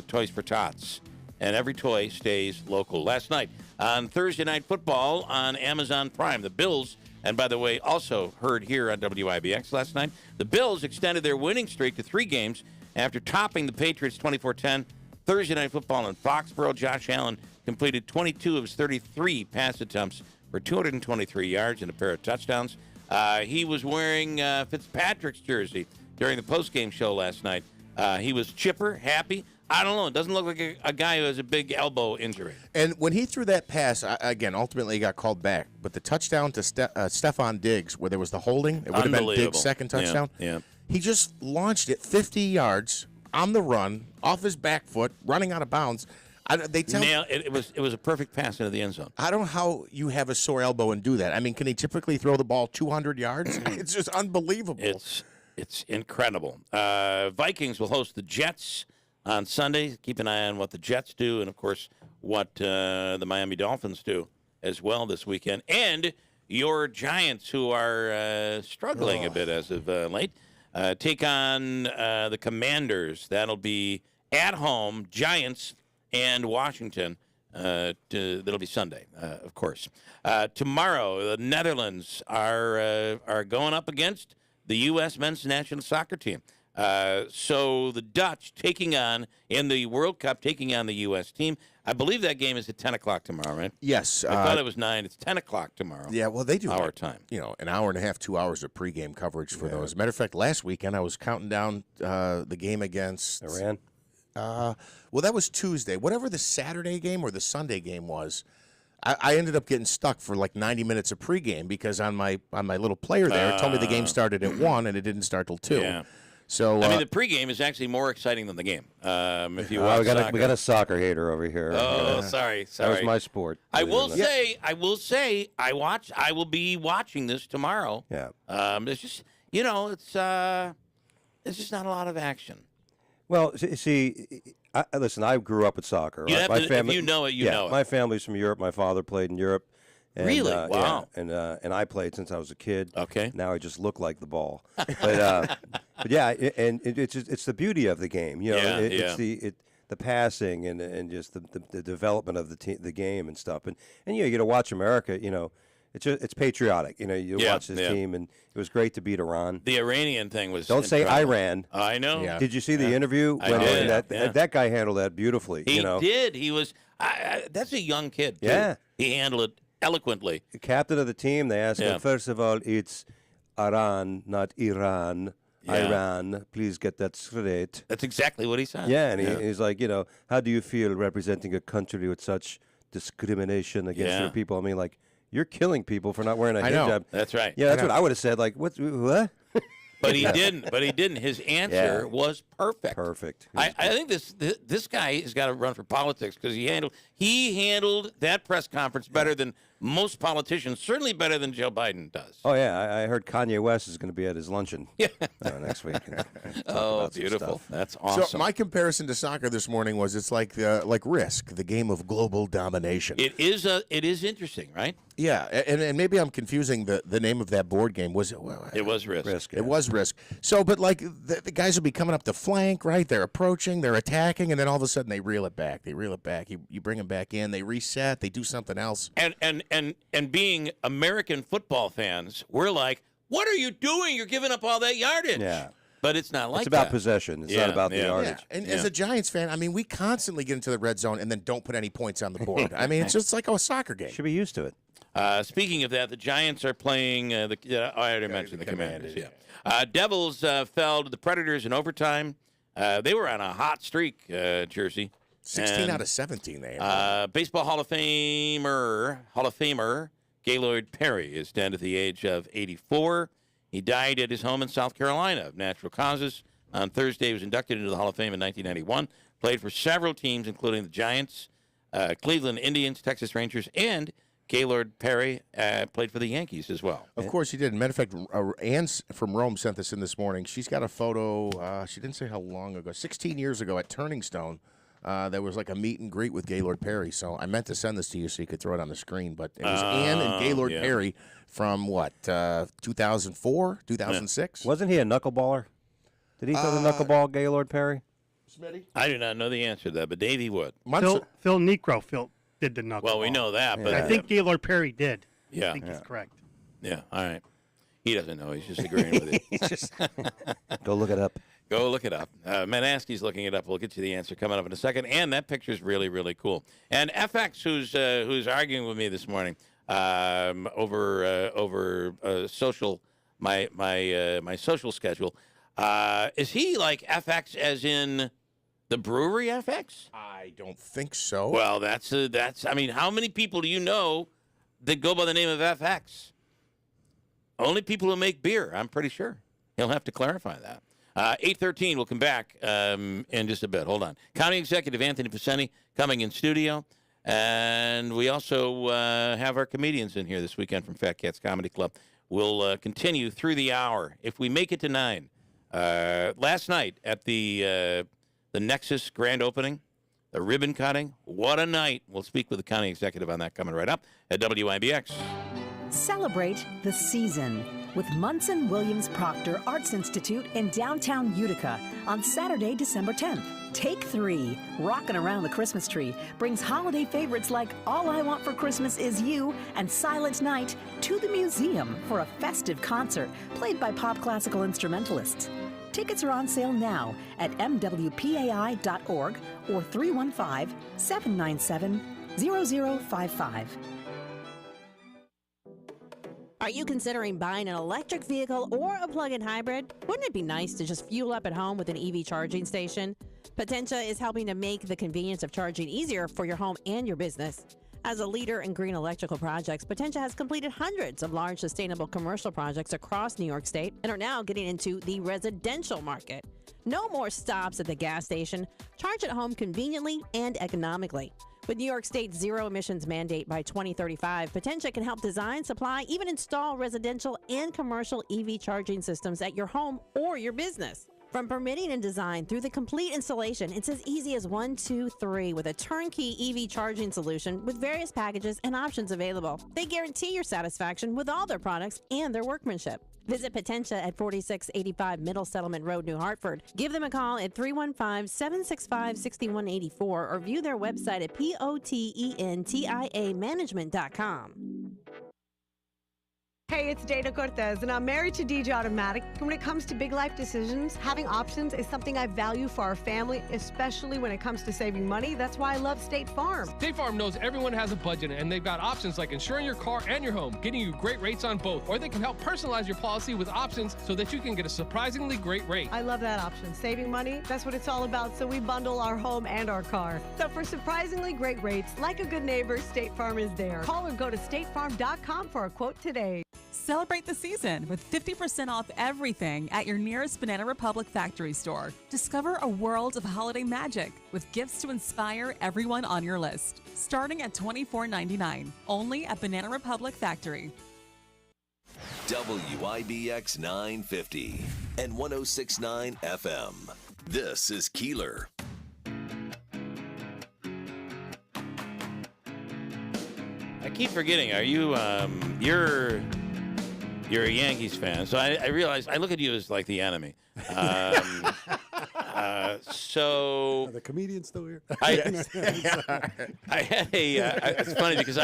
Toys for Tots, and every toy stays local. Last night on Thursday Night Football on Amazon Prime, the Bills, and by the way, also heard here on WIBX last night, the Bills extended their winning streak to 3 games after topping the Patriots 24-10. Thursday Night Football in Foxborough, Josh Allen completed 22 of his 33 pass attempts for 223 yards and a pair of touchdowns. He was wearing Fitzpatrick's jersey during the postgame show last night. He was chipper, happy. I don't know. It doesn't look like a guy who has a big elbow injury. And when he threw that pass, again, ultimately he got called back. But the touchdown to Stephon Diggs, where there was the holding, it would have been Diggs' second touchdown. Yeah. He just launched it 50 yards on the run, off his back foot, running out of bounds. It was a perfect pass into the end zone. I don't know how you have a sore elbow and do that. I mean, can he typically throw the ball 200 yards? It's just unbelievable. It's incredible. Vikings will host the Jets on Sunday. Keep an eye on what the Jets do and, of course, what the Miami Dolphins do as well this weekend. And your Giants, who are struggling a bit as of late, take on the Commanders. That'll be at home, Giants and Washington. That'll be Sunday, of course. Tomorrow, the Netherlands are going up against the U.S. men's national soccer team. So the Dutch in the World Cup, taking on the U.S. team. I believe that game is at 10 o'clock tomorrow, right? Yes. I thought it was 9. It's 10 o'clock tomorrow. Yeah, well, they do. Our time. An hour and a half, 2 hours of pregame coverage for those. As a matter of fact, last weekend I was counting down the game against Iran. Well, that was Tuesday. Whatever the Saturday game or the Sunday game was, I ended up getting stuck for like 90 minutes of pregame because on my little player there, it told me the game started at 1 and it didn't start till 2. Yeah. So I mean, the pregame is actually more exciting than the game. If you watch we got a soccer hater over here. Oh, sorry. That was my sport. I will say, I will be watching this tomorrow. Yeah. It's just, it's just not a lot of action. Well, see, listen, I grew up with soccer. You right? have My to, family, if you know it, you know it. My family's from Europe. My father played in Europe. And, Really? Wow. Yeah, and I played since I was a kid. Okay. Now I just look like the ball. But yeah, and it's the beauty of the game. It's the passing and just the development of the game and stuff. And you get to watch America. It's patriotic. You watch this team, and it was great to beat Iran. The Iranian thing was Don't say incredible. Iran. I know. Yeah. Did you see the interview? I did. That guy handled that beautifully. He did. He was. That's a young kid. Too. Yeah. He handled it eloquently. The captain of the team, they asked him, first of all, it's Iran, not Iran. Yeah. Iran, please get that straight. That's exactly what he said. Yeah, and he's like, how do you feel representing a country with such discrimination against your people? I mean, like, you're killing people for not wearing a hijab. That's right. Yeah, that's what I would have said. Like, what? But he didn't. His answer was perfect. Perfect. I think this guy has got to run for politics because he handled that press conference better than most politicians, certainly better than Joe Biden does. Oh yeah, I heard Kanye West is going to be at his luncheon next week. Oh, beautiful. That's awesome. So my comparison to soccer this morning was it's like Risk, the game of global domination. It is interesting, right? Yeah, and maybe I'm confusing the name of that board game. It was Risk. It was Risk. So, but like the guys will be coming up the flank, right? They're approaching, they're attacking, and then all of a sudden they reel it back. You bring them back in, they reset, they do something else. And being American football fans, we're like, what are you doing? You're giving up all that yardage. Yeah. But it's not like it's about that. possession. It's not about the yardage. Yeah. And as a Giants fan, I mean, we constantly get into the red zone and then don't put any points on the board. I mean, it's just like a soccer game. Should be used to it. Speaking of that, the Giants are playing I already mentioned the Commanders. Yeah. Devils fell to the Predators in overtime. They were on a hot streak, Jersey. 16 out of 17 they have. Baseball Hall of Famer Gaylord Perry is dead at the age of 84. He died at his home in South Carolina of natural causes. On Thursday, he was inducted into the Hall of Fame in 1991. Played for several teams, including the Giants, Cleveland Indians, Texas Rangers, and Gaylord Perry played for the Yankees as well. Of course he did. Matter of fact, Ann from Rome sent this in this morning. She's got a photo, she didn't say how long ago, 16 years ago at Turning Stone. There was like a meet and greet with Gaylord Perry. So I meant to send this to you so you could throw it on the screen. But it was Ann and Gaylord Perry from, 2004, 2006? Wasn't he a knuckleballer? Did he throw the knuckleball, Gaylord Perry? Smitty? I do not know the answer to that, but Davey would. Phil Necro did the knuckleball. Well, we know that. But I think Gaylord Perry did. Yeah. I think he's correct. Yeah, all right. He doesn't know. He's just agreeing with you. Go look it up. Go look it up. Manaski's looking it up. We'll get you the answer coming up in a second. And that picture's really, really cool. And FX, who's arguing with me this morning over social my social schedule, is he like FX as in the brewery FX? I don't think so. Well, that's. I mean, how many people do you know that go by the name of FX? Only people who make beer, I'm pretty sure. He'll have to clarify that. 8:13, we'll come back in just a bit. Hold on. County Executive Anthony Pacini coming in studio. And we also have our comedians in here this weekend from Fat Cats Comedy Club. We'll continue through the hour if we make it to 9. Last night at the Nexus grand opening, the ribbon cutting, what a night. We'll speak with the county executive on that coming right up at WIBX. Celebrate the season with Munson Williams Proctor Arts Institute in downtown Utica on Saturday, December 10th. Take 3, Rockin' Around the Christmas Tree, brings holiday favorites like All I Want for Christmas Is You and Silent Night to the museum for a festive concert played by pop classical instrumentalists. Tickets are on sale now at mwpai.org or 315-797-0055. Are you considering buying an electric vehicle or a plug-in hybrid? Wouldn't it be nice to just fuel up at home with an EV charging station? Potentia is helping to make the convenience of charging easier for your home and your business. As a leader in green electrical projects, Potentia has completed hundreds of large sustainable commercial projects across New York State and are now getting into the residential market. No more stops at the gas station. Charge at home conveniently and economically. With New York State's zero emissions mandate by 2035, Potentia can help design, supply, even install residential and commercial EV charging systems at your home or your business. From permitting and design through the complete installation, it's as easy as 1, 2, 3 with a turnkey EV charging solution with various packages and options available. They guarantee your satisfaction with all their products and their workmanship. Visit Potentia at 4685 Middle Settlement Road, New Hartford. Give them a call at 315-765-6184 or view their website at potentiamanagement.com. Hey, it's Dana Cortez, and I'm married to DJ Automatic. And when it comes to big life decisions, having options is something I value for our family, especially when it comes to saving money. That's why I love State Farm. State Farm knows everyone has a budget, and they've got options like insuring your car and your home, getting you great rates on both. Or they can help personalize your policy with options so that you can get a surprisingly great rate. I love that option. Saving money, that's what it's all about, so we bundle our home and our car. So for surprisingly great rates, like a good neighbor, State Farm is there. Call or go to statefarm.com for a quote today. Celebrate the season with 50% off everything at your nearest Banana Republic factory store. Discover a world of holiday magic with gifts to inspire everyone on your list. Starting at $24.99, only at Banana Republic Factory. WIBX 950 and 106.9 FM. This is Keeler. I keep forgetting. Are you? You're a Yankees fan, so I realize I look at you as like the enemy. So are the comedians still here? I had it's funny because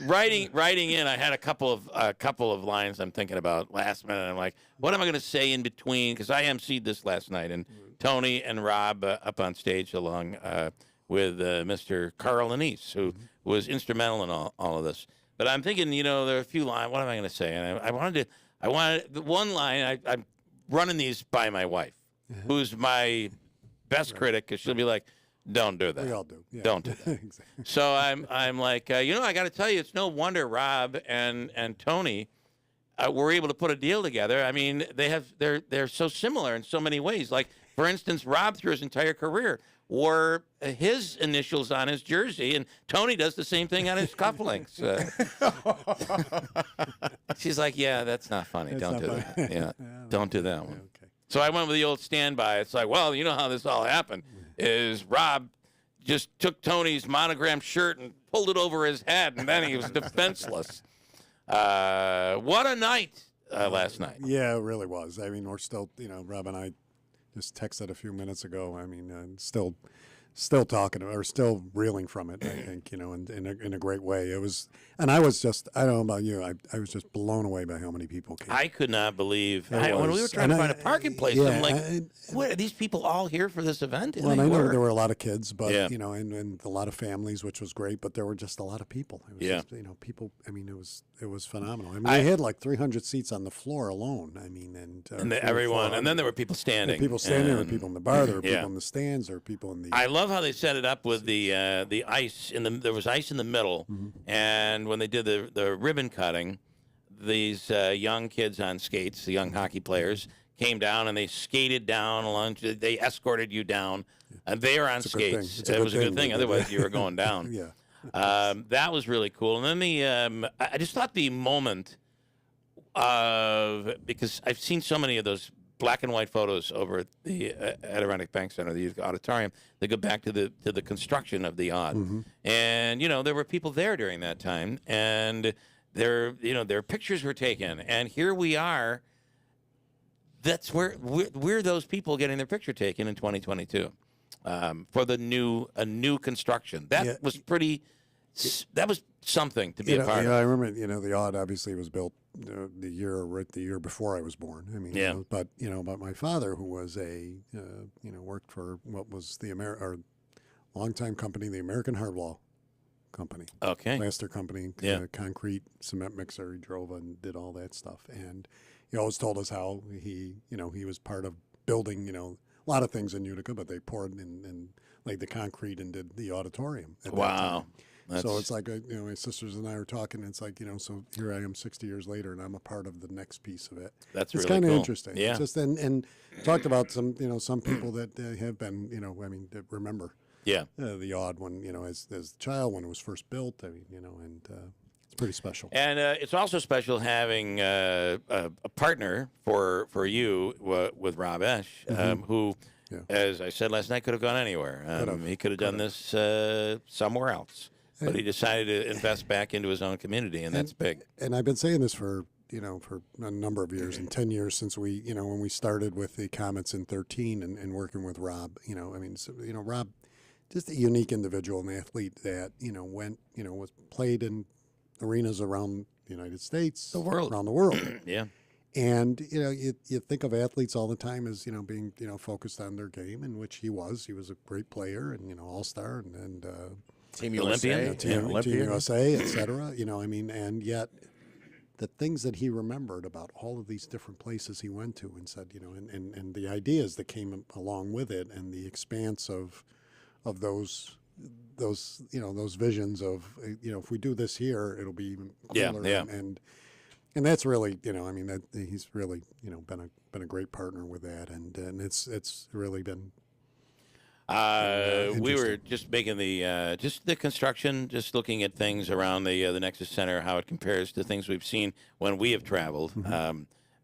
writing in, I had a couple of lines I'm thinking about last minute. I'm like, what am I going to say in between? Because I emceed this last night, and Tony and Rob up on stage along with Mr. Carl Anise, who was instrumental in all of this. But I'm thinking, there are a few lines. What am I going to say? And I wanted the one line. I'm running these by my wife, who's my best critic, because she'll be like, "Don't do that. We all do. Yeah. Don't do that." Exactly. So I'm like, I got to tell you, it's no wonder Rob and Tony were able to put a deal together. I mean, they're so similar in so many ways. Like, for instance, Rob through his entire career wore his initials on his jersey, and Tony does the same thing on his cufflinks. She's like, "Yeah, that's not funny. Don't do that. Yeah, don't do that one." Okay. So I went with the old standby. It's like, well, you know how this all happened is Rob just took Tony's monogrammed shirt and pulled it over his head, and then he was defenseless. What a night last night. Yeah, it really was. I mean, we're still, Rob and I just texted a few minutes ago. I mean, still talking or still reeling from it, I think, in a great way. It was, and I was just, I don't know about you, I was just blown away by how many people came. I could not believe, when we were trying to find a parking place, I'm like, what, are these people all here for this event? And well, I know there were a lot of kids, but, and a lot of families, which was great, but there were just a lot of people. It was just, people, I mean, it was phenomenal. I mean, they had like 300 seats on the floor alone. I mean, and everyone, and then there were people standing. There were people standing, there were people in the bar, there were people in the stands, there were people in the... I love how they set it up with the ice there was ice in the middle, and when they did the ribbon cutting, these young kids on skates, the young hockey players, came down and they skated down along. They escorted you down, and they were on skates. It was a good thing. Otherwise, you were going down. That was really cool. And then I just thought the moment of, because I've seen so many of those black and white photos over at the Adirondack Bank Center, the auditorium, that go back to the construction of the Odd. And there were people there during that time, and their pictures were taken, and here we are. That's where we're those people getting their picture taken in 2022 for a new construction. That was pretty. That was something to be a part of. I remember, the Odd obviously was built the year before I was born. I mean, but my father, who was worked for what was our longtime company, the American Hardwall Company. Okay. Plaster company, concrete, cement mixer. He drove and did all that stuff. And he always told us how he was part of building, a a lot of things in Utica, but they poured in laid the concrete and did the auditorium. At Wow. So it's like, my sisters and I were talking, and it's like, so here I am 60 years later, and I'm a part of the next piece of it. That's it's really kind of cool. interesting. Yeah. It's just, and talked about some people that have been, that remember the odd one, as a child when it was first built. And it's pretty special. And it's also special having a partner for you with Rob Esch, who, as I said last night, could have gone anywhere. He could have done this somewhere else. But he decided to invest back into his own community, and that's big. And I've been saying this for a number of years, and 10 years since we, when we started with the Comets in 2013 and working with Rob. Rob, just a unique individual and athlete that went, played in arenas around the United States, around the world. Yeah. And you think of athletes all the time as being focused on their game, in which he was. He was a great player and all-star and Team USA, Team USA, et cetera. And yet the things that he remembered about all of these different places he went to and said, and the ideas that came along with it, and the expanse of those visions of if we do this here, it'll be even cooler. Yeah. And that's really that he's really been a great partner with that, and it's really been. We were just making the construction, just looking at things around the Nexus Center, how it compares to things we've seen when we have traveled.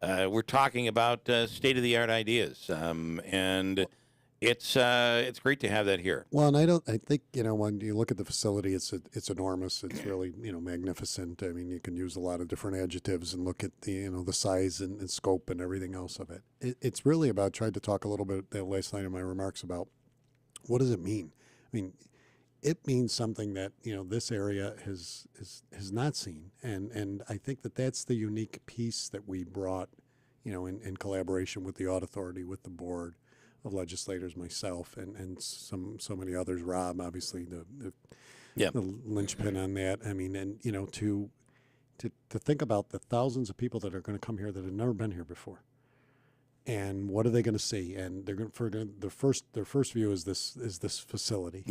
We're talking about state-of-the-art ideas, and it's great to have that here. Well, and I think when you look at the facility, it's enormous. It's really magnificent. I mean, you can use a lot of different adjectives and look at the the size and scope and everything else of it. It's really about, tried to talk a little bit last night in my remarks about. What does it mean? I mean, it means something that this area has not seen, and I think that's the unique piece that we brought, in collaboration with the Audit Authority, with the board of legislators, myself, and so many others. Rob, obviously, the linchpin on that. I mean, and to think about the thousands of people that are going to come here that have never been here before. And what are they going to see? And they're going their first view is this facility,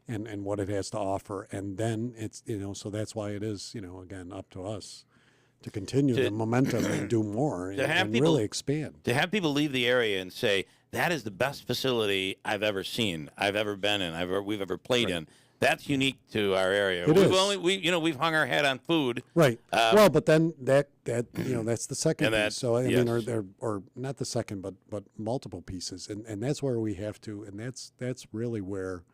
and what it has to offer. And then it's so that's why it is again up to us to continue the momentum and do more and really expand. To have people leave the area and say that is the best facility I've ever seen, I've ever been in, we've ever played in. That's unique to our area. We've hung our head on food. Right. Well, but then that that's the second piece. So I mean, or not the second, but multiple pieces, and that's where we have to, and that's really where,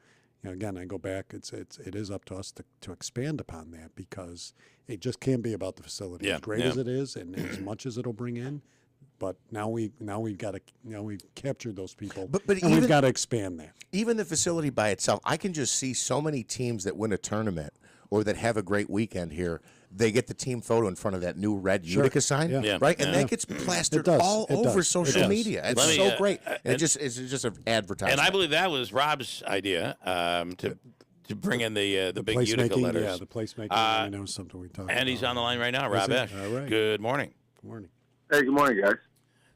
again, I go back. It is up to us to expand upon that, because it just can't be about the facility. As great as it is, and as much as it'll bring in. But now we've captured those people, but we've got to expand that. Even the facility by itself, I can just see so many teams that win a tournament or that have a great weekend here. They get the team photo in front of that new red Utica sign, right? And that gets plastered all over social media. It's so great. It's just an advertisement. And I believe that was Rob's idea to bring in the big Utica letters. Yeah, the placemaking. I know something we talked about. And he's on the line right now, Rob Esch. All right. Good morning. Good morning. Hey, good morning, guys.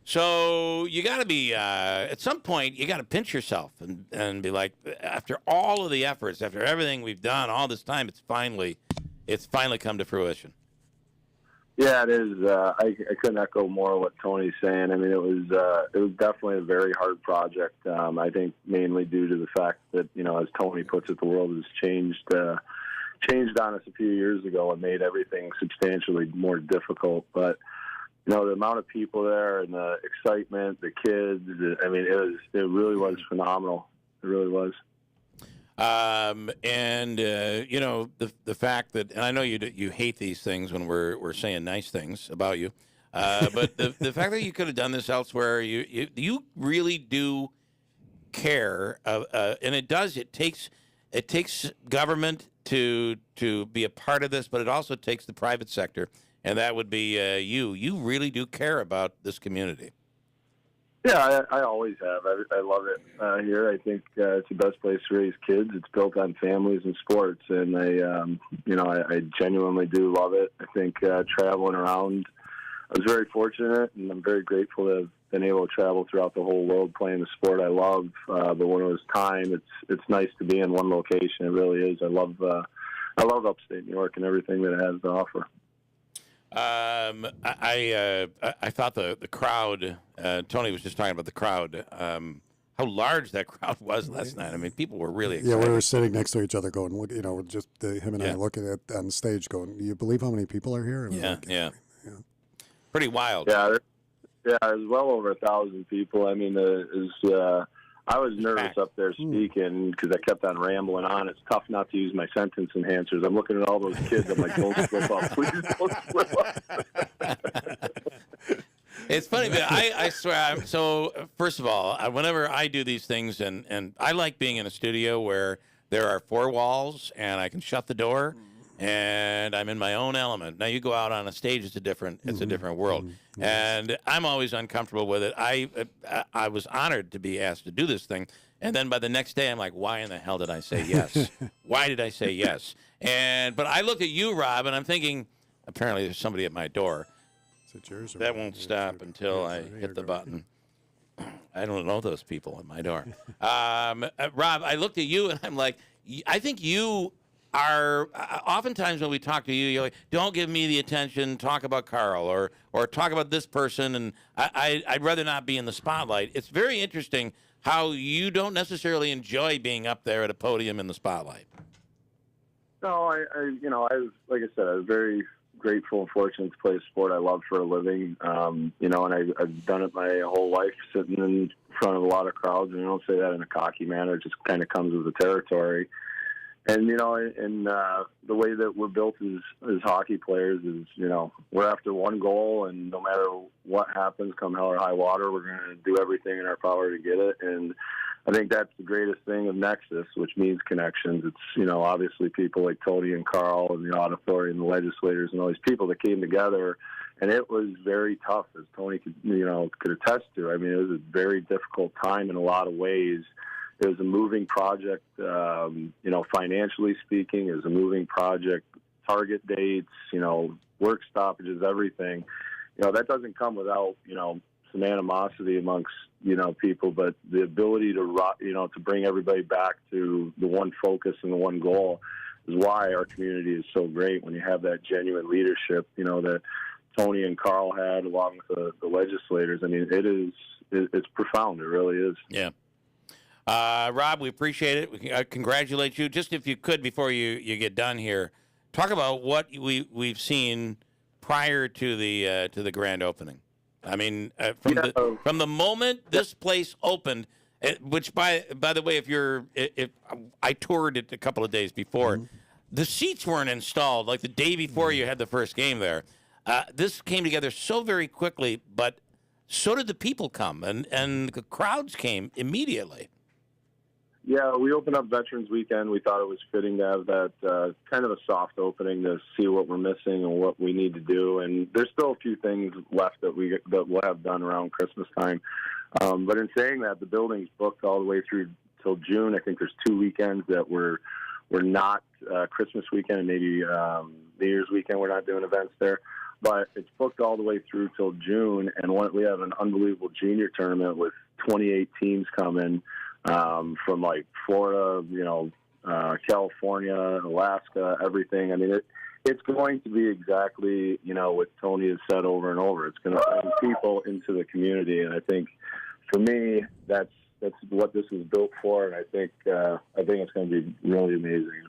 So you got to be at some point you got to pinch yourself and be like, after all of the efforts, after everything we've done all this time, it's finally come to fruition. Yeah, it is. I couldn't echo more what Tony's saying. I mean, it was definitely a very hard project. I think mainly due to the fact that as Tony puts it, the world has changed on us a few years ago and made everything substantially more difficult. But the amount of people there and the excitement, the kids, I mean, it really was phenomenal. It really was. The fact that, and I know you hate these things when we're saying nice things about you, but the fact that you could have done this elsewhere, you really do care, and it takes government to be a part of this, but it also takes the private sector. And that would be you. You really do care about this community. Yeah, I always have. I love it here. I think it's the best place to raise kids. It's built on families and sports, and I genuinely do love it. I think traveling around I was very fortunate, and I'm very grateful to have been able to travel throughout the whole world playing the sport I love. But when it was time, it's nice to be in one location. It really is. I love upstate New York and everything that it has to offer. I thought the crowd. Tony was just talking about the crowd. How large that crowd was last night. I mean, people were really excited. Yeah, we were sitting next to each other going, look, just him and I looking at on stage going, do you believe how many people are here? Yeah. Pretty wild. Yeah, it was well over 1,000 people. I mean, I was nervous up there speaking because I kept on rambling on. It's tough not to use my sentence enhancers. I'm looking at all those kids. I'm like, don't slip up. Please don't slip up. It's funny, but I swear. So, first of all, whenever I do these things, and I like being in a studio where there are four walls and I can shut the door and I'm in my own element. Now, you go out on a stage, it's a different world. And I'm always uncomfortable with it. I was honored to be asked to do this thing. And then by the next day, I'm like, why in the hell did I say yes? Why did I say yes? But I look at you, Rob, and I'm thinking, apparently there's somebody at my door. That won't stop until I hit the button. I don't know those people at my door. Rob, I looked at you, and I'm like, I think you are, oftentimes when we talk to you, you're like, don't give me the attention, talk about Carl, or talk about this person, and I'd rather not be in the spotlight. It's very interesting how you don't necessarily enjoy being up there at a podium in the spotlight. No, I was, like I said, I was very grateful and fortunate to play a sport I love for a living, and I've done it my whole life, sitting in front of a lot of crowds, and I don't say that in a cocky manner. It just kind of comes with the territory. And, the way that we're built as hockey players is, we're after one goal, and no matter what happens, come hell or high water, we're going to do everything in our power to get it. And I think that's the greatest thing of Nexus, which means connections. It's, obviously people like Tony and Carl and the auditory and the legislators and all these people that came together. And it was very tough, as Tony could attest to. I mean, it was a very difficult time in a lot of ways. It was a moving project, financially speaking. It was a moving project, target dates, work stoppages, everything. That doesn't come without, some animosity amongst, people, but the ability to bring everybody back to the one focus and the one goal is why our community is so great when you have that genuine leadership, that Tony and Carl had along with the legislators. I mean, it's profound. It really is. Yeah. Rob, we appreciate it. We congratulate you. Just if you could, before you get done here, talk about what we've seen prior to the grand opening. I mean, from the moment this place opened, which by the way, if I toured it a couple of days before, the seats weren't installed like the day before you had the first game there. This came together so very quickly, but so did the people come, and the crowds came immediately. Yeah, we opened up Veterans Weekend. We thought it was fitting to have that kind of a soft opening to see what we're missing and what we need to do. And there's still a few things left that we'll have done around Christmas time. But in saying that, the building's booked all the way through till June. I think there's 2 weekends that we're not Christmas weekend, and maybe New Year's weekend. We're not doing events there. But it's booked all the way through till June. And we have an unbelievable junior tournament with 28 teams coming. From like Florida, California, Alaska, everything. I mean, it's going to be exactly, what Tony has said over and over. It's going to bring people into the community. And I think for me, that's what this is built for. And I think it's going to be really amazing.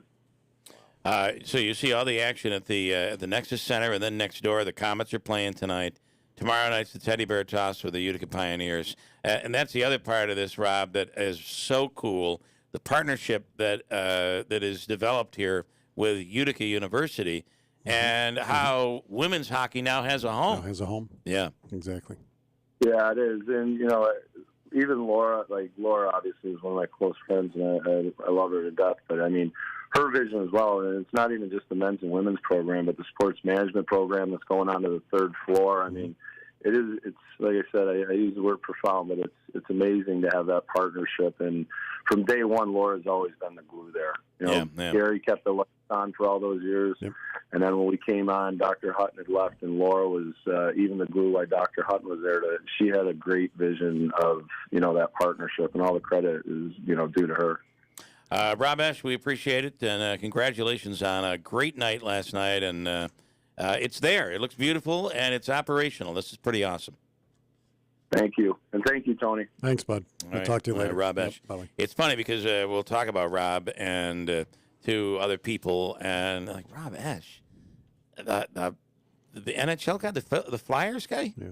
So you see all the action at the Nexus Center, and then next door, the Comets are playing tonight. Tomorrow night's the Teddy Bear Toss with the Utica Pioneers. And that's the other part of this, Rob, that is so cool. The partnership that is developed here with Utica University, and how women's hockey now has a home. Has a home. Yeah. Exactly. Yeah, it is. And, even Laura obviously is one of my close friends, and I love her to death. But, I mean, her vision as well, and it's not even just the men's and women's program, but the sports management program that's going on to the third floor. I mean, it's like I said, I use the word profound, but it's amazing to have that partnership. And from day one, Laura's always been the glue there. Gary kept the lights on for all those years. Yep. And then when we came on, Dr. Hutton had left, and Laura was even the glue why Dr. Hutton was there. She had a great vision of, that partnership, and all the credit is, due to her. Rob Esch, we appreciate it, and congratulations on a great night last night. And it's there. It looks beautiful, and it's operational. This is pretty awesome. Thank you. And thank you, Tony. Thanks, bud. We'll talk to you later. Rob Esch. Bye. It's funny because we'll talk about Rob and to other people, and like, Rob Esch, the NHL guy, the Flyers guy? Yeah.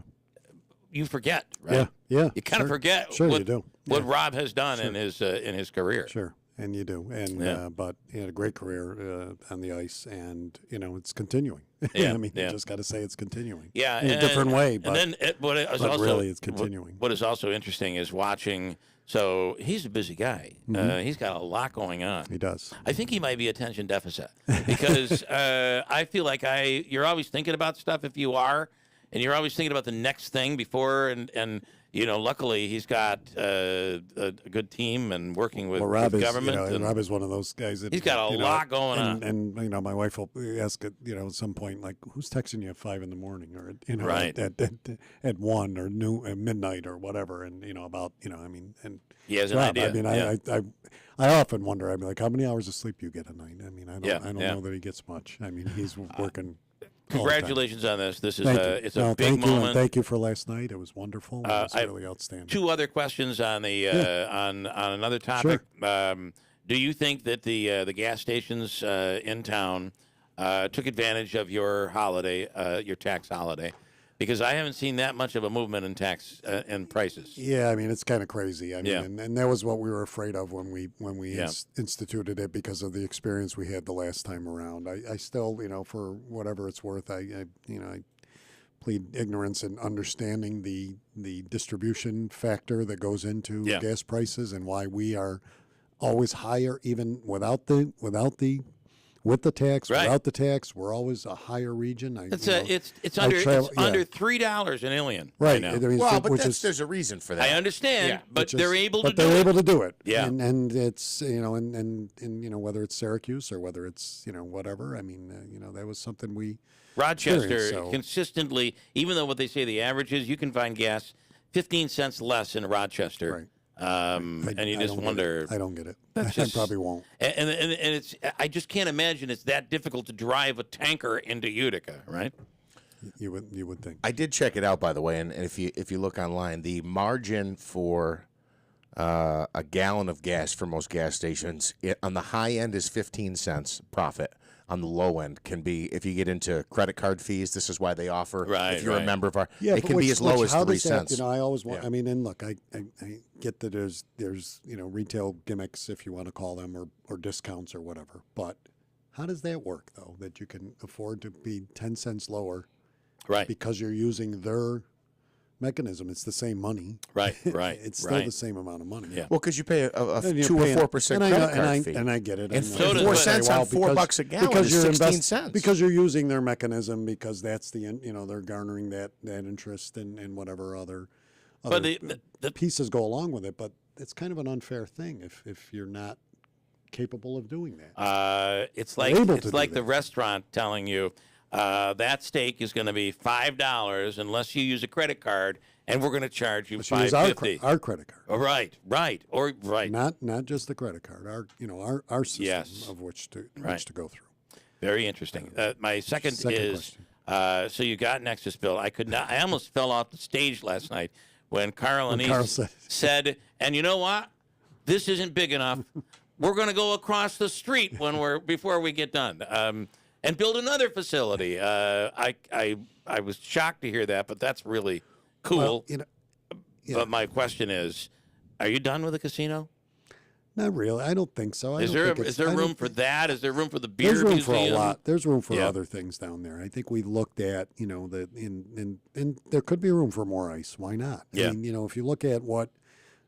You forget, right? Yeah. You kind of forget what Rob has done in his career. Sure. And you do. And but he had a great career on the ice, and it's continuing. Yeah, I mean, you just got to say it's continuing. Yeah, in a different way, but, and then but really it's continuing. What is also interesting is watching. So he's a busy guy. Mm-hmm. He's got a lot going on. He does. I think he might be attention deficit because I feel like you're always thinking about stuff if you are, and you're always thinking about the next thing before and. Luckily he's got a good team and working with government. Rob is one of those guys that he's got a lot going on. And my wife will ask at some point, like, who's texting you at 5 a.m. or right. at 1 or at midnight or whatever, and about and he has an Rob, idea. I mean, I often wonder. I mean, like, how many hours of sleep you get a night? I mean, I don't know that he gets much. I mean, he's working. Congratulations on this. This is it's a big thank moment. You, and thank you for last night. It was wonderful. It was really outstanding. 2 other questions on the on another topic. Sure. Do you think that the gas stations in town took advantage of your holiday, your tax holiday? Because I haven't seen that much of a movement in tax and prices. Yeah, I mean, it's kind of crazy. I mean, and that was what we were afraid of when we instituted it because of the experience we had the last time around. I still, for whatever it's worth, I plead ignorance in understanding the distribution factor that goes into gas prices and why we are always higher even without the with the tax, without the tax, we're always a higher region. It's under $3 an alien right now. There's a reason for that. I understand, but they're able to do it. But they're able to do it. Yeah, and it's and whether it's Syracuse or whether it's whatever. I mean, that was something we. Rochester consistently, even though what they say the average is, you can find gas 15 cents less in Rochester. Right. And you just wonder. I don't get it. I probably won't. And it's. I just can't imagine it's that difficult to drive a tanker into Utica, right? You would think. I did check it out, by the way, and if you look online, the margin for a gallon of gas for most gas stations on the high end is 15 cents profit. On the low end can be, if you get into credit card fees, this is why they offer, if you're a member of our, it can be as low as 3 cents. I always want, I mean, and look, I get that there's retail gimmicks, if you want to call them, or discounts or whatever, but how does that work, though, that you can afford to be 10 cents lower because you're using their mechanism? It's the same money. Right. It's still the same amount of money. Yeah. Well, because you pay a 2 or 4% credit card fee. And I get it. And 4 cents on $4 a gallon is 16 cents. Because you're using their mechanism, because that's they're garnering that interest and whatever other the pieces go along with it. But it's kind of an unfair thing if you're not capable of doing that. It's like the restaurant telling you, that steak is going to be $5 unless you use a credit card, and we're going to charge you $5.50. Our credit card. Oh, right. Not just the credit card. Our system of which to go through. Very interesting. My second is question. So you got Nexus Bill. I almost fell off the stage last night when Carl Anise said, and you know what? This isn't big enough. We're going to go across the street before we get done. And build another facility. I was shocked to hear that, but that's really cool. Well, But my question is, are you done with the casino? Not really. I don't think so. Is there room for that? Is there room for the beer museum? There's room for a lot. There's room for other things down there. I think we looked at, and there could be room for more ice. Why not? Yeah. I mean, if you look at what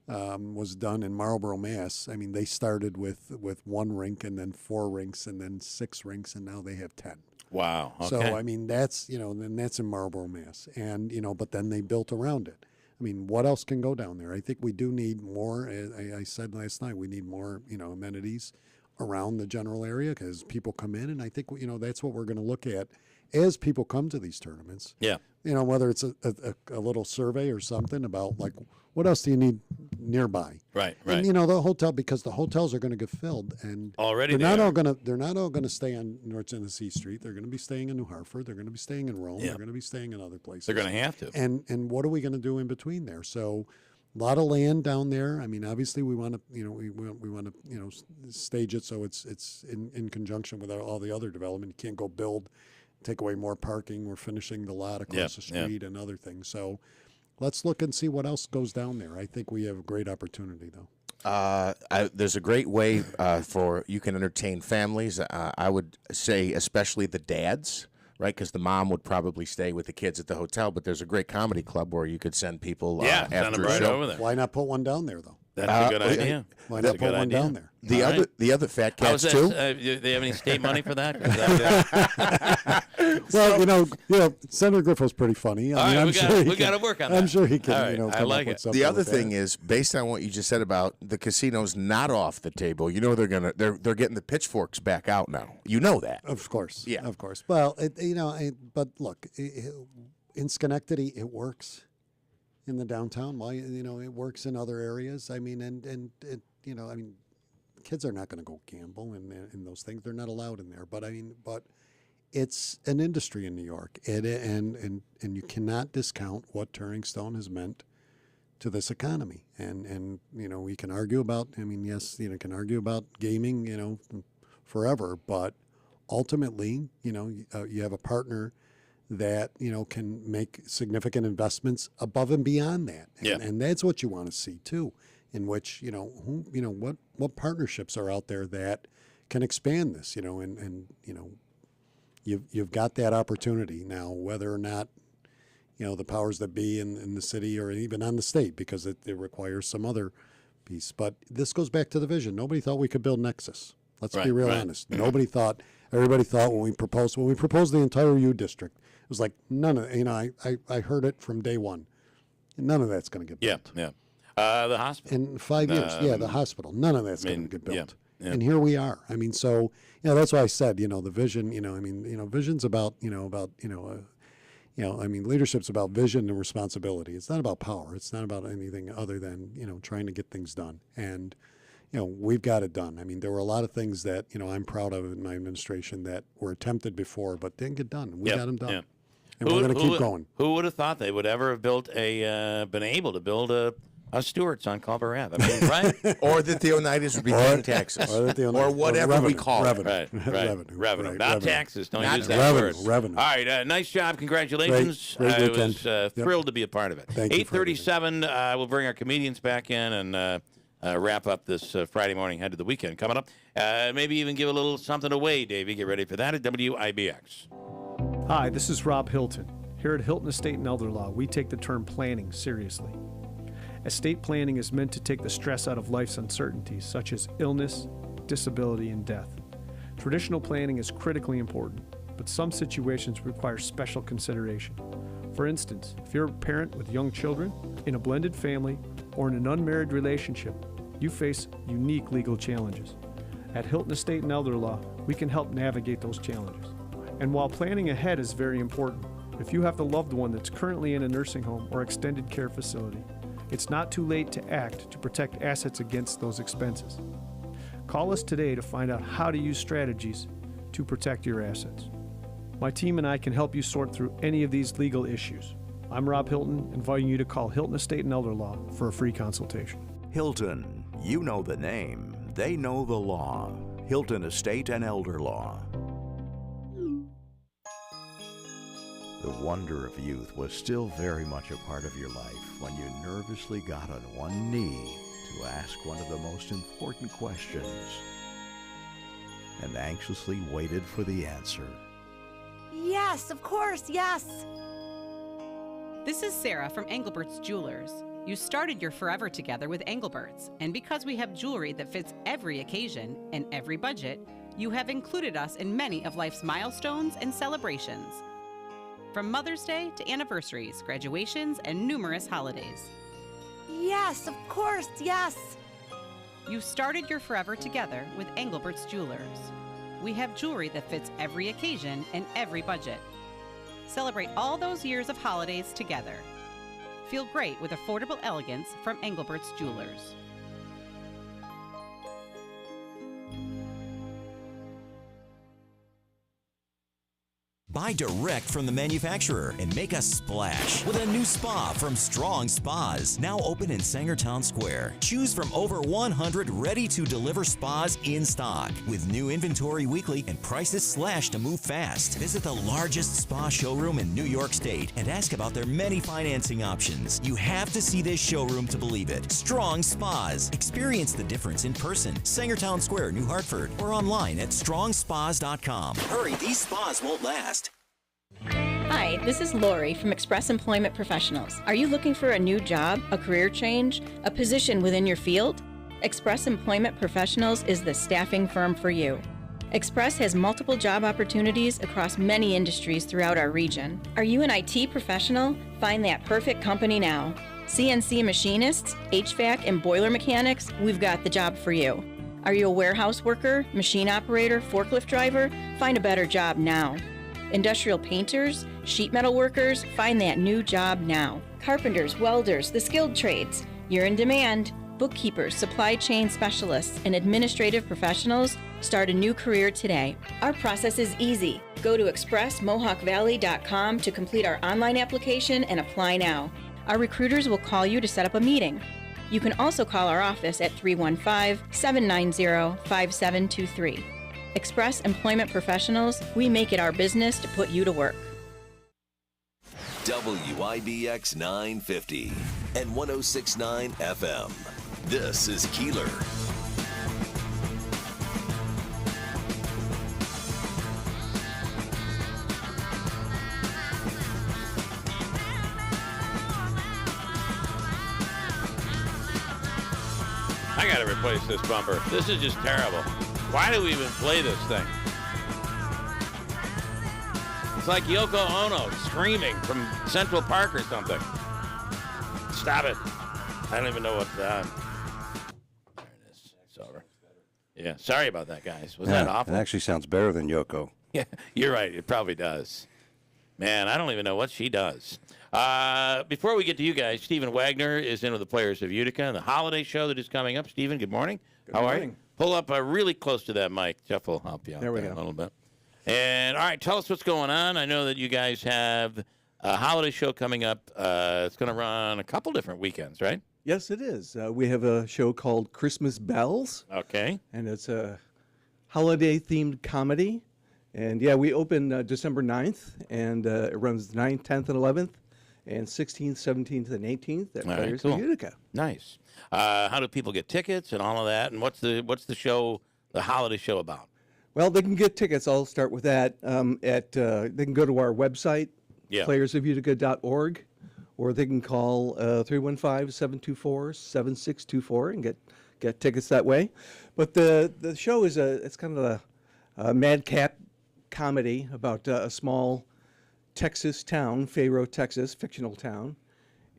was done in Marlboro, Mass. I mean, they started with 1 rink and then 4 rinks and then 6 rinks, and now they have 10. Wow. Okay. So I mean, that's then that's in Marlboro, Mass. And but then they built around it. I mean, what else can go down there? I think we do need more. I said last night we need more amenities around the general area because people come in, and I think that's what we're going to look at as people come to these tournaments. Yeah. Whether it's a little survey or something about like what else do you need nearby? Right. And the hotel, because the hotels are going to get filled, and already they're not all going to stay on North Tennessee Street. They're going to be staying in New Hartford. They're going to be staying in Rome. Yeah. They're going to be staying in other places. They're going to have to. And what are we going to do in between there? So a lot of land down there. I mean, obviously we want to we want to stage it so it's in conjunction with all the other development. You can't go build, take away more parking. We're finishing the lot across the street and other things. So let's look and see what else goes down there. I think we have a great opportunity, though. There's a great way for you can entertain families. I would say especially the dads, right? Because the mom would probably stay with the kids at the hotel, but there's a great comedy club where you could send people send them after a right show. over there. Why not put one down there, though? That's a good idea. Why That's not put one down there? The other fat cats too. Do they have any state money for that? Well, Senator Griffo's pretty funny. All right, we got to work on that. I'm sure he can. All right, come I like up with it. something The other with thing that. is, based on what you just said about the casinos not off the table, they're getting the pitchforks back out now. You know that, of course. Yeah, of course. Well, but look, in Schenectady, it works. In the downtown, why it works in other areas. I mean, and kids are not going to go gamble in those things. They're not allowed in there. But it's an industry in New York, and you cannot discount what Turning Stone has meant to this economy. And we can argue about. I mean, yes, can argue about gaming, forever. But ultimately, you have a partner that can make significant investments above and beyond that, and that's what you want to see too. In which what partnerships are out there that can expand this, and you've got that opportunity now, whether or not the powers that be in the city or even on the state, because it requires some other piece. But this goes back to the vision. Nobody thought we could build Nexus. Let's be real honest. Nobody thought. Everybody thought when we proposed the entire U district, it was like none of I heard it from day one. None of that's going to get built. Yeah. The hospital in 5 years. The hospital. None of that's going to get built. Yeah. And here we are. I mean, so that's why I said the vision. Vision's about leadership's about vision and responsibility. It's not about power. It's not about anything other than trying to get things done. And we've got it done. I mean, there were a lot of things that I'm proud of in my administration that were attempted before but didn't get done. We got them done. And we're going to keep going. Who would have thought they would ever have been able to build a Stewart's on Culver Ave? I mean, right? Or that the Oneidas would be paying taxes, or whatever we call it. Right. Revenue. Not revenue. taxes. Don't Not use that revenue. word. Revenue. All right. Nice job. Congratulations. Great I weekend. was thrilled to be a part of it. Thank you for 8:37. We'll bring our comedians back in and wrap up this Friday morning. Head to the weekend coming up. Maybe even give a little something away, Davey. Get ready for that at WIBX. Hi, this is Rob Hilton. Here at Hilton Estate and Elder Law, we take the term planning seriously. Estate planning is meant to take the stress out of life's uncertainties, such as illness, disability, and death. Traditional planning is critically important, but some situations require special consideration. For instance, if you're a parent with young children, in a blended family, or in an unmarried relationship, you face unique legal challenges. At Hilton Estate and Elder Law, we can help navigate those challenges. And while planning ahead is very important, if you have a loved one that's currently in a nursing home or extended care facility, it's not too late to act to protect assets against those expenses. Call us today to find out how to use strategies to protect your assets. My team and I can help you sort through any of these legal issues. I'm Rob Hilton, inviting you to call Hilton Estate and Elder Law for a free consultation. Hilton, you know the name, they know the law. Hilton Estate and Elder Law. The wonder of youth was still very much a part of your life when you nervously got on one knee to ask one of the most important questions and anxiously waited for the answer. Yes, of course, yes. This is Sarah from Engelbert's Jewelers. You started your forever together with Engelbert's, and because we have jewelry that fits every occasion and every budget, you have included us in many of life's milestones and celebrations. From Mother's Day to anniversaries, graduations, and numerous holidays. Yes, of course, yes. You started your forever together with Engelbert's Jewelers. We have jewelry that fits every occasion and every budget. Celebrate all those years of holidays together. Feel great with affordable elegance from Engelbert's Jewelers. Buy direct from the manufacturer and make a splash with a new spa from Strong Spas, now open in Sangertown Square. Choose from over 100 ready-to-deliver spas in stock with new inventory weekly and prices slashed to move fast. Visit the largest spa showroom in New York State and ask about their many financing options. You have to see this showroom to believe it. Strong Spas. Experience the difference in person. Sangertown Square, New Hartford, or online at strongspas.com. Hurry, these spas won't last. Hi, this is Lori from Express Employment Professionals. Are you looking for a new job, a career change, a position within your field? Express Employment Professionals is the staffing firm for you. Express has multiple job opportunities across many industries throughout our region. Are you an IT professional? Find that perfect company now. CNC machinists, HVAC, and boiler mechanics, we've got the job for you. Are you a warehouse worker, machine operator, forklift driver? Find a better job now. Industrial painters, sheet metal workers, find that new job now. Carpenters, welders, the skilled trades, you're in demand. Bookkeepers, supply chain specialists, and administrative professionals, start a new career today. Our process is easy. Go to expressmohawkvalley.com to complete our online application and apply now. Our recruiters will call you to set up a meeting. You can also call our office at 315-790-5723. Express Employment Professionals, we make it our business to put you to work. WIBX 950 and 106.9 FM. This is Keeler. I got to replace this bumper. This is just terrible. Why do we even play this thing? It's like Yoko Ono screaming from Central Park or something. Stop it. I don't even know what There it is. It's over. Yeah, sorry about that, guys. Was that awful? It actually sounds better than Yoko. Yeah, you're right. It probably does. Man, I don't even know what she does. Before we get to you guys, Stephen Wagner is in with the Players of Utica and the holiday show that is coming up. Stephen, good morning. How are you? Pull up really close to that mic. Jeff will help you out there a little bit. And, all right, tell us what's going on. I know that you guys have a holiday show coming up. It's going to run a couple different weekends, right? Yes, it is. We have a show called Christmas Bells. Okay. And it's a holiday-themed comedy. And, yeah, we open December 9th, and it runs 9th, 10th, and 11th, and 16th, 17th, and 18th at Players of Utica. Nice. How do people get tickets and all of that? And what's the show, the holiday show about? Well, they can get tickets. I'll start with that. They can go to our website, playersofutica.org, or they can call 315-724-7624 and get tickets that way. But the show is it's kind of a madcap comedy about a small Texas town, Fayro, Texas, fictional town.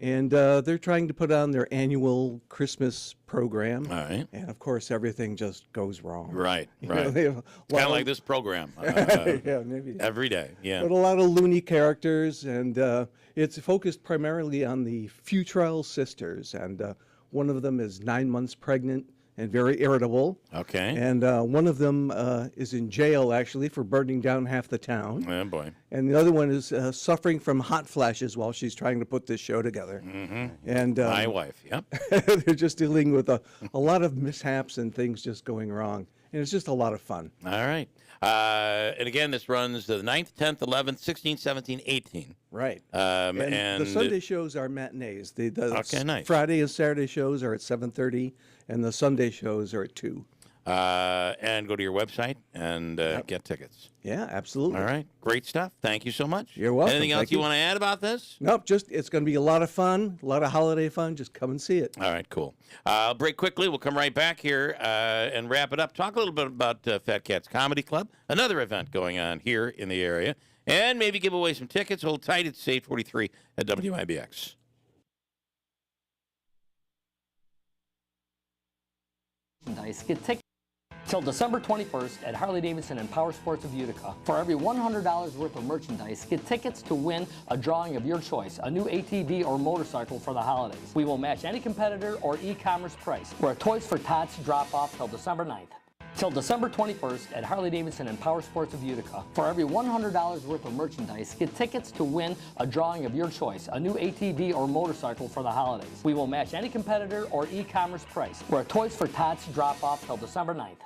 And they're trying to put on their annual Christmas program. All right. And, of course, everything just goes wrong. Right, You know, right. they have It's kind of like this program. Yeah, maybe. Every day, yeah. But a lot of loony characters, and it's focused primarily on the Futrell sisters. And one of them is 9 months pregnant and very irritable. Okay. And one of them is in jail, actually, for burning down half the town. Oh, boy. And the other one is suffering from hot flashes while she's trying to put this show together. Mm-hmm. And my wife, yep. They're just dealing with a lot of mishaps and things just going wrong. And it's just a lot of fun. All right. And again, this runs the 9th, 10th, 11th, 16th, 17th, 18th. Right. And the Sunday shows are matinees. The Okay, nice. Friday and Saturday shows are at 7:30, and the Sunday shows are at 2. And go to your website and get tickets. Yeah, absolutely. All right. Great stuff. Thank you so much. You're welcome. Anything else Thank you you. want to add about this? Nope, just it's going to be a lot of fun, a lot of holiday fun. Just come and see it. All right, cool. I'll break quickly. We'll come right back here and wrap it up. Talk a little bit about Fat Cats Comedy Club, another event going on here in the area, and maybe give away some tickets. Hold tight. It's 8:43 at WIBX. merchandise. Get tickets till December 21st at Harley-Davidson and Power Sports of Utica. For every $100 worth of merchandise, get tickets to win a drawing of your choice, a new ATV or motorcycle for the holidays. We will match any competitor or e-commerce price. We're a Toys for Tots drop-off till December 9th. Till December 21st at Harley-Davidson and Power Sports of Utica. For every $100 worth of merchandise, get tickets to win a drawing of your choice, a new ATV or motorcycle for the holidays. We will match any competitor or e-commerce price. We're a Toys for Tots drop-off till December 9th.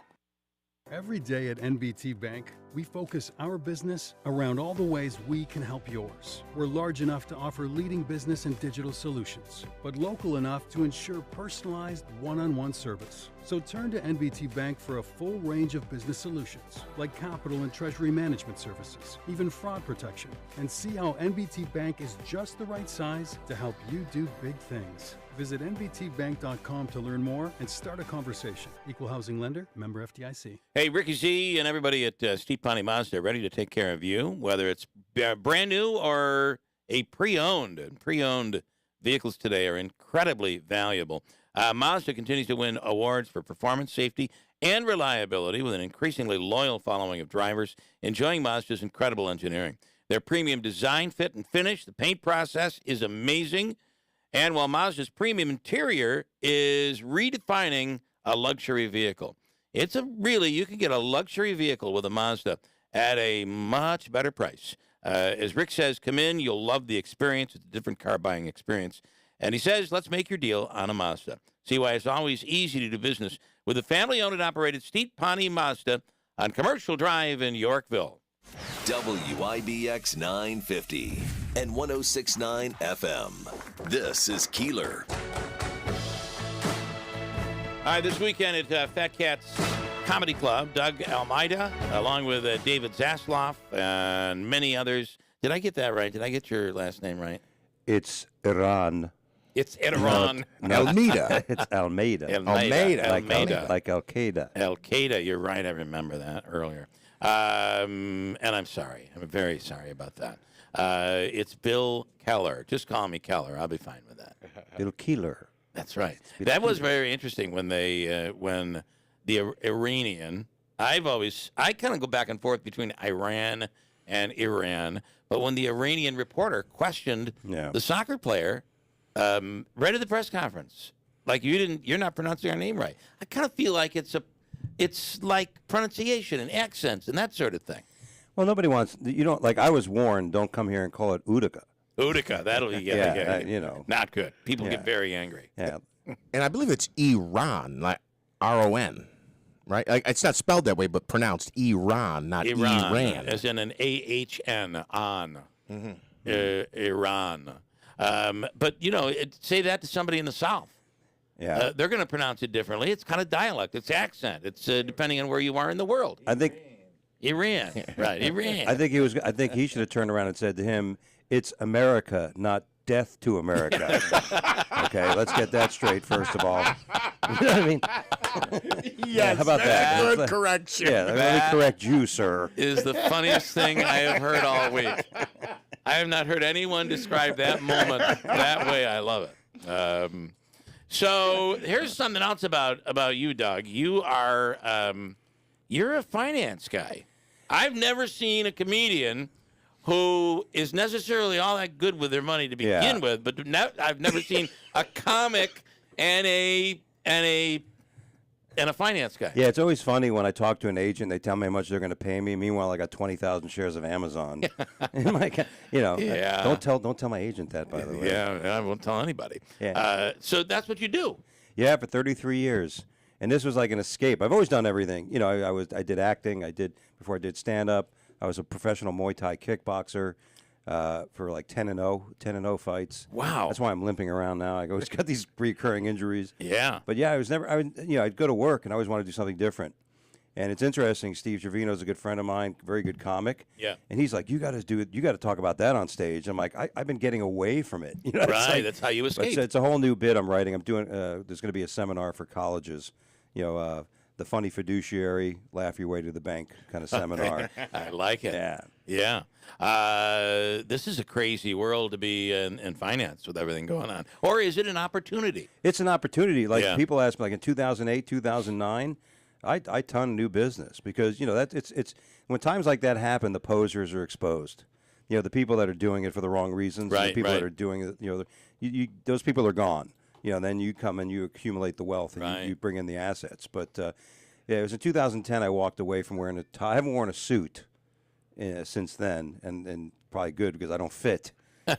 Every day at NBT Bank, we focus our business around all the ways we can help yours. We're large enough to offer leading business and digital solutions, but local enough to ensure personalized one-on-one service. So turn to NBT Bank for a full range of business solutions, like capital and treasury management services, even fraud protection, and see how NBT Bank is just the right size to help you do big things. Visit nbtbank.com to learn more and start a conversation. Equal housing lender, member FDIC. Hey, Ricky Z and everybody at Steve Ponte Mazda ready to take care of you, whether it's brand new or a pre-owned. And pre-owned vehicles today are incredibly valuable. Mazda continues to win awards for performance, safety, and reliability with an increasingly loyal following of drivers enjoying Mazda's incredible engineering. Their premium design, fit, and finish, the paint process is amazing. And while Mazda's premium interior is redefining a luxury vehicle. You can get a luxury vehicle with a Mazda at a much better price. As Rick says, come in, you'll love the experience. It's a different car buying experience. And he says, let's make your deal on a Mazda. See why it's always easy to do business with the family-owned and operated Steve Ponte Mazda on Commercial Drive in Yorkville. WIBX 950 and 106.9 FM. This is Keeler. All right, this weekend at Fat Cat's Comedy Club, Doug Almeida, along with David Zasloff and many others. Did I get that right? Did I get your last name right? It's Iran. It's Iran. Almeida. It's Almeida. Almeida. Like Al-Qaeda. Al-Qaeda, you're right. I remember that earlier. And I'm sorry. I'm very sorry about that. It's Bill Keller. Just call me Keller. I'll be fine with that. Bill Keeler. That's right. That was very interesting when when the Iranian. I kind of go back and forth between Iran and Iran, but when the Iranian reporter questioned the soccer player right at the press conference, like you're not pronouncing our name right. I kind of feel like it's like pronunciation and accents and that sort of thing. Well, nobody wants, I was warned, don't come here and call it Utica. Utica, that'll be, not good. People get very angry. Yeah. And I believe it's Iran, like R-O-N, right? Like, it's not spelled that way, but pronounced Iran, not Iran. As in an A-H-N, on. Iran. But, say that to somebody in the South. Yeah. They're going to pronounce it differently. It's kind of dialect. It's accent. It's depending on where you are in the world. I think Iran. Right, Iran. I think he should have turned around and said to him, "It's America, not death to America." Okay, let's get that straight first of all. You know what I mean? Yes, how about that? Good correction. Yeah, let me correct you, sir. Is the funniest thing I have heard all week. I have not heard anyone describe that moment that way. I love it. So here's something else about you, Doug. You are you're a finance guy. I've never seen a comedian who is necessarily all that good with their money to begin with, but I've never seen a comic and a finance guy. Yeah, it's always funny when I talk to an agent. They tell me how much they're going to pay me. Meanwhile, I got 20,000 shares of Amazon. And don't tell my agent that, by the way. Yeah, I won't tell anybody. Yeah. So that's what you do. Yeah, for 33 years, and this was like an escape. I've always done everything. I did acting. Before I did stand up. I was a professional Muay Thai kickboxer. For like 10-0 fights. Wow. That's why I'm limping around now. I always got these recurring injuries. Yeah. But yeah, I'd go to work and I always wanted to do something different. And it's interesting. Steve Trevino's a good friend of mine, very good comic. Yeah. And he's like, you got to talk about that on stage. I'm like, I've been getting away from it. Right. That's how you escape. It's a whole new bit I'm writing. I'm doing. There's going to be a seminar for colleges. The the funny fiduciary, laugh your way to the bank kind of seminar. I like it. Yeah. Yeah. This is a crazy world to be in finance with everything going on. Or is it an opportunity? It's an opportunity. Like Yeah. people ask me, like in 2008, 2009, I ton new business because it's when times like that happen, the posers are exposed. The people that are doing it for the wrong reasons, Right, the people that right. are doing it, those people are gone. Then you come and you accumulate the wealth and Right. you bring in the assets. But yeah, it was in 2010 I walked away from wearing a tie. I haven't worn a suit since then, and probably good because I don't fit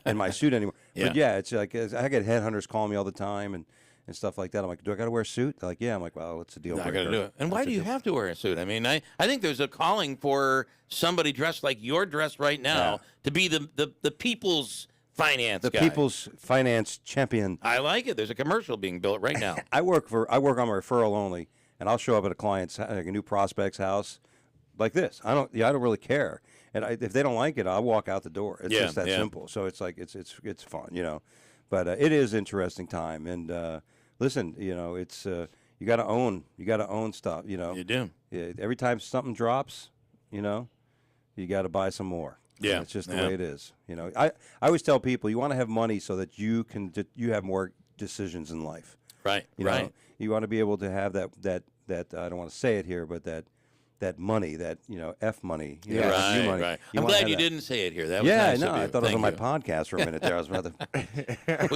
in my suit anymore. Yeah. But yeah, it's like I get headhunters calling me all the time and stuff like that. I'm like, do I got to wear a suit? They're like, yeah. I'm like, well, it's a deal I breaker. got to do it. And why do you have to wear a suit? I mean, I think there's a calling for somebody dressed like you're dressed right now to be the people's finance The guy. people's finance champion. I like it. There's a commercial being built right now. I work on my referral only, and I'll show up at a client's, like a new prospect's house, like this. I don't really care, and if they don't like it, I'll walk out the door. It's just that simple. So it's like it's fun, But it is interesting time, and listen, it's you got to own stuff, You do. Yeah, every time something drops, you got to buy some more. Yeah, It's just the way it is. I always tell people you want to have money so that you have more decisions in life. Right. Right. You want to be able to have that I don't want to say it here, but that money, that F money. Right. money. Right. You I'm wanna glad have you that. didn't say it here. That was Yeah, nice I know. of you. I thought it was on my Thank podcast for a minute there. I was about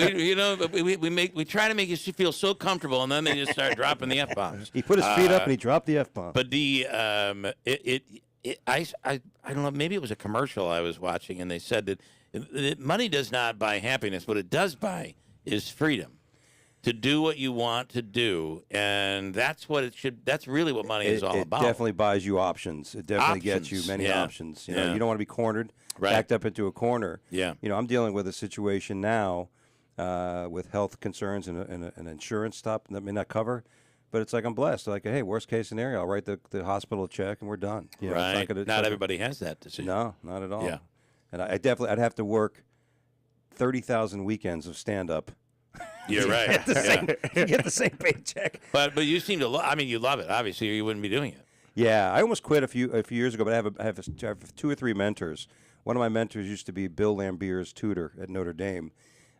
you. we try to make you feel so comfortable, and then they just start dropping the F bombs. He put his feet up and he dropped the F bomb. But the I don't know, maybe it was a commercial I was watching, and they said that money does not buy happiness. What it does buy is freedom to do what you want to do, and that's what it should. That's really what money is all about. It definitely buys you options. It definitely gets you many options. You don't want to be cornered, backed up into a corner. Yeah. I'm dealing with a situation now with health concerns and insurance stuff that may not cover. But it's like I'm blessed. Like, hey, worst case scenario, I'll write the hospital check and we're done. Right. Not everybody has that decision. No, not at all. Yeah. And I'd have to work 30,000 weekends of stand up. You're right. Get the same paycheck. But you seem to you love it. Obviously, or you wouldn't be doing it. Yeah, I almost quit a few years ago, but I have 2 or 3 mentors. One of my mentors used to be Bill Lambier's tutor at Notre Dame.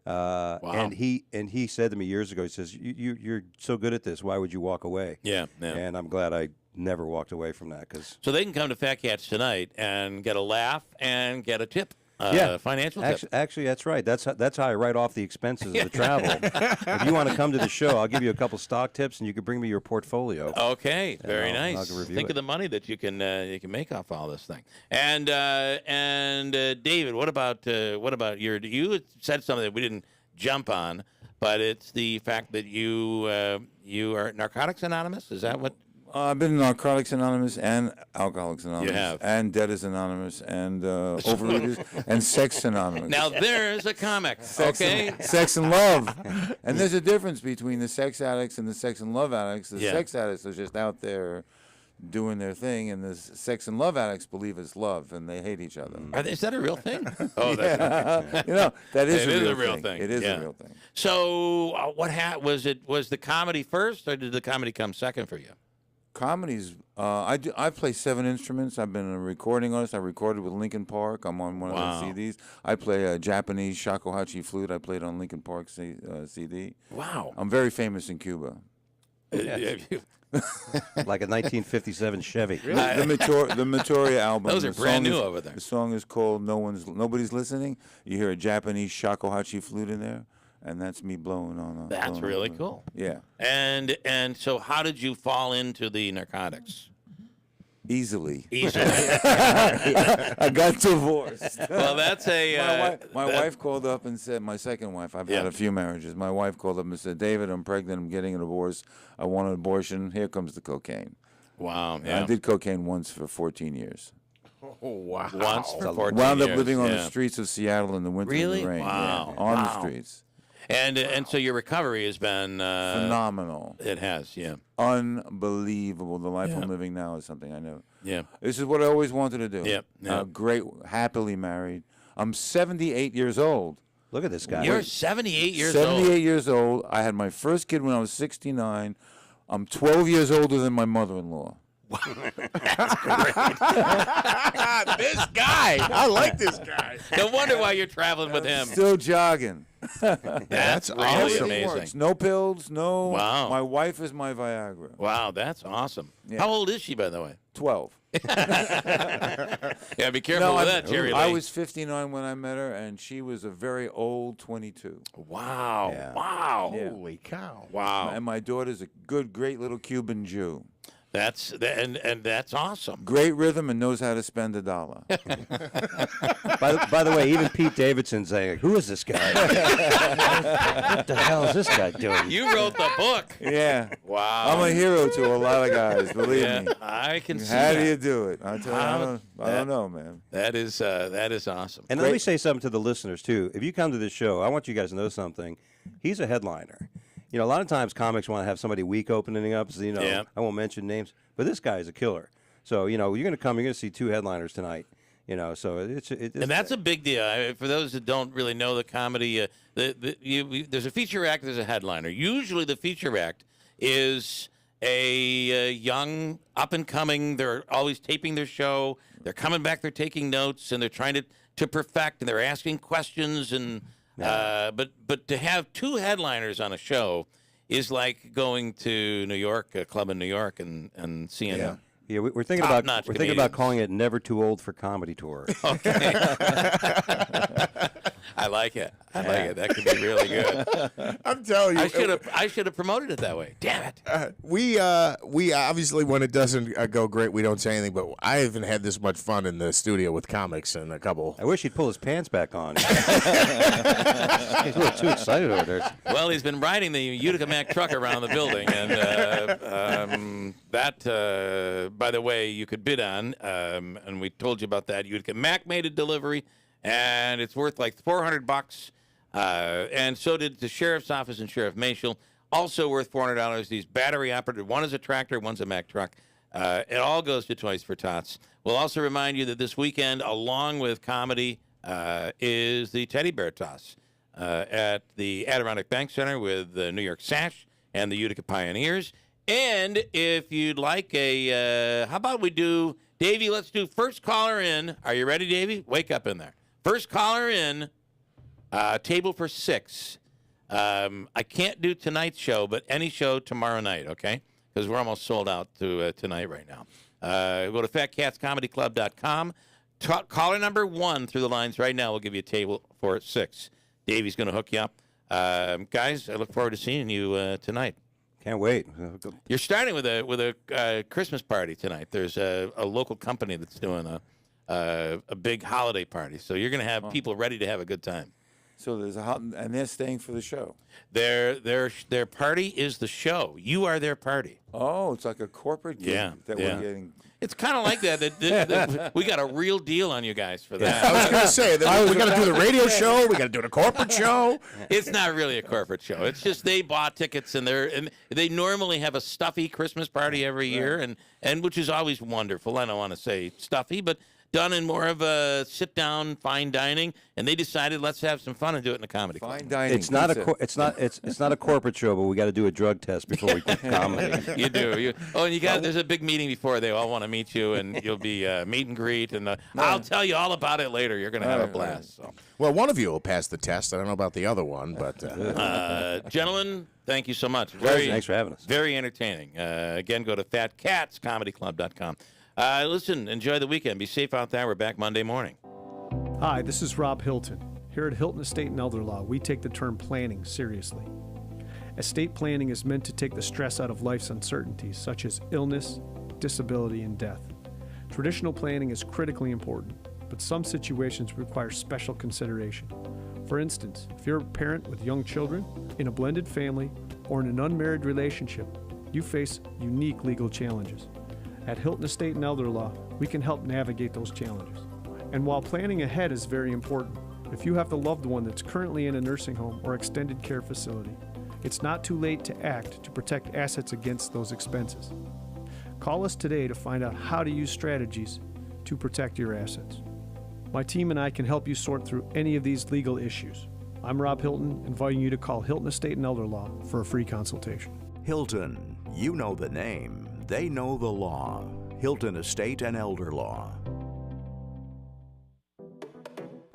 Wow. And he said to me years ago, he says, "You're so good at this. Why would you walk away?" Yeah. And I'm glad I never walked away from that So they can come to Fat Cats tonight and get a laugh and get a tip. Financial tip. Actually, that's right. That's how I write off the expenses of the travel. If you want to come to the show, I'll give you a couple stock tips, and you can bring me your portportfolio. Okay, very nice. I'll review Think it. of the money that you can make off all this thing. And David, what about you said something that we didn't jump on, but it's the fact that you are Narcotics Anonymous. Is that what? I've been in Narcotics Anonymous and Alcoholics Anonymous. You have. And Debtors Anonymous and Overeaters and Sex Anonymous. Now there's a comic, okay? Sex and love. And there's a difference between the sex addicts and the sex and love addicts. The sex addicts are just out there doing their thing, and the sex and love addicts believe it's love, and they hate each other. Is that a real thing? That is a real thing. It is Yeah. a real thing. So was the comedy first, or did the comedy come second for you? Comedies. I play 7 instruments. I've been a recording artist. I recorded with Linkin Park. I'm on one of their CDs. I play a Japanese shakuhachi flute. I played on Linkin Park CD. Wow. I'm very famous in Cuba. Like a 1957 Chevy. The Matoria album. Those are brand new over there. The song is called Nobody's Listening. You hear a Japanese shakuhachi flute in there, and that's me blowing on. That's really cool. Yeah. And so how did you fall into the narcotics? Easily. I got divorced. Well, that's my wife called up and said, my second wife, I've had a few marriages. My wife called up and said, David, I'm pregnant. I'm getting a divorce. I want an abortion. Here comes the cocaine. Wow. Yeah. I did cocaine once for 14 years. Oh, wow. Once for 14 Wound up years, living on yeah. the streets of Seattle in the winter Really? and the rain. Wow. Yeah, on Wow. the streets. And so your recovery has been phenomenal. It has, yeah. Unbelievable. The life Yeah. I'm living now is something I know. Yeah. This is what I always wanted to do. Yep, yep. Great, happily married. I'm 78 years old. Look at this guy. You're 78 years 78 old. years old. I had my first kid when I was 69. I'm 12 years older than my mother-in-law. That's great. This guy. I like this guy. No wonder why you're traveling with him. Still jogging. That's really Everything amazing. works. No pills, no. Wow. My wife is my Viagra. Wow, that's awesome. Yeah. How old is she, by the way? 12. Yeah, be careful with that, Jerry I Lee. was 59 when I met her, and she was a very old 22. Wow. Yeah. Wow. Yeah. Holy cow. Wow. And my daughter's a great little Cuban Jew. And that's awesome. Great rhythm and knows how to spend a dollar. By the way, even Pete Davidson's saying, "Who is this guy? What the hell is this guy doing?" You wrote the book. Yeah. Wow. I'm a hero to a lot of guys, believe me. I can see How that. do you do it? I don't know, man. That is awesome. And let me say something to the listeners too. If you come to this show, I want you guys to know something. He's a headliner. You know, a lot of times comics want to have somebody weak opening up. So, Yeah. I won't mention names, but this guy is a killer. So, you're going to come, you're going to see two headliners tonight. So it's and that's a big deal. For those that don't really know the comedy, there's a feature act, there's a headliner. Usually the feature act is a young, up-and-coming, they're always taping their show, they're coming back, they're taking notes, and they're trying to perfect, and they're asking questions, and but to have two headliners on a show is like going to New York, a club in New York, and seeing Yeah, we're thinking about calling it "Never Too Old for Comedy Tour." Okay. I like it. I like it. That could be really good. I'm telling you. I should have promoted it that way. Damn it. We obviously, when it doesn't go great, we don't say anything. But I haven't had this much fun in the studio with comics in a couple. I wish he'd pull his pants back on. He's a little too excited over there. Well, he's been riding the Utica Mack truck around the building, and that, by the way, you could bid on, and we told you about that. Utica Mack made a delivery, and it's worth like $400. And so did the sheriff's office and Sheriff Maciel, also worth $400. These battery operated. One is a tractor, one's a Mack truck. It all goes to Toys for Tots. We'll also remind you that this weekend, along with comedy, is the Teddy Bear Toss at the Adirondack Bank Center with the New York Sash and the Utica Pioneers. And if you'd like how about we do, Davey, let's do first caller in. Are you ready, Davey? Wake up in there. First caller in, table for 6. I can't do tonight's show, but any show tomorrow night, okay? Because we're almost sold out to tonight right now. Go to fatcatscomedyclub.com. Caller number 1 through the lines right now. We'll give you a table for 6. Davey's going to hook you up. Guys, I look forward to seeing you tonight. Can't wait. You're starting with a Christmas party tonight. There's a local company that's doing a big holiday party, so you're going to have people ready to have a good time. So there's and they're staying for the show. Their party is the show. You are their party. Oh, it's like a corporate gig that we're getting. It's kind of like that. We got a real deal on you guys for that. I was going to say that we got to do the radio show. We got to do the corporate show. It's not really a corporate show. It's just they bought tickets and they normally have a stuffy Christmas party every year, and which is always wonderful. I don't want to say stuffy, but done in more of a sit-down, fine dining, and they decided let's have some fun and do it in a comedy club. Fine dining. It's not it's not a corporate show, but we got to do a drug test before we do comedy. You do. There's a big meeting before. They all want to meet you, and you'll be meet and greet, and I'll tell you all about it later. You're going to have a blast. So. Well, one of you will pass the test. I don't know about the other one, but gentlemen, thank you so much. Thanks for having us. Very entertaining. Again, go to fatcatscomedyclub.com. Listen, enjoy the weekend. Be safe out there. We're back Monday morning. Hi, this is Rob Hilton. Here at Hilton Estate and Elder Law, we take the term planning seriously. Estate planning is meant to take the stress out of life's uncertainties, such as illness, disability, and death. Traditional planning is critically important, but some situations require special consideration. For instance, if you're a parent with young children, in a blended family, or in an unmarried relationship, you face unique legal challenges. At Hilton Estate and Elder Law, we can help navigate those challenges. And while planning ahead is very important, if you have the loved one that's currently in a nursing home or extended care facility, it's not too late to act to protect assets against those expenses. Call us today to find out how to use strategies to protect your assets. My team and I can help you sort through any of these legal issues. I'm Rob Hilton, inviting you to call Hilton Estate and Elder Law for a free consultation. Hilton, You know the name, they know the law. Hilton Estate and Elder Law.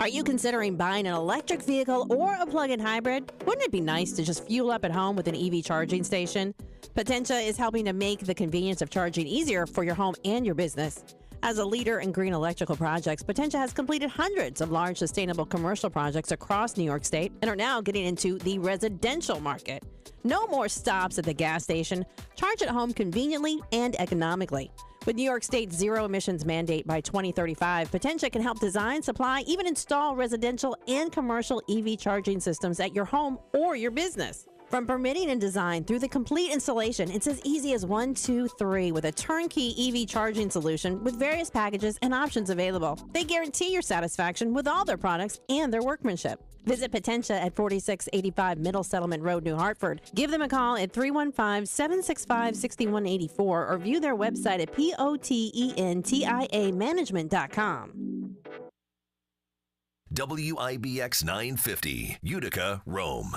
Are you considering buying an electric vehicle or a plug-in hybrid? Wouldn't it be nice to just fuel up at home with an EV charging station? Potentia is helping to make the convenience of charging easier for your home and your business. As a leader in green electrical projects, Potentia has completed hundreds of large sustainable commercial projects across New York State and are now getting into the residential market. No more stops at the gas station. Charge at home conveniently and economically. With New York State's zero emissions mandate by 2035, Potentia can help design, supply, even install residential and commercial EV charging systems at your home or your business. From permitting and design through the complete installation, it's as easy as 1, 2, 3 with a turnkey EV charging solution with various packages and options available. They guarantee your satisfaction with all their products and their workmanship. Visit Potentia at 4685 Middle Settlement Road, New Hartford. Give them a call at 315-765-6184 or view their website at potentiamanagement.com. WIBX 950, Utica, Rome.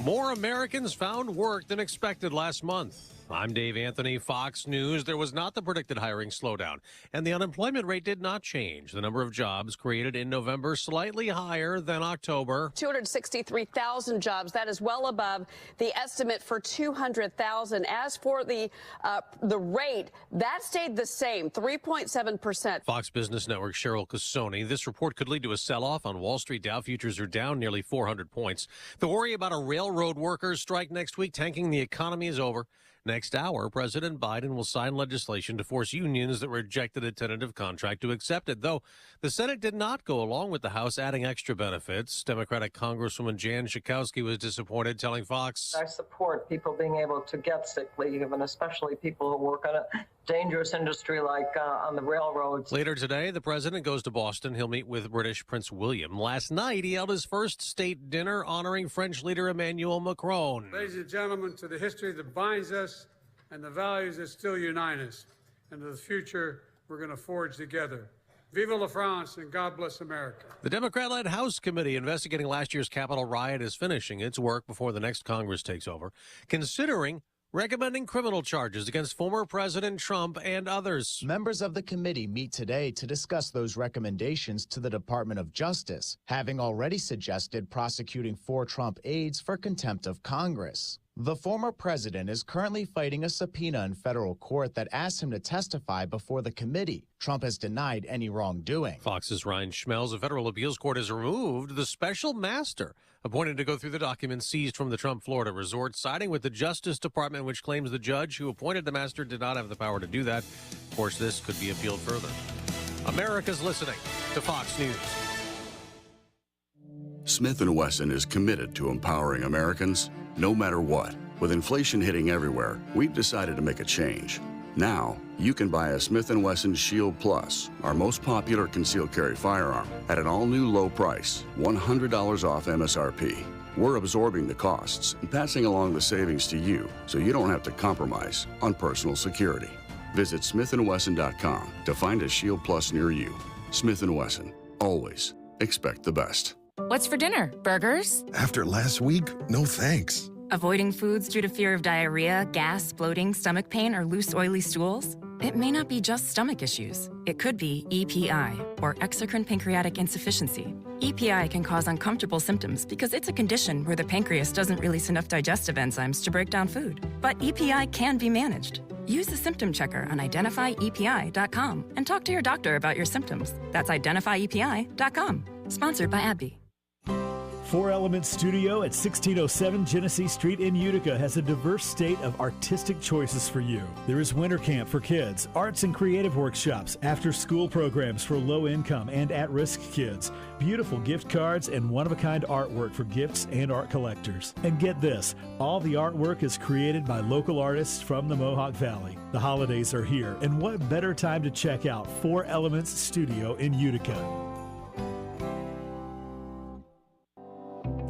More Americans found work than expected last month. I'm Dave Anthony, Fox News. There was not the predicted hiring slowdown, and the unemployment rate did not change. The number of jobs created in November slightly higher than October. 263,000 jobs. That is well above the estimate for 200,000. As for the rate, that stayed the same, 3.7%. Fox Business Network Cheryl Casoni. This report could lead to a sell-off on Wall Street. Dow futures are down nearly 400 points. The worry about a railroad workers strike next week tanking the economy is over. Next hour, President Biden will sign legislation to force unions that rejected a tentative contract to accept it, though the Senate did not go along with the House adding extra benefits. Democratic Congresswoman Jan Schakowsky was disappointed, telling Fox, I support people being able to get sick leave, and especially people who work on a dangerous industry like on the railroads. Later today, the president goes to Boston. He'll meet with British Prince William. Last night, he held his first state dinner honoring French leader Emmanuel Macron. Ladies and gentlemen, to the history that binds us and the values that still unite us, and to the future we're going to forge together. Vive la France and God bless America. The Democrat-led House committee investigating last year's Capitol riot is finishing its work before the next Congress takes over, considering recommending criminal charges against former President Trump and others. Members of the committee meet today to discuss those recommendations to the Department of Justice, having already suggested prosecuting 4 Trump aides for contempt of Congress. The former president is currently fighting a subpoena in federal court that asks him to testify before the committee. Trump has denied any wrongdoing. Fox's Ryan Schmelz. A federal appeals court has removed the special master appointed to go through the documents seized from the Trump Florida resort, siding with the Justice Department, which claims the judge who appointed the master did not have the power to do that. Of course, this could be appealed further. America's listening to Fox News. Smith & Wesson is committed to empowering Americans no matter what. With inflation hitting everywhere, we've decided to make a change. Now, you can buy a Smith & Wesson Shield Plus, our most popular concealed carry firearm, at an all-new low price, $100 off MSRP. We're absorbing the costs and passing along the savings to you so you don't have to compromise on personal security. Visit smithandwesson.com to find a Shield Plus near you. Smith & Wesson. Always expect the best. What's for dinner? Burgers? After last week, no thanks. Avoiding foods due to fear of diarrhea, gas, bloating, stomach pain, or loose, oily stools? It may not be just stomach issues. It could be EPI, or exocrine pancreatic insufficiency. EPI can cause uncomfortable symptoms because it's a condition where the pancreas doesn't release enough digestive enzymes to break down food. But EPI can be managed. Use the symptom checker on identifyepi.com and talk to your doctor about your symptoms. That's identifyepi.com. Sponsored by AbbVie. 4 Elements Studio at 1607 Genesee Street in Utica has a diverse state of artistic choices for you. There is winter camp for kids, arts and creative workshops, after-school programs for low-income and at-risk kids, beautiful gift cards, and one-of-a-kind artwork for gifts and art collectors. And get this, all the artwork is created by local artists from the Mohawk Valley. The holidays are here, and what better time to check out 4 Elements Studio in Utica.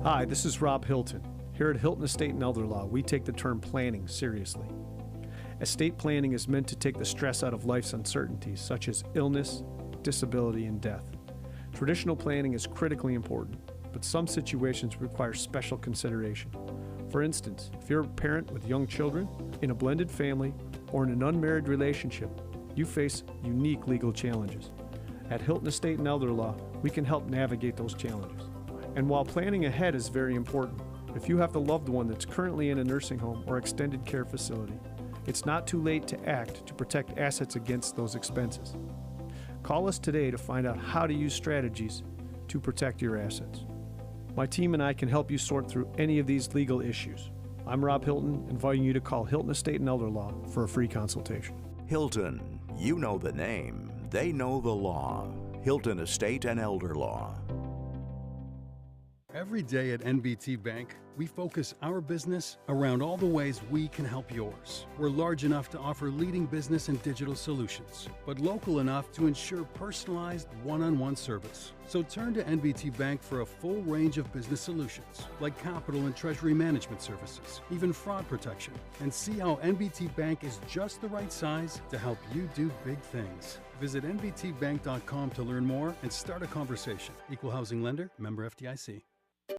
Hi, this is Rob Hilton. Here at Hilton Estate and Elder Law, we take the term planning seriously. Estate planning is meant to take the stress out of life's uncertainties, such as illness, disability, and death. Traditional planning is critically important. but some situations require special consideration. For instance, if you're a parent with young children, in a blended family, or in an unmarried relationship, you face unique legal challenges. At Hilton Estate and Elder Law, we can help navigate those challenges. And while planning ahead is very important, if you have a loved one that's currently in a nursing home or extended care facility, it's not too late to act to protect assets against those expenses. Call us today to find out how to use strategies to protect your assets. My team and I can help you sort through any of these legal issues. I'm Rob Hilton, inviting you to call Hilton Estate and Elder Law for a free consultation. Hilton, you know the name, they know the law. Hilton Estate and Elder Law. Every day at NBT Bank, we focus our business around all the ways we can help yours. We're large enough to offer leading business and digital solutions, but local enough to ensure personalized one-on-one service. So turn to NBT Bank for a full range of business solutions, like capital and treasury management services, even fraud protection, and see how NBT Bank is just the right size to help you do big things. Visit nbtbank.com to learn more and start a conversation. Equal housing lender, member FDIC.